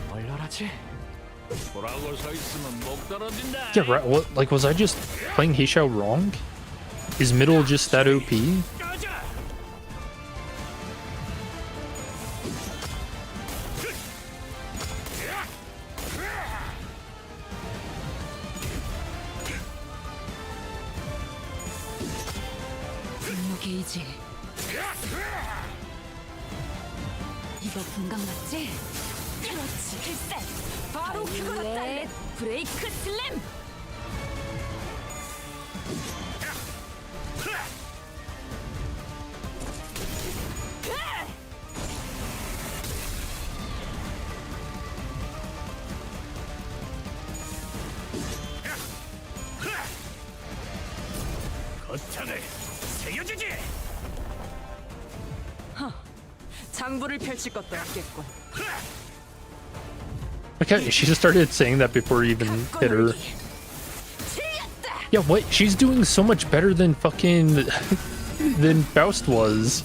얼얼하지? 보라고 서 있으면 목 떨어진다. Yeah, right. What? Like, was I just playing Heishao wrong? Is middle just that OP? 꺼져. 분노 게이지. 이거 분강 맞지? 그렇지. 필살. 바로 그거다. 브레이크 슬램. 거창을 새겨주지. 장부를 펼칠 것도 없겠군. Okay, she just started saying that before he even hit her. Yeah, what? She's doing so much better than fucking... than Faust was.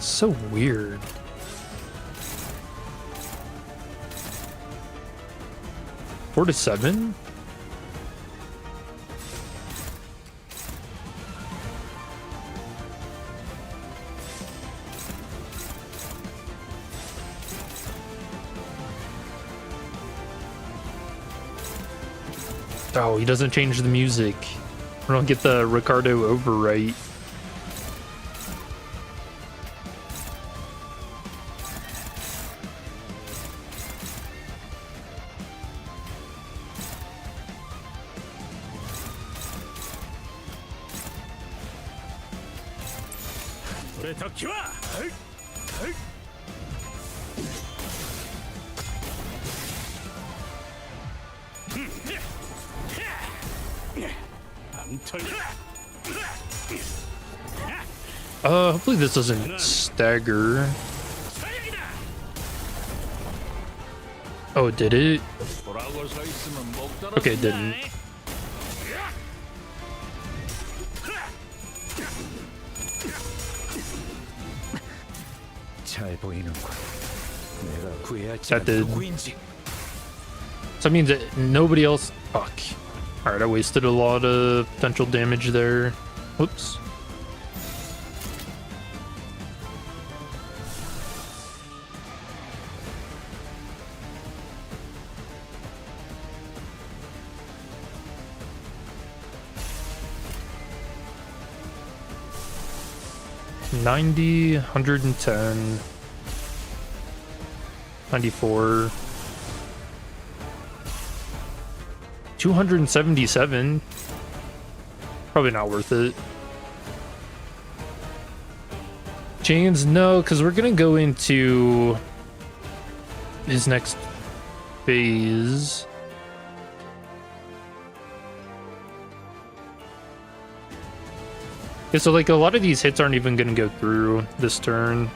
So weird. Four to 7? Oh, he doesn't change the music. I don't get the Ricardo overwrite. 불에 더 키워. Hopefully this doesn't stagger. Oh, did it? 보라고 서 있으면 목 떨어진다. Okay, it didn't. 잘 보이는군. 내가 구해야 할지 That did. 누구인지. So that means that nobody else. Fuck. Alright, I wasted a lot of potential damage there. Whoops. $90, $110, $94, $277. Probably not worth it. Chains, no, because we're gonna go into his next phase. Yeah, so like a lot of these hits aren't even gonna go through this turn.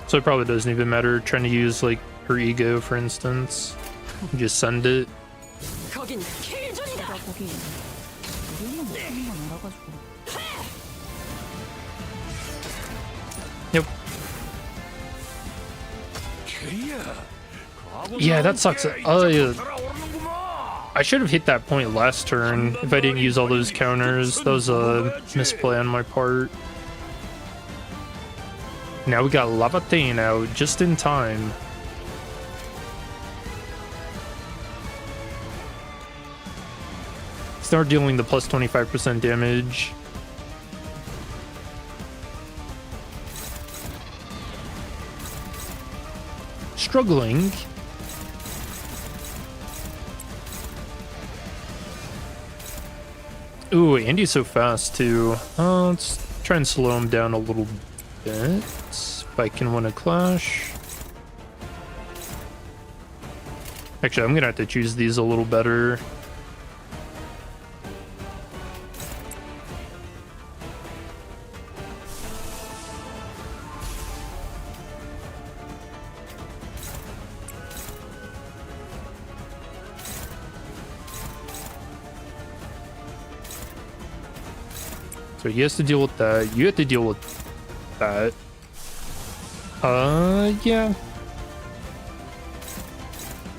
So it probably doesn't even matter trying to use like her ego, for instance. Just send it. 거긴 킬존이다. 거기 우리는 무슨 건 알아가지고. Yep. Yeah, that sucks. Yeah. I should have hit that point last turn if I didn't use all those counters. That was a misplay on my part. Now we got Lavatain out just in time. Start dealing the plus 25% damage. Struggling. Ooh, Andy's so fast too. Let's try and slow him down a little bit. If I can win a clash. Actually, I'm gonna have to choose these a little better. So he has to deal with that. You have to deal with that. Yeah.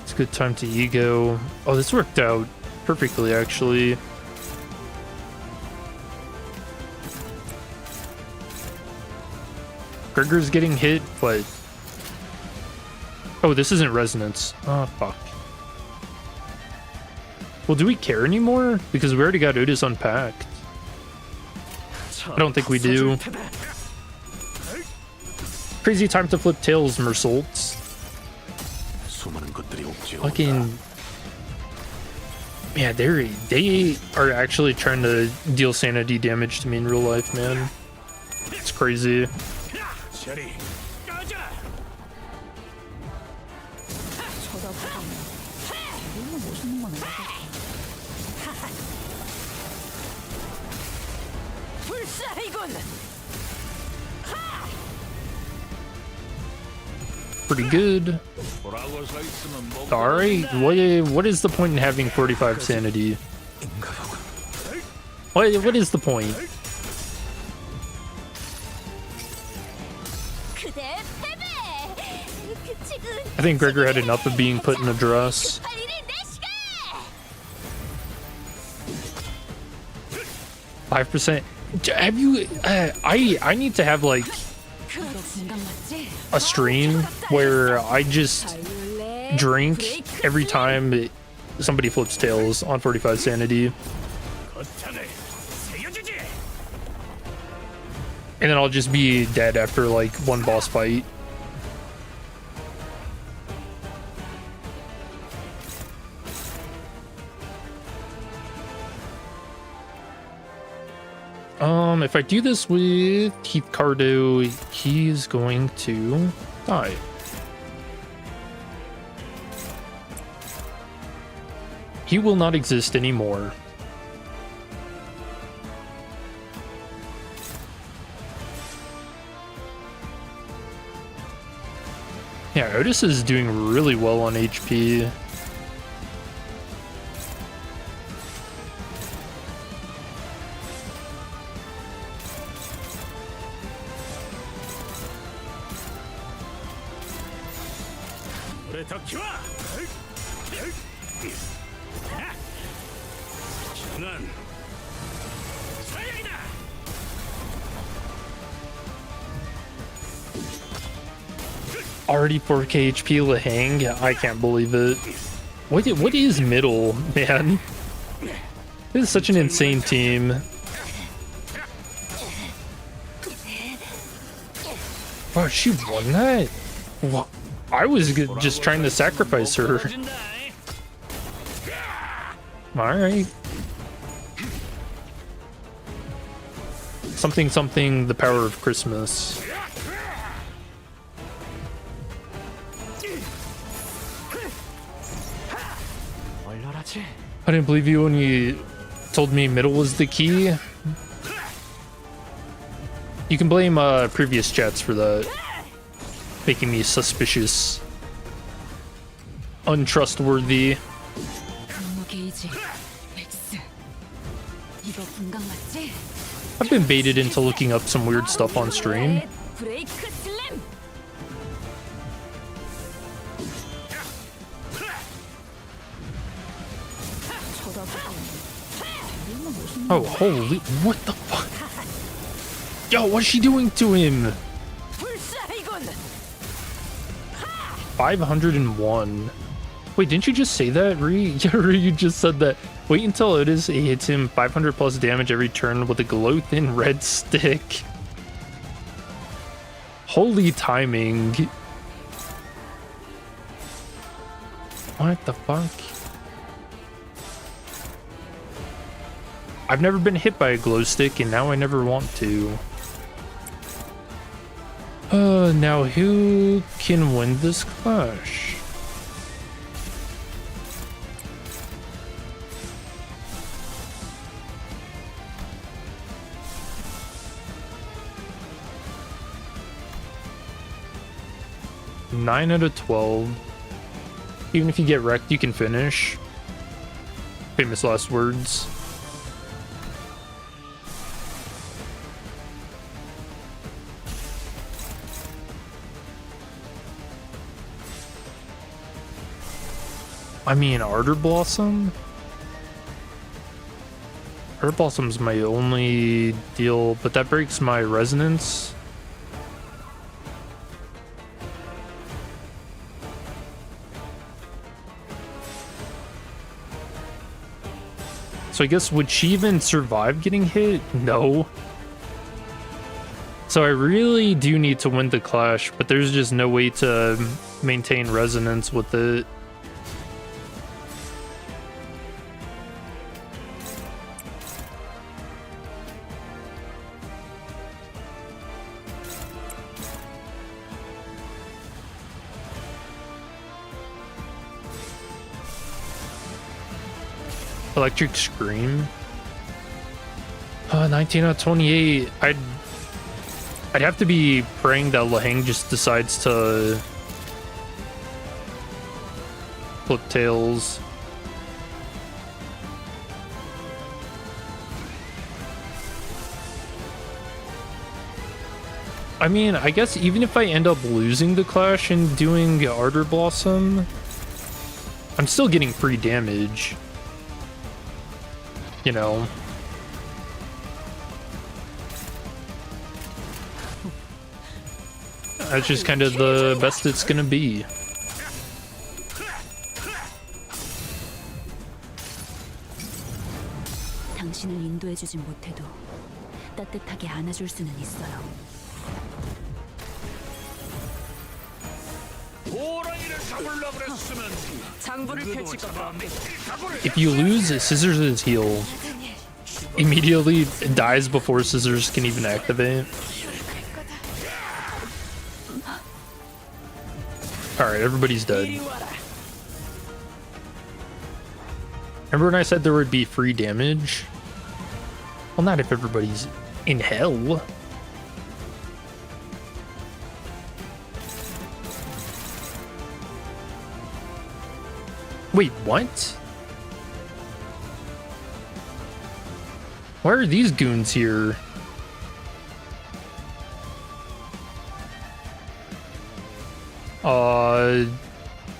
It's a good time to ego. Oh, this worked out perfectly, actually. Gregor's getting hit, but... Oh, this isn't resonance. Oh, fuck. Well, do we care anymore? Because we already got Otis unpacked. I don't think we do. Crazy time to flip tails, Mersaults. Fucking... Yeah, they are actually trying to deal sanity damage to me in real life, man. It's crazy. Pretty good. Alright, what is the point in having 45 sanity? What is the point? 그대 패배. 규칙은 I think Gregor had enough of being put in a dress. 급할 일이 내 시간. 5%. Have you? I need to have like 이거 공감 맞지? a stream where I just drink every time somebody flips tails on 45 sanity, 거창을 세워주지. and then I'll just be dead after like one boss fight. If I do this with Keith Cardo, he's going to die. He will not exist anymore. Yeah, Otis is doing really well on HP. 우리 덕키와. 저는 서양이다. Already 4k HP Leheng? I can't believe it. What is middle, man? This is such an insane team. Wow, she won that? What? I was just trying to sacrifice her. Alright. Something, something, the power of Christmas. I didn't believe you when you told me middle was the key. You can blame previous chats for that. Making me suspicious. Untrustworthy. 분노 게이지 X. 이거 분강 맞지? I've been baited into looking up some weird stuff on stream. 브레이크 슬램. Oh, holy, what the fuck? Yo, what's she doing to him? 불사이군. 501. Wait, didn't you just say that, Ree? Yeah, Ree, you just said that. Wait until Otis hits him 500 plus damage every turn with a glow-thin red stick. Holy timing. What the fuck? I've never been hit by a glow stick, and now I never want to. Now who can win this clash? Nine out of 12. Even if you get wrecked, you can finish. Famous last words. I mean, Ardor Blossom? Ardor Blossom's my only deal, but that breaks my resonance. So I guess, would she even survive getting hit? No. So I really do need to win the clash, but there's just no way to maintain resonance with it. Electric Scream. 19 out of 28. I'd have to be praying that Leheng just decides to flip tails. I mean, I guess even if I end up losing the clash and doing Ardor Blossom, I'm still getting free damage. You know? That's just kind of the best it's gonna be. 당신을 인도해주진 못해도 따뜻하게 안아줄 수는 있어요. 호랑이를 잡으려 그랬으면 장부를 누구도 펼칠 거다. 잡아먹을 각오를 If you lose Scissors' heal, immediately dies before Scissors can even activate. Alright, everybody's dead. Remember when I said there would be free damage? Well, not if everybody's in hell. Wait, what? Why are these goons here?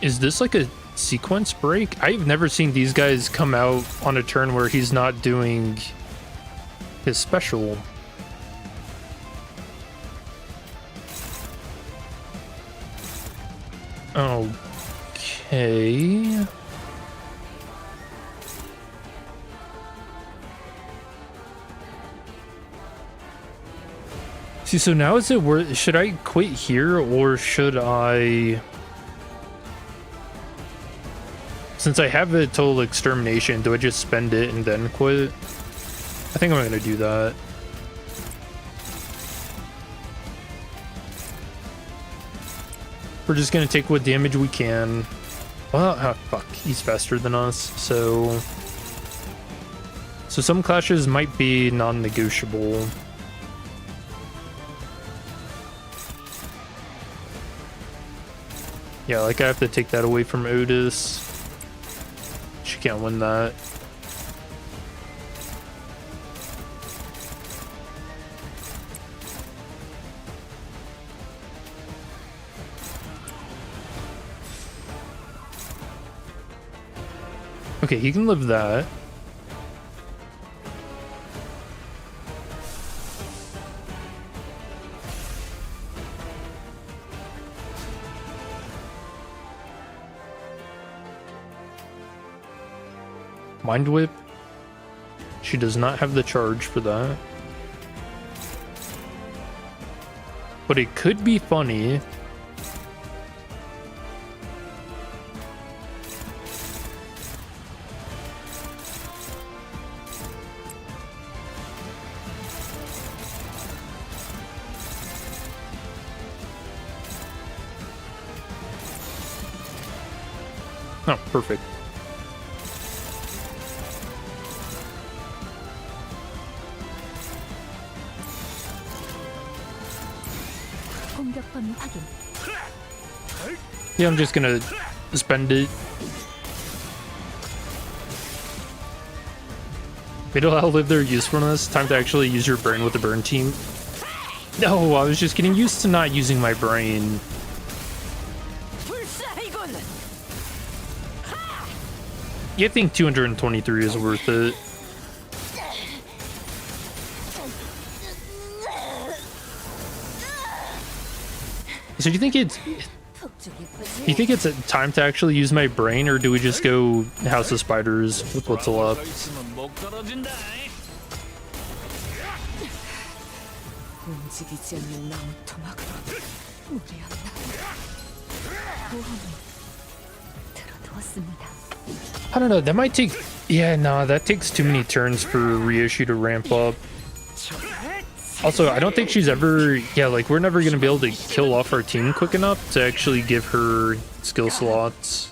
Is this like a sequence break? I've never seen these guys come out on a turn where he's not doing his special. Okay. See, so now is it worth, should I quit here or should I, since I have a total extermination, do I just spend it and then quit? I think I'm gonna do that. We're just gonna take what damage we can. Well, oh, fuck, he's faster than us, so some clashes might be non-negotiable. Yeah, like I have to take that away from Otis. She can't win that. Okay, he can live that. Mind Whip. She does not have the charge for that. But it could be funny. Oh, perfect. 공격 범위 확인. Yeah, I'm just gonna spend it. It'll outlive their usefulness. Time to actually use your brain with the burn team. No, I was just getting used to not using my brain. 불사이군. You think 223 is worth it? So do you think it's a time to actually use my brain, or do we just go House of Spiders with what's left? 있으면 목 떨어진다. 움직이지 않는 나무 토막으로 무리한다. 보험을 들어두었습니다. I don't know, that might take... Yeah, no, that takes too many turns for reissue to ramp up. Also, I don't think she's ever... Yeah, like, we're never going to be able to kill off our team quick enough to actually give her skill slots.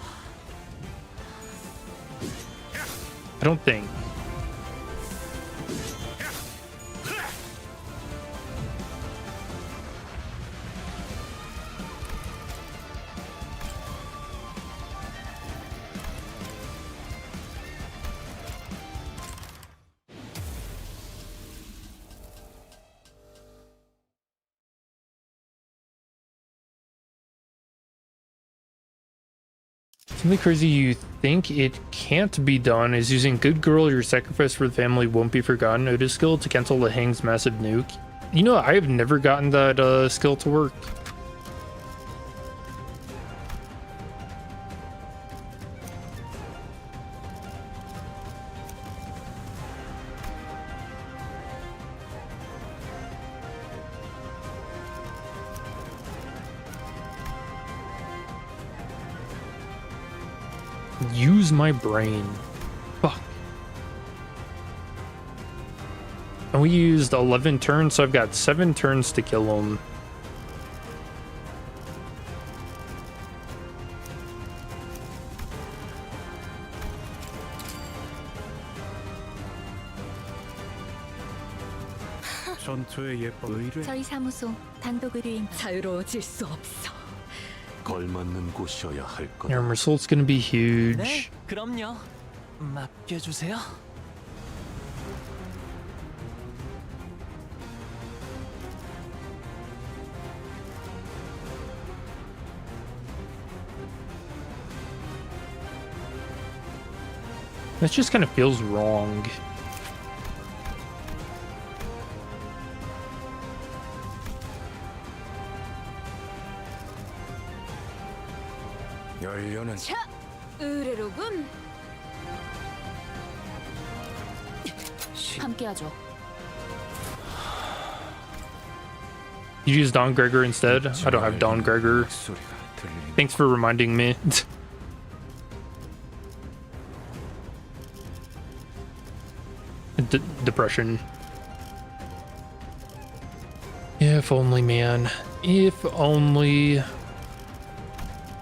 I don't think. Something crazy you think it can't be done is using Good Girl, Your Sacrifice for the Family Won't Be Forgotten Otis skill to cancel Lei Heng's massive nuke. You know, I have never gotten that skill to work. Use my brain. Fuck. And we used 11 turns, so I've got 7 turns to kill him. 전투의 예법 의뢰 저희 사무소 단독 의뢰인 자유로워질 수 없어. 걸맞는 곳이어야 할 거다. Armor Assault's gonna be 네, huge. 그럼요. 맡겨주세요. That just kind of feels wrong. 연료는 차, 의뢰로군. 함께하죠. You use Don Gregor instead? I don't have Don Gregor. 소리가 들리는 Thanks for reminding me. Depression. If only, man. If only.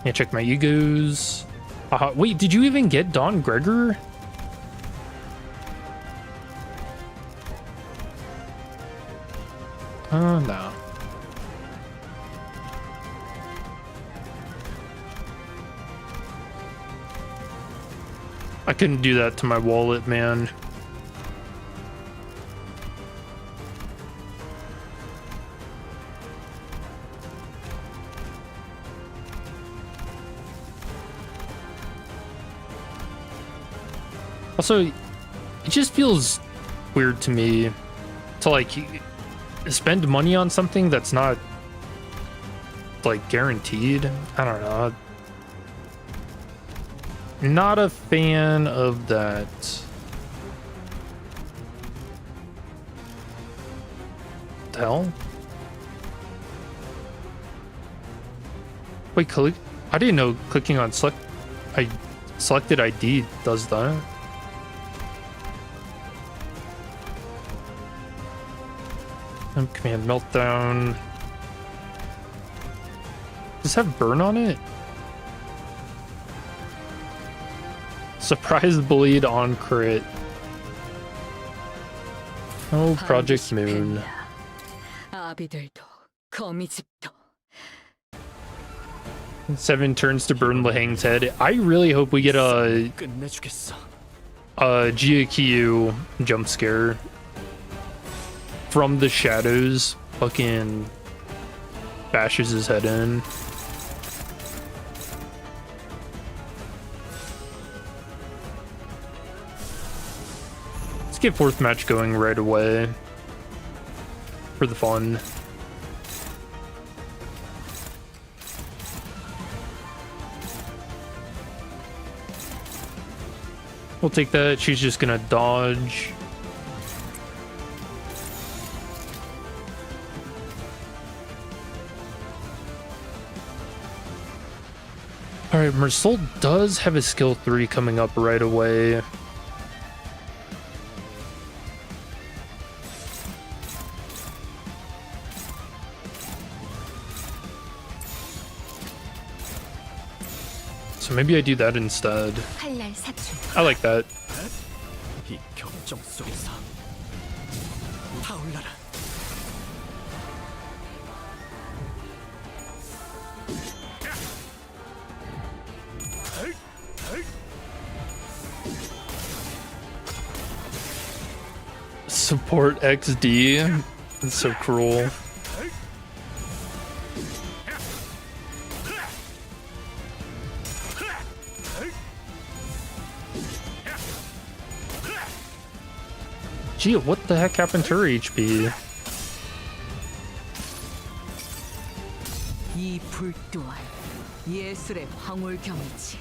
Yeah, check my egos. Wait, did you even get Don Gregor? No. I couldn't do that to my wallet, man. Also, it just feels weird to me to like spend money on something that's not like guaranteed. I don't know. Not a fan of that. The hell? Wait, click. I didn't know clicking on selected ID does that. Command meltdown. Does this have burn on it? Surprise bleed on crit. Oh, Project Moon. 아비들도 거미집도. 7 turns to burn Lei Heng's head. I really hope we get a 끝내주겠어. Gyakyu jump scare from the shadows. Fucking bashes his head in. Let's get 4th match going right away for the fun. We'll take that. She's just gonna dodge. Alright, Mersault does have a skill 3 coming up right away. So maybe I do that instead. 칼날 사출. I like that. 이 경정 속에서 타올라라. Support XD. That's so cruel. Gee, what the heck happened to her HP? 이 불 또한 예술의 황홀경이지.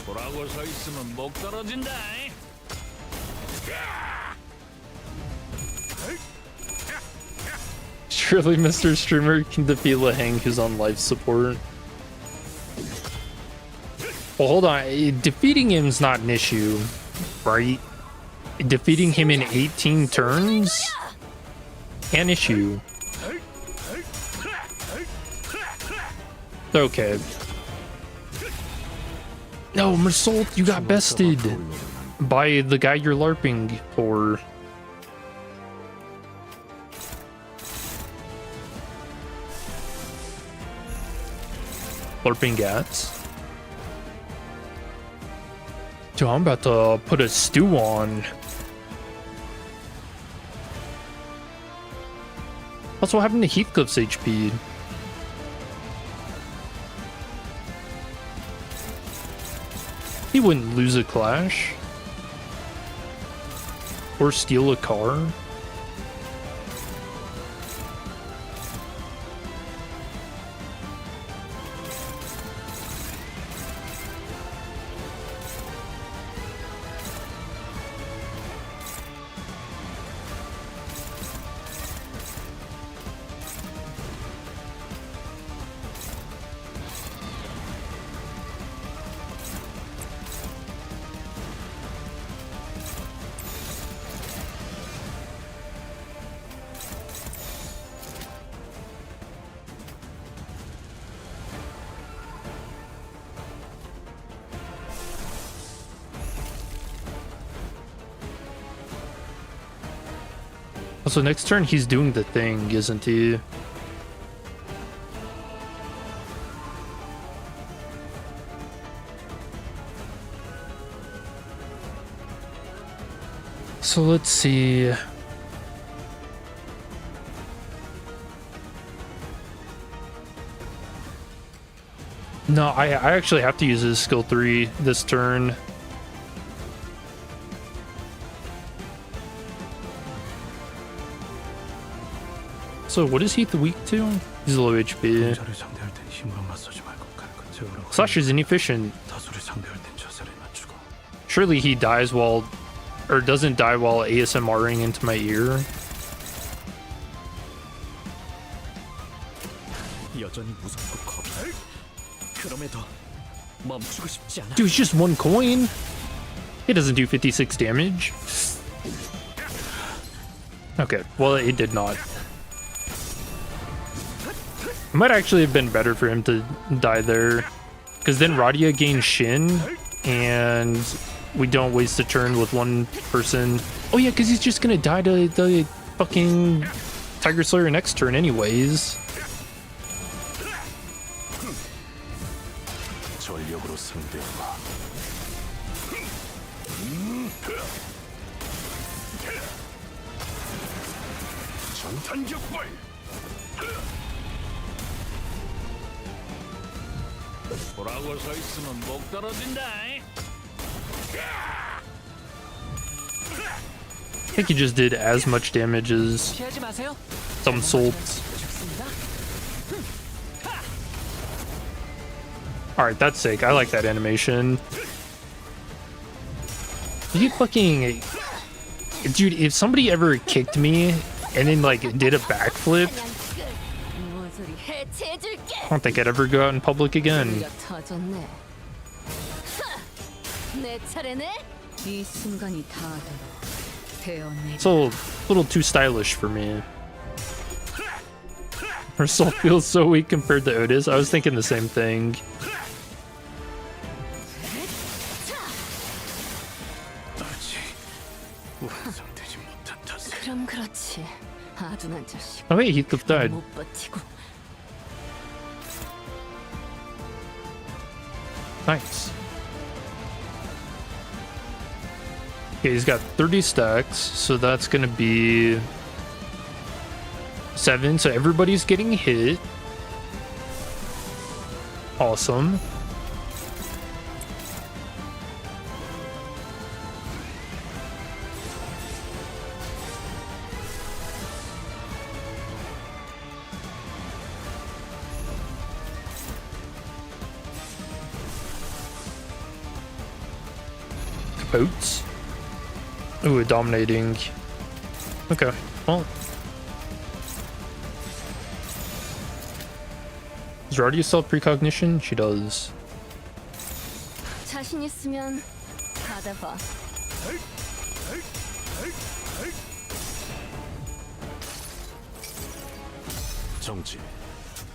보라고 서 있으면 목 떨어진다. Surely Mr. Streamer can defeat Lei Heng, who's on life support. Well, hold on. Defeating him's not an issue, right? Defeating him in 18 turns? An issue. Okay. No, Mersault, you got bested by the guy you're LARPing for. LARPing at? Dude, I'm about to put a stew on. That's what happened to Heathcliff's HP. He wouldn't lose a clash. Or steal a car. So next turn he's doing the thing, isn't he? So let's see. No, I actually have to use his skill 3 this turn. So what is Heath weak to? He's low HP. Sasha's inefficient. Surely he dies while, or doesn't die while ASMRing into my ear. Dude, it's just one coin. It doesn't do 56 damage. Okay, well it did not. It might actually have been better for him to die there, because then Radia gains Shin, and we don't waste a turn with one person. Oh yeah, because he's just gonna die to the fucking Tiger Slayer next turn anyways. 전력으로 상대하마. 전탄격발. 보라고 서 있으면 목 떨어진다. I think he just did as much damage as 피하지 마세요. some salts. 좋습니다. Alright, that's sick. I like that animation. You fucking... Dude, if somebody ever kicked me and then like did a backflip, 모조리 해체해줄게. I don't think I'd ever go out in public again. 우리가 터졌네. 내 차례네. 이 순간이 닿아도 배어내. It's a little too stylish for me. Her soul feels so weak compared to Otis. I was thinking the same thing. 그럼 그렇지. 아둔한 자식. Oh, hey, Heathcliff died. 못 버티고. Nice. Okay, he's got 30 stacks, so that's gonna be 7. So everybody's getting hit. Awesome. Boots. Ooh, a dominating. Okay, well. Does Radia still have precognition? She does. 자신 있으면 받아봐. 정지.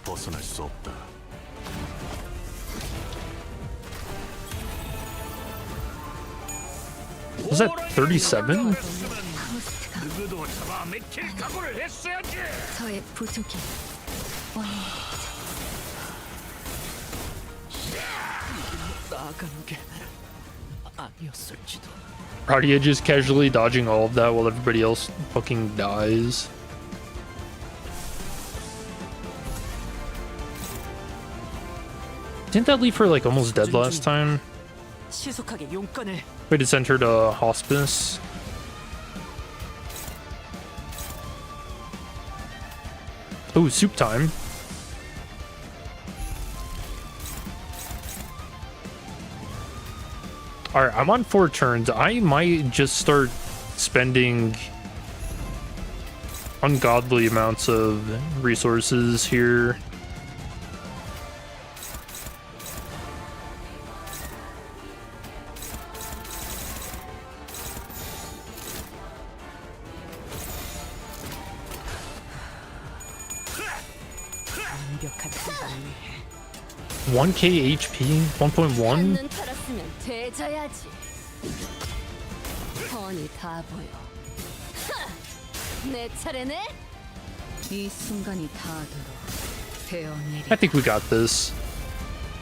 벗어날 수 없다. Was that 37? 누구도 잡아먹힐 각오를 했어야지. 저의 부족이 나가는 게 아니었을지도. Radia just casually dodging all of that while everybody else fucking dies. Didn't that leave her like almost dead last time? 신속하게 용건을. Wait, to send her to hospice? Oh, soup time. Alright, I'm on 4 turns. I might just start spending ungodly amounts of resources here. 완벽한 한방 위해 1k HP? 1.1? 한눈 팔았으면 되져야지. 뻔히 다 보여. 하! 내 차례네. 이 순간이 다 들어. 배어내리. I think we got this.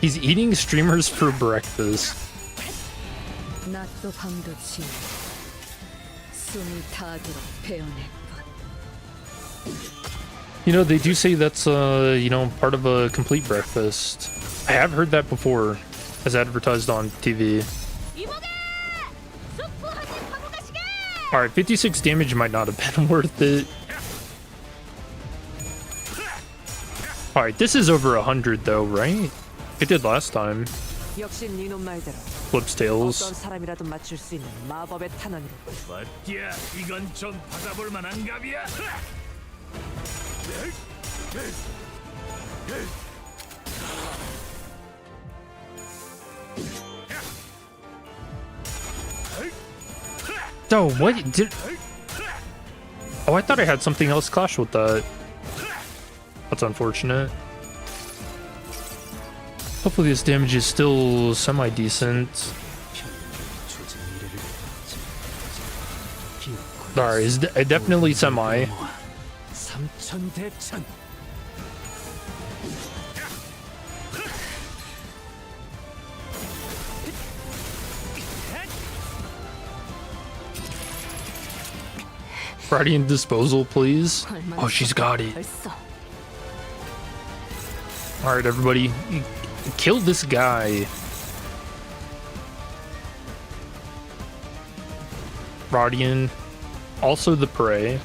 He's eating streamers for breakfast. 낮도 밤도 지. 숨이 다 들어. 배어낼 것. You know, they do say that's, you know, part of a complete breakfast. I have heard that before, as advertised on TV. Alright, 56 damage might not have been worth it. Alright, this is over 100 though, right? It did last time. 역시 니놈 말대로 Flips tails. 어떤 사람이라도 맞출 수 있는 마법의 탄원이로. 맞야, 이건 좀 받아볼 만한 값이야. Oh, what did... Oh, I thought I had something else clash with that. That's unfortunate. Hopefully this damage is still semi-decent. Alright, it's definitely semi. 삼천대천. Guardian disposal, please. Oh, she's got it. 벌써. Alright, everybody. Kill this guy. Rodian. Also the prey.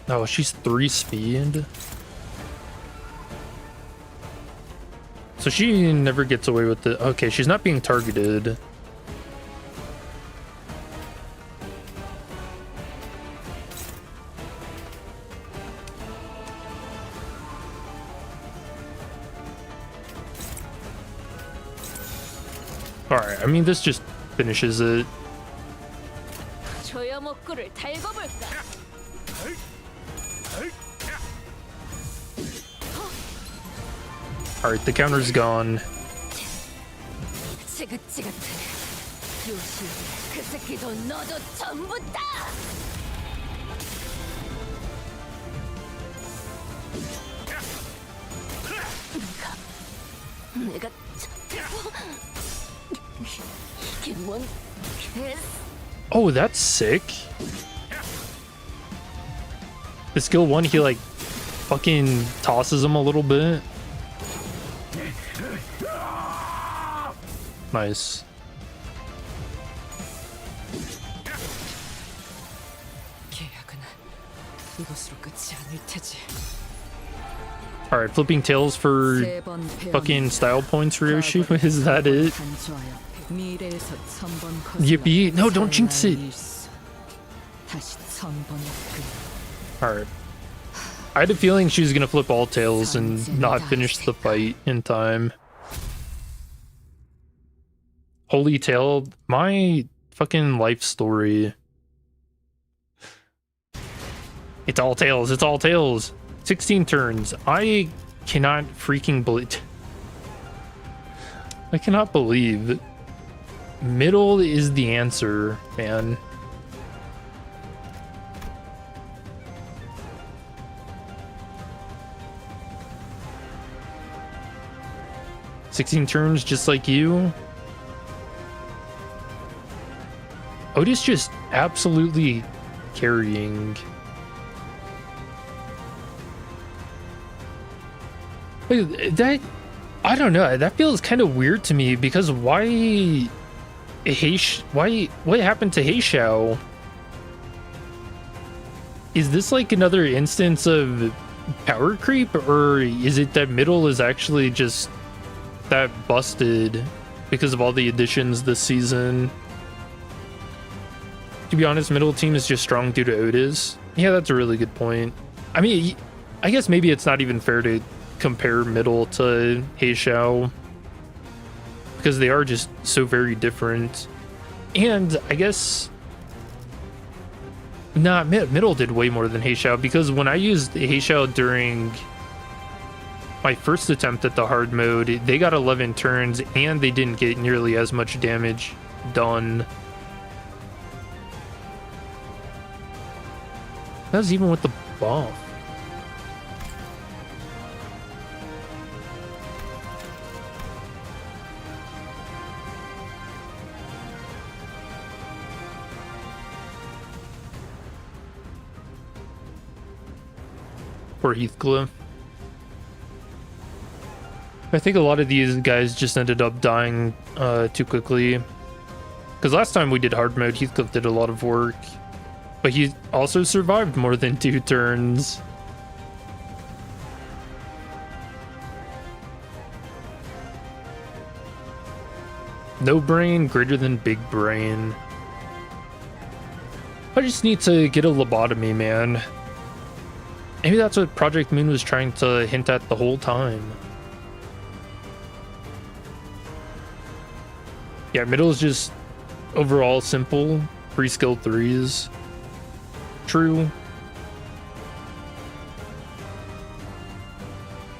Oh, she's 3 speed. So she never gets away with it. Okay, she's not being targeted. Alright, I mean, this just finishes it. 조여 목구를 달고 볼까? Alright, the counter's gone. 지긋지긋해. 요시 그 새끼도 너도 전부 다. 내가 이게 뭔 개? Oh, that's sick. The skill 1, he like fucking tosses him a little bit. Nice. 계약은 이것으로 끝이 아닐 테지. All right, flipping tails for 세번 fucking style points, Ryoshi. Is that it? 간주하여 미래에서 천번 Yippee! No, don't jinx it. 다시 천번의 그 All right. I had a feeling she was gonna flip all tails and not finish the fight in time. Holy tail, my fucking life story. It's all tails. It's all tails. 16 turns. I cannot freaking believe. I cannot believe. Middle is the answer, man. "16 turns just like you." Otis just absolutely carrying. Wait, that, I don't know, that feels kind of weird to me because what happened to Heishao? Is this like another instance of power creep, or is it that middle is actually just that busted because of all the additions this season? To be honest, middle team is just strong due to Otis. Yeah, that's a really good point. I mean, I guess maybe it's not even fair to compare middle to Heishao because they are just so very different. And I guess middle did way more than Heishao, because when I used Heishao during my first attempt at the hard mode, they got 11 turns and they didn't get nearly as much damage done. That was even with the buff. Poor Heathcliff. I think a lot of these guys just ended up dying too quickly. Because last time we did hard mode, Heathcliff did a lot of work. But he also survived more than 2 turns. No brain greater than big brain. I just need to get a lobotomy, man. Maybe that's what Project Moon was trying to hint at the whole time. Yeah, middle is just overall simple. Free skill 3s. True.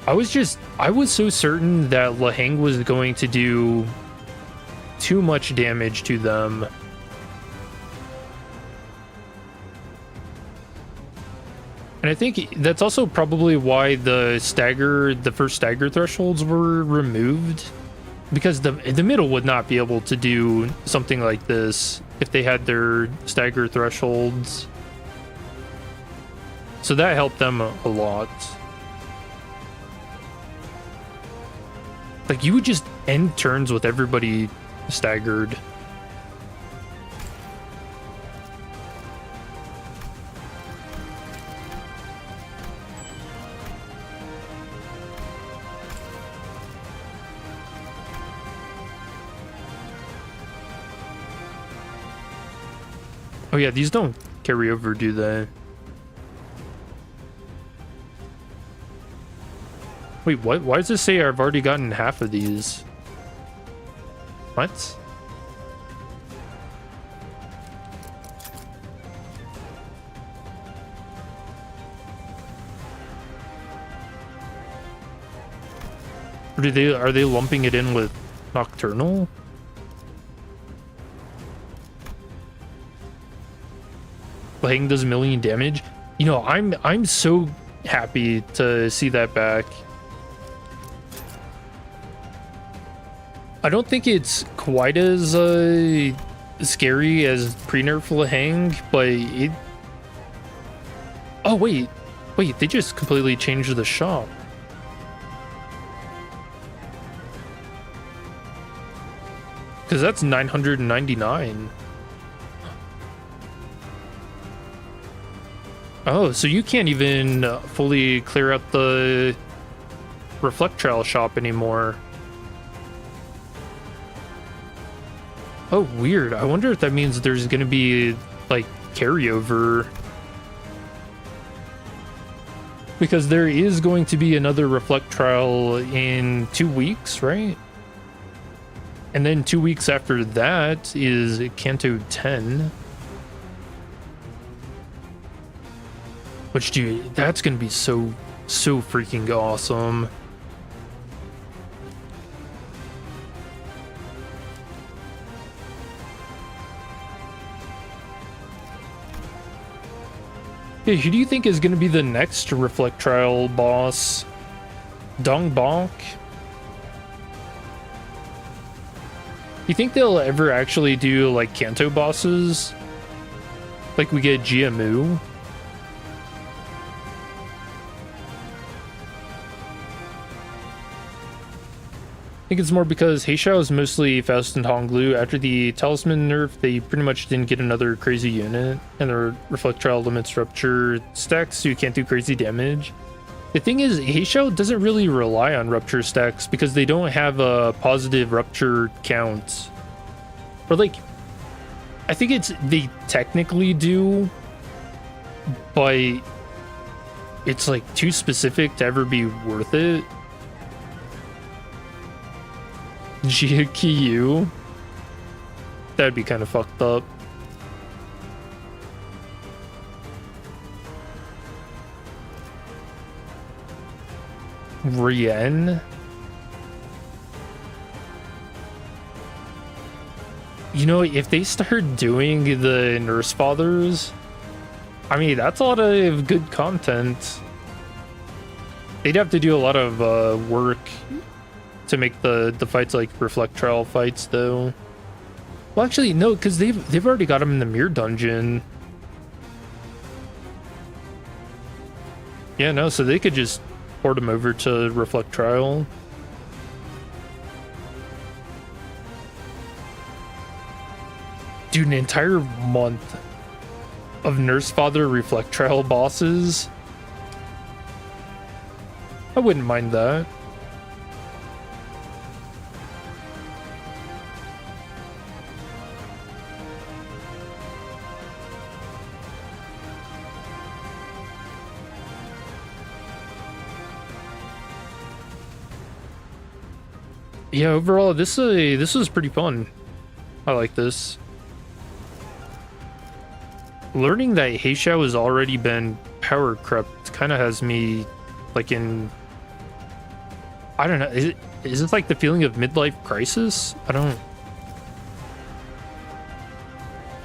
I was so certain that Lei Heng was going to do too much damage to them. And I think that's also probably why the first stagger thresholds were removed, because the middle would not be able to do something like this if they had their stagger thresholds. So that helped them a lot. Like, you would just end turns with everybody staggered. Oh yeah, these don't carry over, do they? Wait, what? Why does this say I've already gotten half of these? What? Or are they lumping it in with Nocturnal? Lei Heng does 1 million damage. You know, I'm so happy to see that back. I don't think it's quite as scary as pre-nerf Lei Heng, but it... Oh, wait, they just completely changed the shop. Because that's 999. Oh, so you can't even fully clear out the Reflectrial shop anymore. Oh, weird. I wonder if that means there's gonna be, like, carryover. Because there is going to be another Reflectrial in 2 weeks, right? And then 2 weeks after that is Kanto 10. Which, dude, that's gonna be so freaking awesome. Yeah, who do you think is gonna be the next Reflectrial boss? Dong Bonk? You think they'll ever actually do, like, Kanto bosses? Like we get GMU? I think it's more because Heishao is mostly Faust and Honglu. After the Talisman nerf, they pretty much didn't get another crazy unit, and their Reflectrial limits rupture stacks, so you can't do crazy damage. The thing is, Heishao doesn't really rely on rupture stacks because they don't have a positive rupture count. Or like, I think they technically do, but it's like too specific to ever be worth it. GQ? That'd be kind of fucked up. Rien? You know, if they start doing the Nurse Fathers, I mean, that's a lot of good content. They'd have to do a lot of work to make the fights like Reflectrial fights, though. Well, actually, no, because they've already got them in the Mirror Dungeon. Yeah, no, so they could just port them over to Reflectrial. Dude, an entire month of Nurse Father Reflectrial bosses? I wouldn't mind that. Yeah, overall, this was pretty fun. I like this. Learning that Heishao has already been power crept kind of has me, like, in... I don't know, is it like the feeling of midlife crisis? It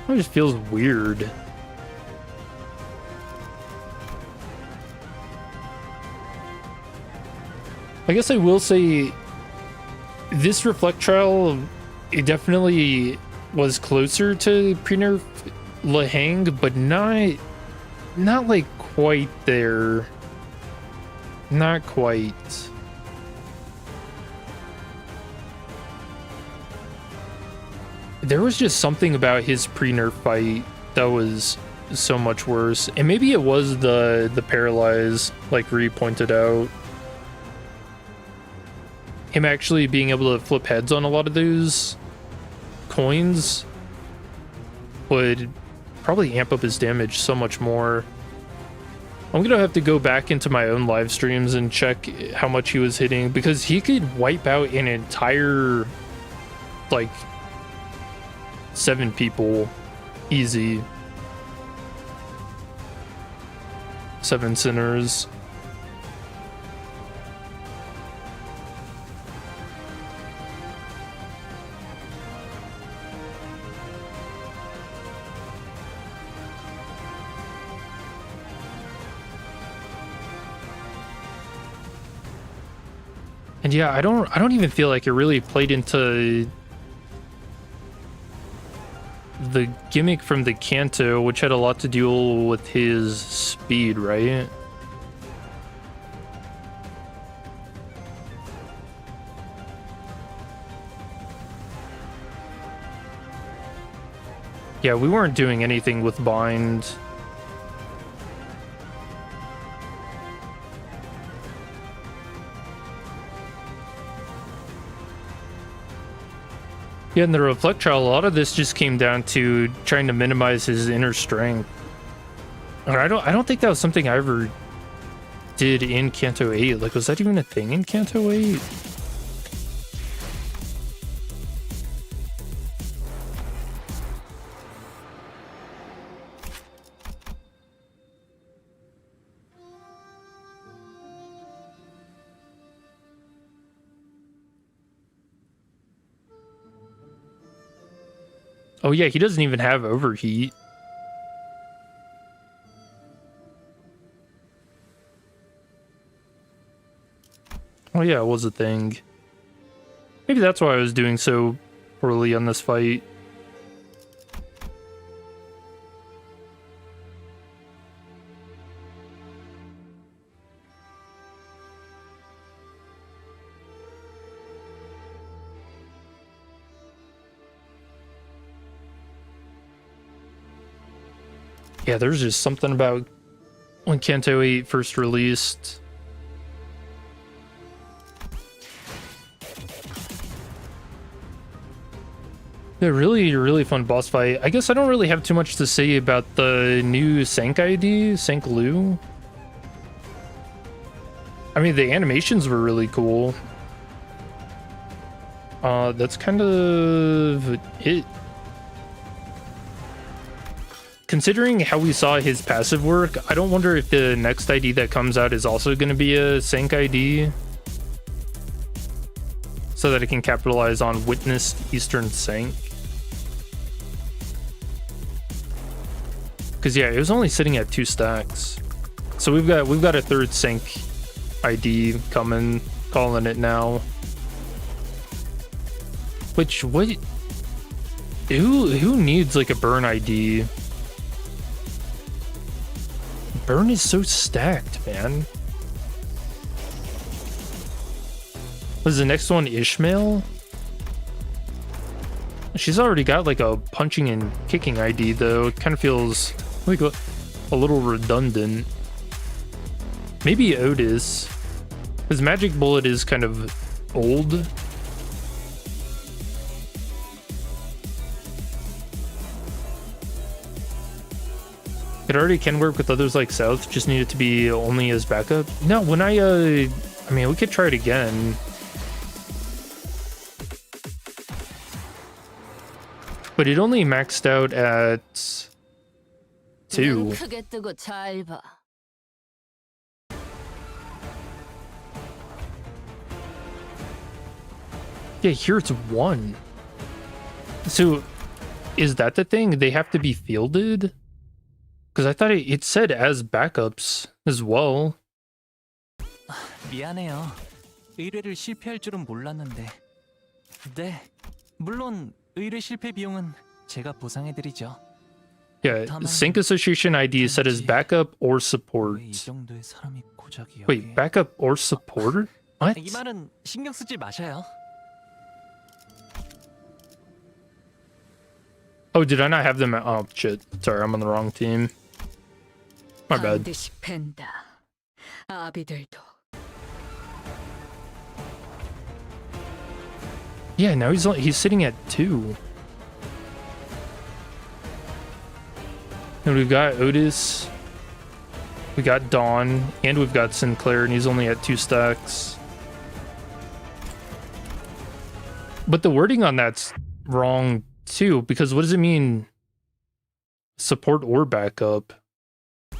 just feels weird. I guess I will say this Reflectrial, it definitely was closer to pre-nerf Lei Heng, but not like quite there. Not quite. There was just something about his pre-nerf fight that was so much worse. And maybe it was the paralyze, like Ree pointed out. Him actually being able to flip heads on a lot of those coins would probably amp up his damage so much more. I'm gonna have to go back into my own live streams and check how much he was hitting, because he could wipe out an entire, like, 7 people easy. 7 sinners. And yeah, I don't even feel like it really played into the gimmick from the Kanto, which had a lot to do with his speed, right? Yeah, we weren't doing anything with bind. Yeah, in the Reflectrial, a lot of this just came down to trying to minimize his inner strength. And I don't think that was something I ever did in Kanto 8. Like, was that even a thing in Kanto 8? Oh yeah, he doesn't even have overheat. Oh yeah, it was a thing. Maybe that's why I was doing so poorly on this fight. Yeah, there's just something about when Kanto 8 first released. Yeah, really fun boss fight. I guess I don't really have too much to say about the new Sank ID, Sank Lu. I mean, the animations were really cool. That's kind of it. Considering how we saw his passive work, I don't wonder if the next ID that comes out is also going to be a Sank ID. So that it can capitalize on Witnessed Eastern Sank. Because yeah, it was only sitting at 2 stacks. So we've got a third Sank ID coming, calling it now. Which, what? Who needs like a burn ID? Burn is so stacked, man. Was the next one Ishmael? She's already got like a punching and kicking ID though. It kind of feels like a little redundant. Maybe Otis. His magic bullet is kind of old. It already can work with others like South, just need it to be only as backup. No, when I mean, we could try it again. But it only maxed out at 2. 크게 뜨고 잘 봐. Yeah, here it's 1. So, is that the thing? They have to be fielded? Because I thought it said as backups as well. 미안해요. 의뢰를 실패할 줄은 몰랐는데. 네, 물론 의뢰 실패 비용은 제가 보상해드리죠. Yeah, Sync Association ID is set as backup or support. 이 정도의 사람이 고작 Wait, backup or support? What? 이 말은 신경 쓰지 마셔요. Oh, did I not have them? Oh, shit. Sorry, I'm on the wrong team. My bad. 반드시 팬다. 아비들도. Yeah, now he's sitting at 2. And we've got Otis, we got Dawn, and we've got Sinclair, and he's only at 2 stacks. But the wording on that's wrong too, because what does it mean? Support or backup?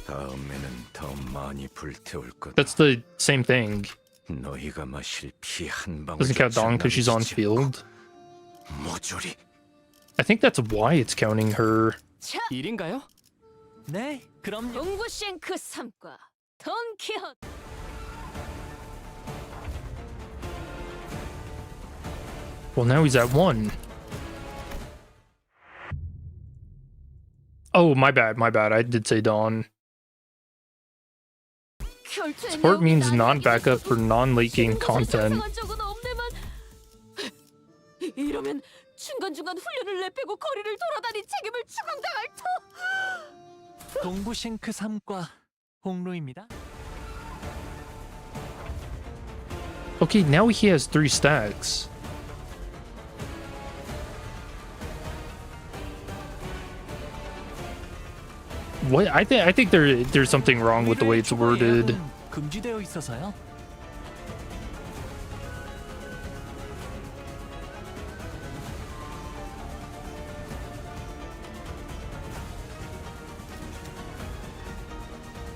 다음에는 더 많이 불태울 거다. That's the same thing. 너희가 마실 피 한 방울. Doesn't count Dawn because she's on field. 모조리. I think that's why it's counting her. 차! 일인가요? 네, 그럼요. 동부쉔크 3과 던키헛. Well, now he's at 1. Oh, my bad. I did say Dawn. Support means non-backup for non-late game content. 이러면 중간중간 훈련을 내빼고 거리를 돌아다니 책임을 추궁당할 터. 동부 싱크 3과 홍로입니다. Okay, now he has 3 stacks. What I think there's something wrong with the way it's worded. 금지되어 있어서요.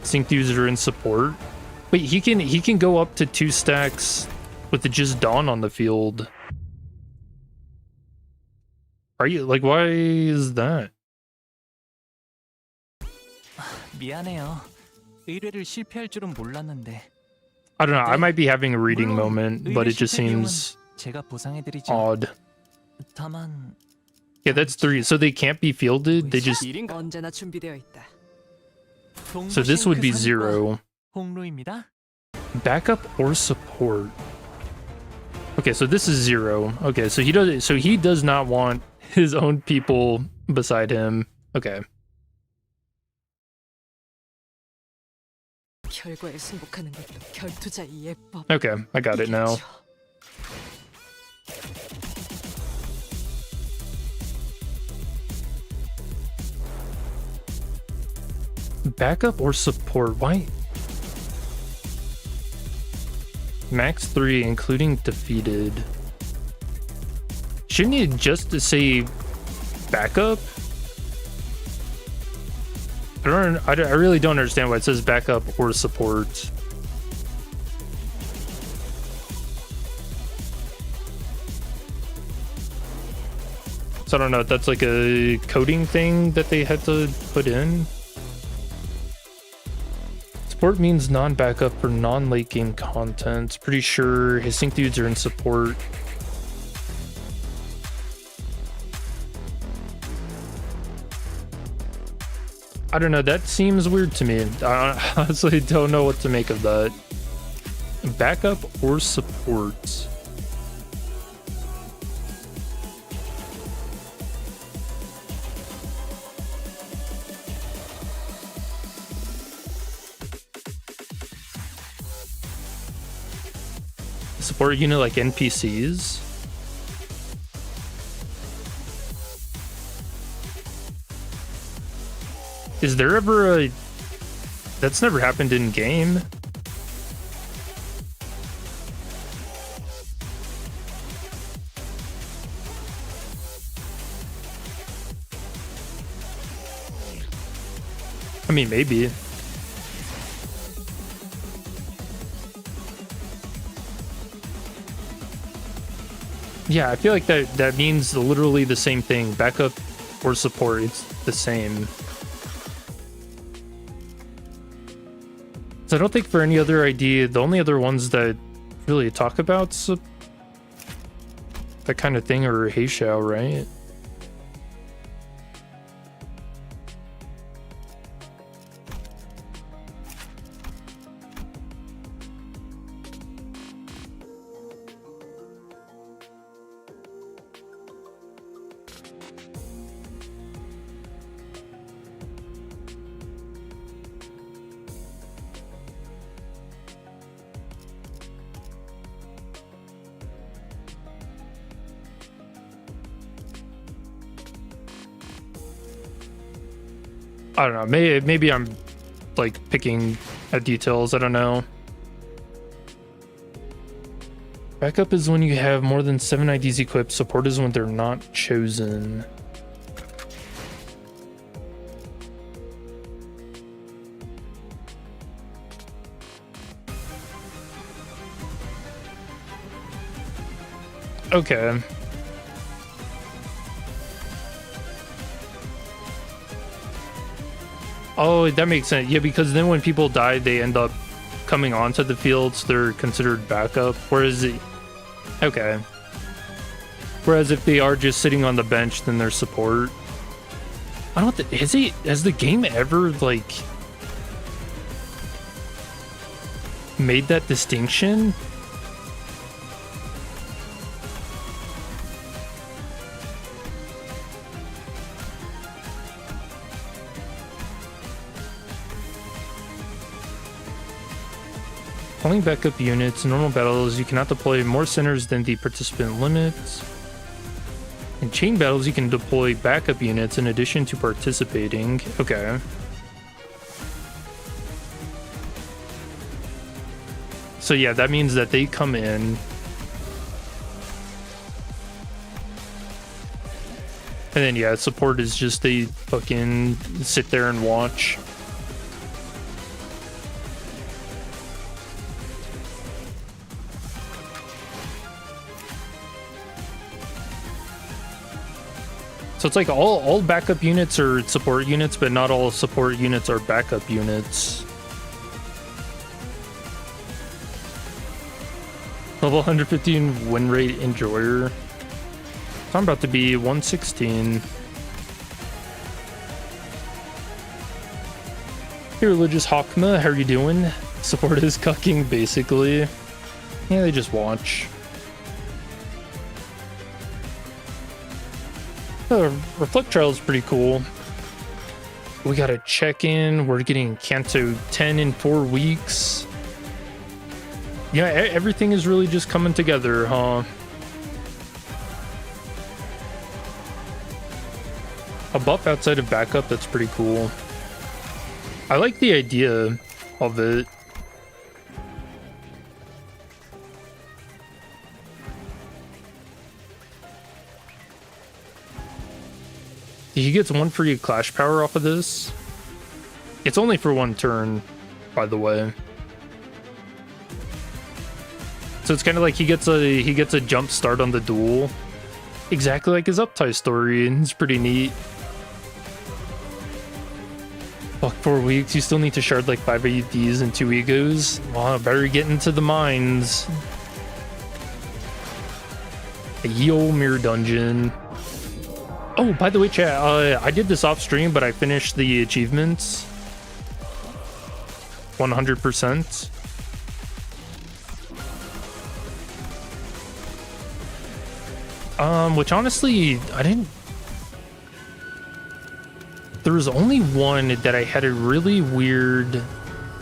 Sync user in support. Wait, he can go up to 2 stacks with the just dawn on the field. Are you like, why is that? 미안해요. 의뢰를 실패할 줄은 몰랐는데. I don't know. I might be having a reading moment, but it just seems 제가 보상해드리죠. odd. 다만 Yeah, that's 3. So they can't be fielded. They just 언제나 준비되어 있다. so this would be 0. 홍루입니다. Backup or support. Okay, so this is 0. Okay, so he does not want his own people beside him. Okay. 결과에 승복하는 것도 결투자의 예법. Okay, I got it now. Backup or support? Why? Max 3, including defeated. Shouldn't it just say backup? I really don't understand why it says backup or support. So I don't know if that's like a coding thing that they had to put in. Support means non-backup or non-late game content. Pretty sure his sync dudes are in support. I don't know, that seems weird to me. I honestly don't know what to make of that. Backup or support? Support unit like NPCs? Is there ever a... That's never happened in game. I mean, maybe. Yeah, I feel like that means literally the same thing. Backup or support, it's the same. So I don't think for any other idea, the only other ones that really talk about that kind of thing are Heishao, right? I don't know. Maybe I'm like picking at details. I don't know. Backup is when you have more than 7 IDs equipped. Support is when they're not chosen. Okay. Oh, that makes sense. Yeah, because then when people die, they end up coming onto the fields. They're considered backup. Whereas, okay. Whereas if they are just sitting on the bench, then they're support. I don't. Has the game ever like made that distinction? Calling backup units, normal battles, you cannot deploy more centers than the participant limits. In chain battles, you can deploy backup units in addition to participating. Okay. So yeah, that means that they come in. And then yeah, support is just they fucking sit there and watch. So it's like all backup units are support units, but not all support units are backup units. Level 115 win rate enjoyer. So I'm about to be 116. Hey, Religious Hawkma, how are you doing? Support is cucking, basically. Yeah, they just watch. Reflectrial is pretty cool. We got a check-in. We're getting Canto 10 in 4 weeks. Yeah, everything is really just coming together, huh? A buff outside of backup, that's pretty cool. I like the idea of it. He gets 1 free clash power off of this. It's only for 1 turn, by the way. So it's kind of like he gets a jump start on the duel. Exactly like his Uptie story, and it's pretty neat. Fuck, 4 weeks. You still need to shard like 5 AUDs and 2 egos. Well, better get into the mines. A ye olde mirror dungeon. Oh, by the way, chat, I did this off stream, but I finished the achievements. 100%. Which honestly, I didn't. There was only one that I had a really weird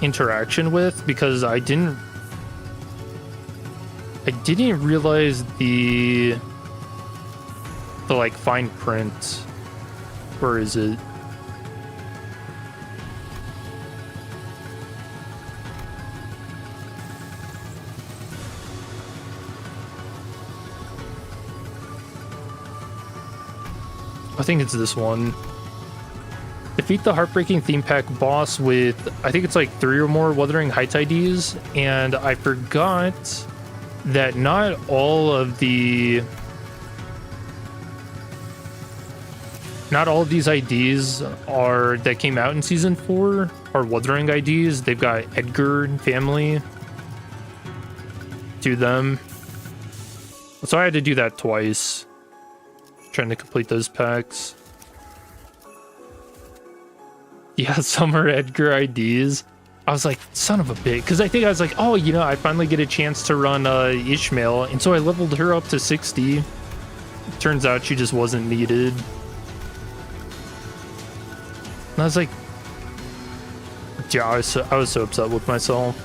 interaction with because I didn't realize the like fine print. Where is it? I think it's this one. Defeat the heartbreaking theme pack boss with, I think it's like 3 or more Wuthering Heights IDs, and I forgot that not all of these IDs that came out in season 4 are Wuthering IDs. They've got Edgar and family to them. So I had to do that twice. Trying to complete those packs. Yeah, some are Edgar IDs. I was like, son of a bitch. Because I think I was like, oh, you know, I finally get a chance to run Ishmael. And so I leveled her up to 60. Turns out she just wasn't needed. And I was like, yeah, I was so upset with myself.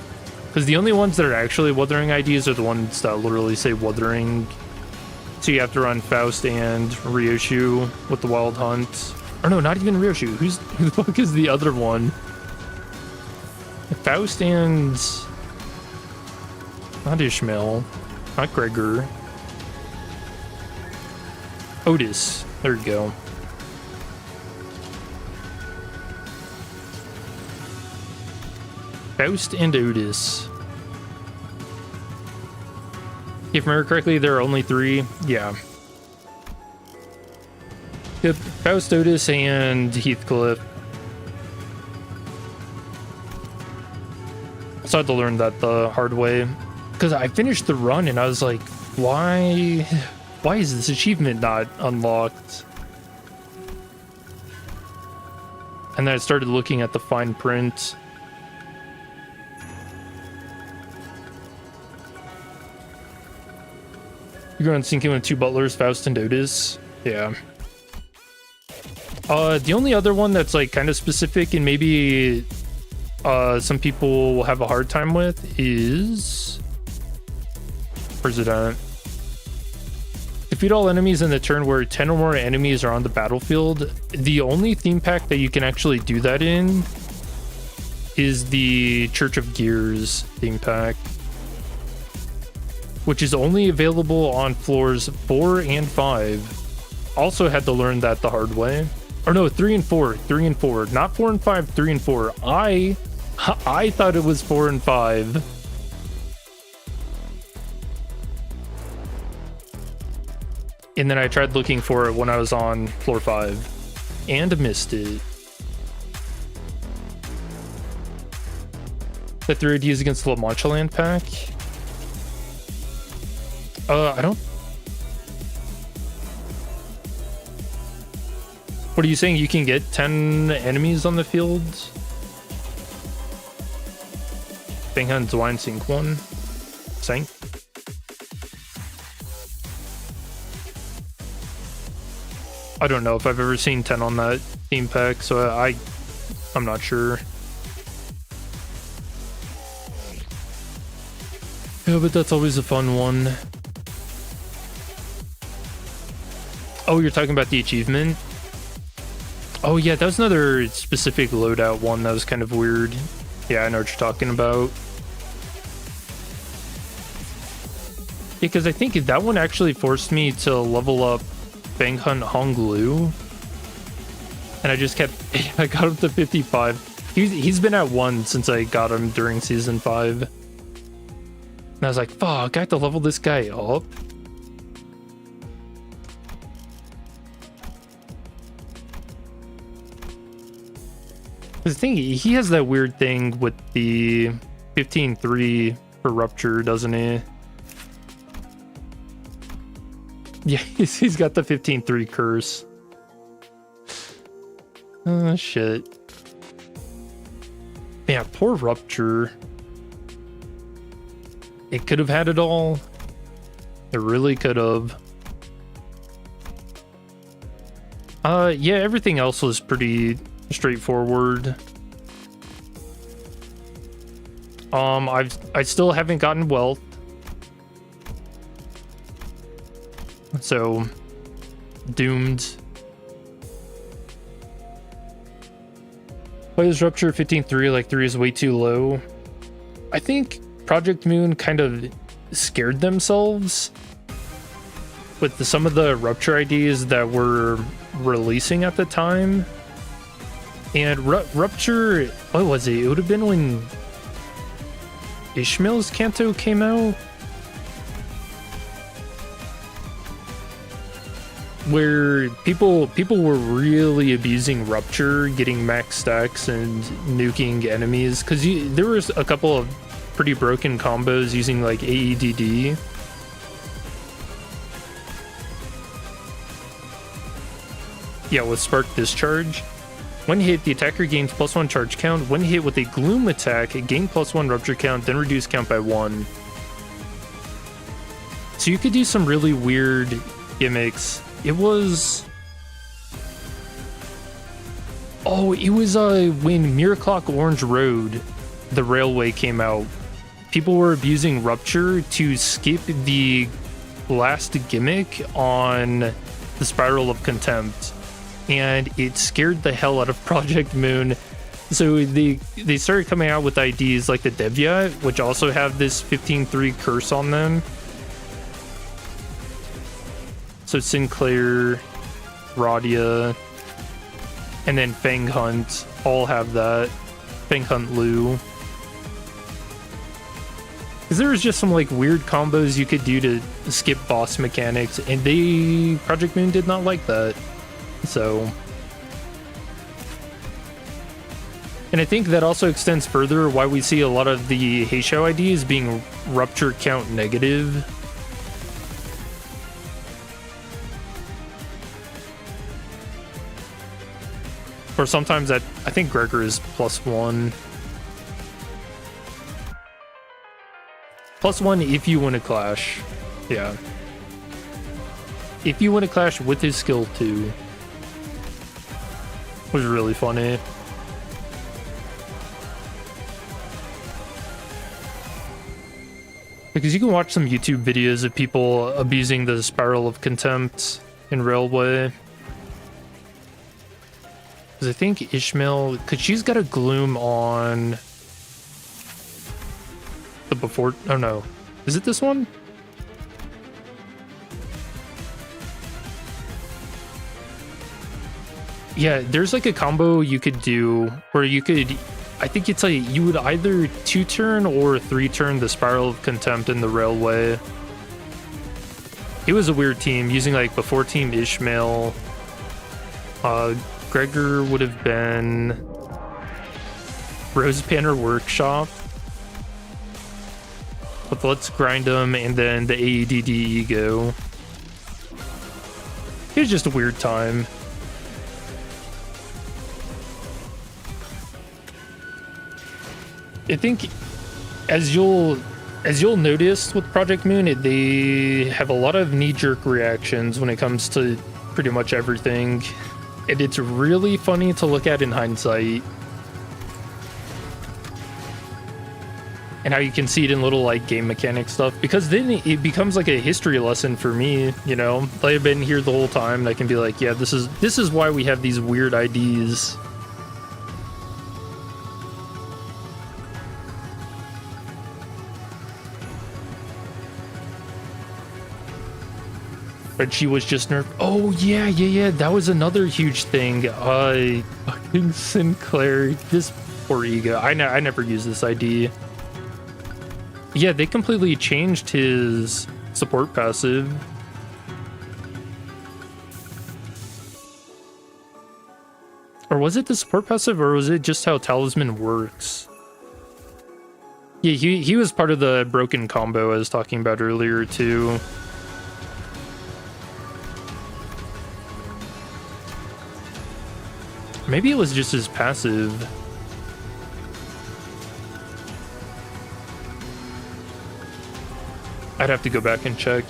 Because the only ones that are actually Wuthering IDs are the ones that literally say Wuthering. So you have to run Faust and Ryoshu with the Wild Hunt. Or no, not even Ryoshu. Who the fuck is the other one? Faust and... Not Ishmael. Not Gregor. Otis. There you go. Faust and Otis. If I remember correctly, there are only 3. Yeah. Yep, Faust, Otis, and Heathcliff. So I had to learn that the hard way. Because I finished the run and I was like, why is this achievement not unlocked? And then I started looking at the fine print. You're going to sink in with 2 butlers, Faust and Otis. Yeah. The only other one that's like kind of specific and maybe some people will have a hard time with is... Where's it at? Defeat all enemies in the turn where 10 or more enemies are on the battlefield. The only theme pack that you can actually do that in is the Church of Gears theme pack. which is only available on floors 4 and 5. Also had to learn that the hard way. Or no, 3 and 4, 3 and 4, not 4 and 5, 3 and 4. I thought it was 4 and 5. And then I tried looking for it when I was on floor 5 and missed it. The 3 ideas against the La Mancha land pack. I don't. What are you saying? You can get 10 enemies on the field? Banghan Zwine Sink one. Sank. I don't know if I've ever seen 10 on that theme pack, so I'm not sure. Yeah, but that's always a fun one. Oh, you're talking about the achievement? Oh yeah, that was another specific loadout one that was kind of weird. Yeah, I know what you're talking about. Yeah, because I think that one actually forced me to level up Bang Hunt Hong Lu. And I just kept, I got him to 55. He's been at 1 since I got him during season 5. And I was like, fuck, I have to level this guy up. The thing, he has that weird thing with the 15-3 for Rupture, doesn't he? Yeah, he's got the 15-3 curse. Oh, shit. Yeah, poor Rupture. It could have had it all. It really could have. Yeah, everything else was pretty straightforward. I still haven't gotten wealth. So doomed. Why is Rupture 15-3? Like 3 is way too low. I think Project Moon kind of scared themselves with some of the Rupture IDs that were releasing at the time. And Rupture, what was it? It would have been when Ishmael's Canto came out, where people were really abusing Rupture, getting max stacks and nuking enemies, because there was a couple of pretty broken combos using like AEDD. Yeah, with Spark Discharge. When hit, the attacker gains +1 charge count. When hit with a Gloom attack, it gain +1 Rupture count, then reduce count by 1. So you could do some really weird gimmicks. It was... Oh, it was when Mirror Clock Orange Road, the railway, came out. People were abusing Rupture to skip the last gimmick on the Spiral of Contempt. And it scared the hell out of Project Moon. So they started coming out with IDs like the Devya, which also have this 15-3 curse on them. So Sinclair, Radia, and then Fang Hunt all have that. Fang Hunt Lu. Because there was just some like weird combos you could do to skip boss mechanics, and Project Moon did not like that. So, and I think that also extends further why we see a lot of the Heisho IDs being Rupture count negative. Or sometimes I think Gregor is +1. +1 if you win a clash. Yeah. If you win a clash with his skill too. Was really funny. Because you can watch some YouTube videos of people abusing the Spiral of Contempt in Railway. Because I think Ishmael, because she's got a Gloom on the before. Oh no, is it this one? Yeah, there's like a combo you could do where you could, I think it's like you would either 2-turn or 3-turn the Spiral of Contempt in the Railway. It was a weird team using like before team Ishmael. Gregor would have been Rose Banner Workshop. But let's grind them and then the AEDD Ego. It was just a weird time. I think as you'll notice with Project Moon, they have a lot of knee-jerk reactions when it comes to pretty much everything, and it's really funny to look at in hindsight. And how you can see it in little like game mechanic stuff, because then it becomes like a history lesson for me, you know. I've been here the whole time and I can be like, yeah, this is why we have these weird IDs. But she was just nerfed. Oh yeah, that was another huge thing. Fucking Sinclair, this poor ego. I never used this ID. Yeah, they completely changed his support passive. Or was it the support passive, or was it just how Talisman works? Yeah, he was part of the broken combo I was talking about earlier too. Maybe it was just his passive. I'd have to go back and check.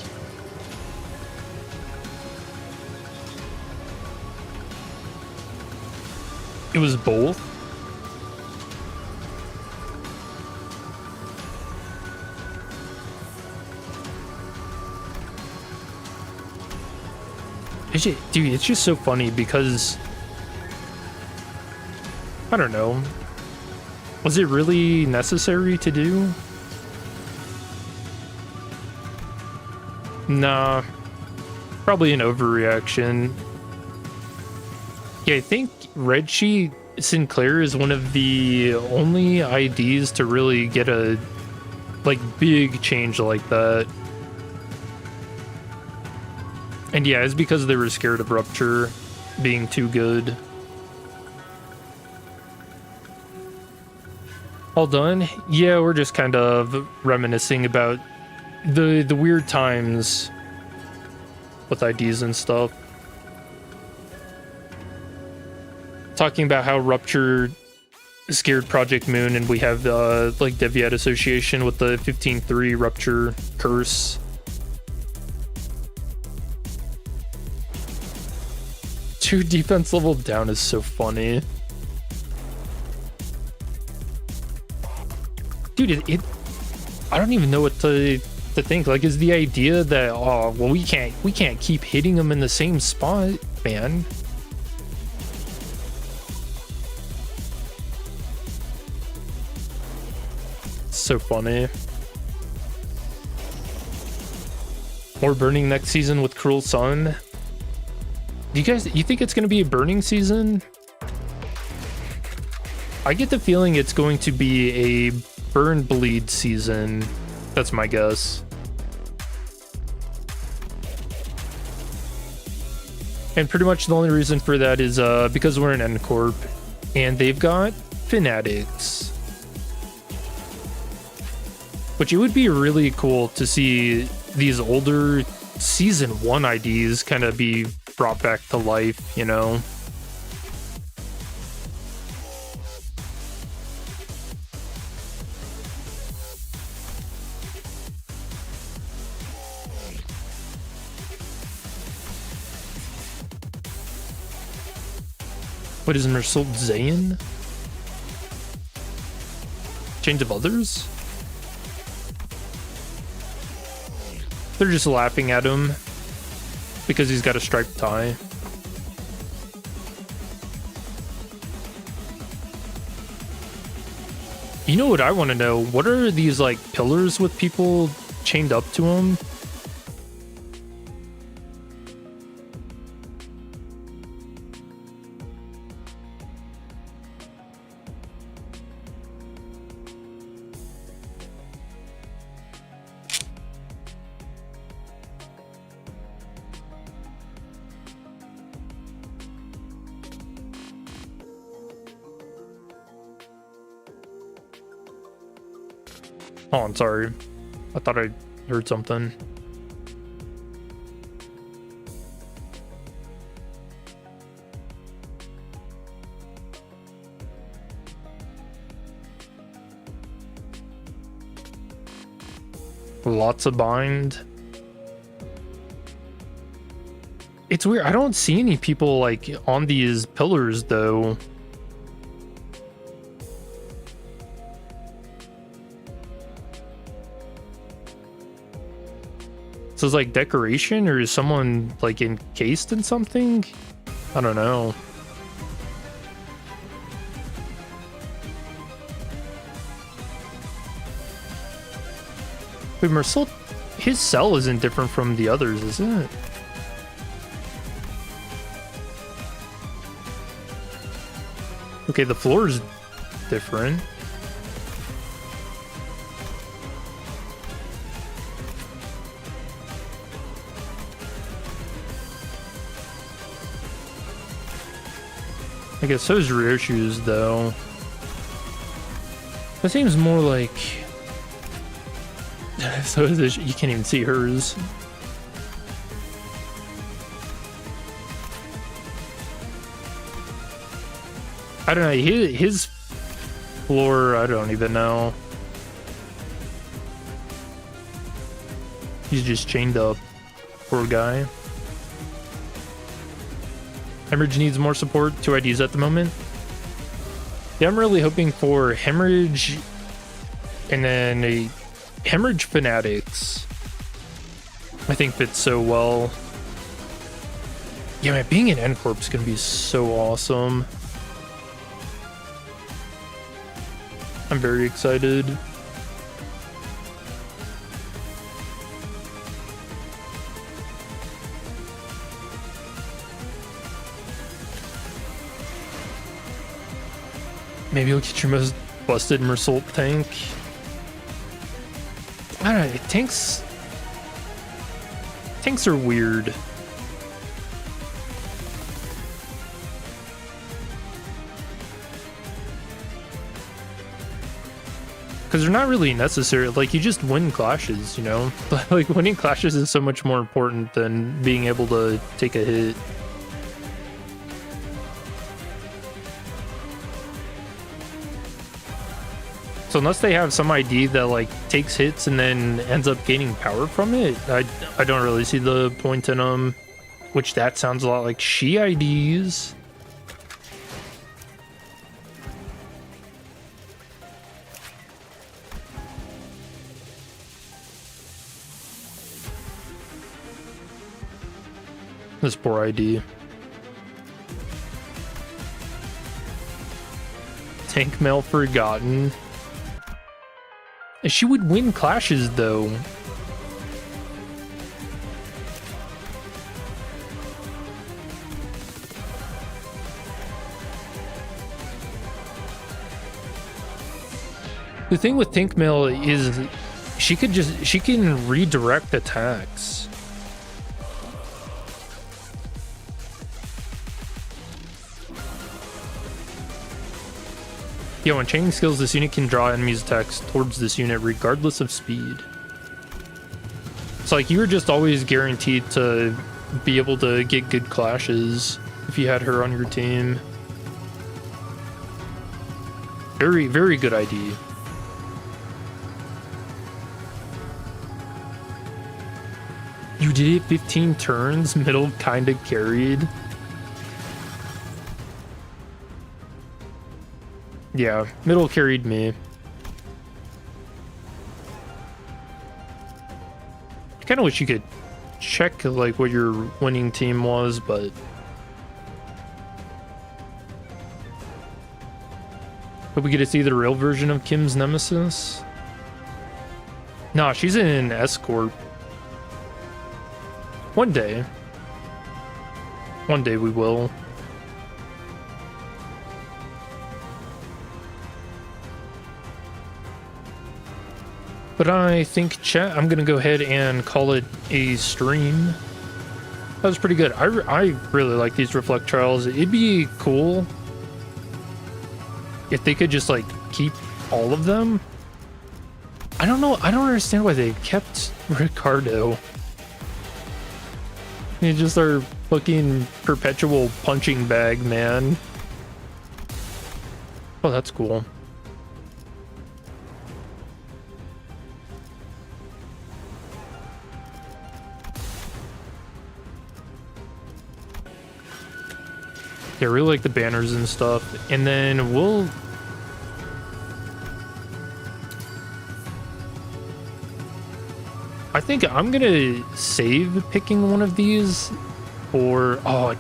It was both. Dude, it's just so funny because I don't know. Was it really necessary to do? Nah, probably an overreaction. Yeah, I think Red Sheet Sinclair is one of the only IDs to really get a like big change like that. And yeah, it's because they were scared of Rupture being too good. All done? Yeah, we're just kind of reminiscing about the weird times with IDs and stuff. Talking about how Rupture scared Project Moon, and we have like Deviat association with the 15-3 Rupture curse. Two defense level down is so funny. Dude, I don't even know what to think. Like, is the idea that, oh well, we can't keep hitting them in the same spot, man. So funny. More burning next season with Cruel Sun. You think it's gonna be a burning season? I get the feeling it's going to be a burn bleed season. That's my guess. And pretty much the only reason for that is because we're an N Corp and they've got fanatics. Which it would be really cool to see these older season 1 IDs kind of be brought back to life, you know? What is Mersult Zayn? Change of Others? They're just laughing at him because he's got a striped tie. You know what I want to know? What are these like pillars with people chained up to them? Oh, I'm sorry. I thought I heard something. Lots of bind. It's weird. I don't see any people like on these pillars though. So it's like decoration, or is someone like encased in something? I don't know. Wait, Marcel, his cell isn't different from the others, is it? Okay, the floor is different. I guess so is Ryoshu's though. That seems more like... so is this, you can't even see hers. I don't know, his floor, I don't even know. He's just chained up. Poor guy. Hemorrhage needs more support. 2 IDs at the moment. Yeah, I'm really hoping for Hemorrhage and then a Hemorrhage Fanatics. I think fits so well. Yeah, man, being an N-Corp is gonna be so awesome. I'm very excited. Maybe you'll get your most busted Mersault tank. I don't know, tanks are weird. Because they're not really necessary. Like, you just win clashes, you know? Like, winning clashes is so much more important than being able to take a hit. So unless they have some ID that like takes hits and then ends up gaining power from it, I don't really see the point in them. Which that sounds a lot like she IDs. This poor ID. Tank mail forgotten. She would win clashes though. The thing with Tank Mail is she can redirect attacks. Yeah, when chaining skills, this unit can draw enemies' attacks towards this unit regardless of speed. It's like you're just always guaranteed to be able to get good clashes if you had her on your team. Very, very good ID. You did it 15 turns, middle kinda carried. Yeah, middle carried me. I kind of wish you could check like what your winning team was, but hope we get to see the real version of Kim's nemesis. Nah, she's in S-Corp. One day we will. But I think, chat, I'm gonna go ahead and call it a stream. That was pretty good. I really like these Reflectrials. It'd be cool if they could just like keep all of them. I don't know. I don't understand why they kept Ricardo. He's just our fucking perpetual punching bag, man. Oh, that's cool. Yeah, I really like the banners and stuff. And then we'll... I think I'm gonna save picking one of these, or oh,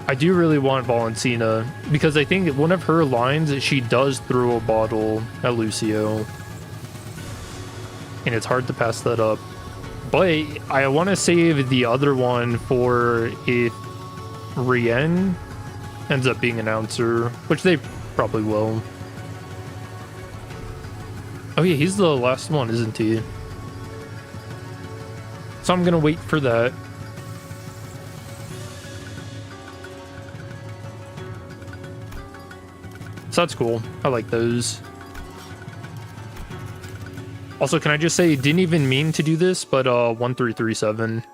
I do really want Valentina because I think one of her lines she does throw a bottle at Lucio, and it's hard to pass that up. But I want to save the other one for if Rien ends up being announcer, which they probably will. Oh yeah, he's the last one, isn't he? So I'm gonna wait for that. So that's cool. I like those. Also, can I just say, didn't even mean to do this, but 1337.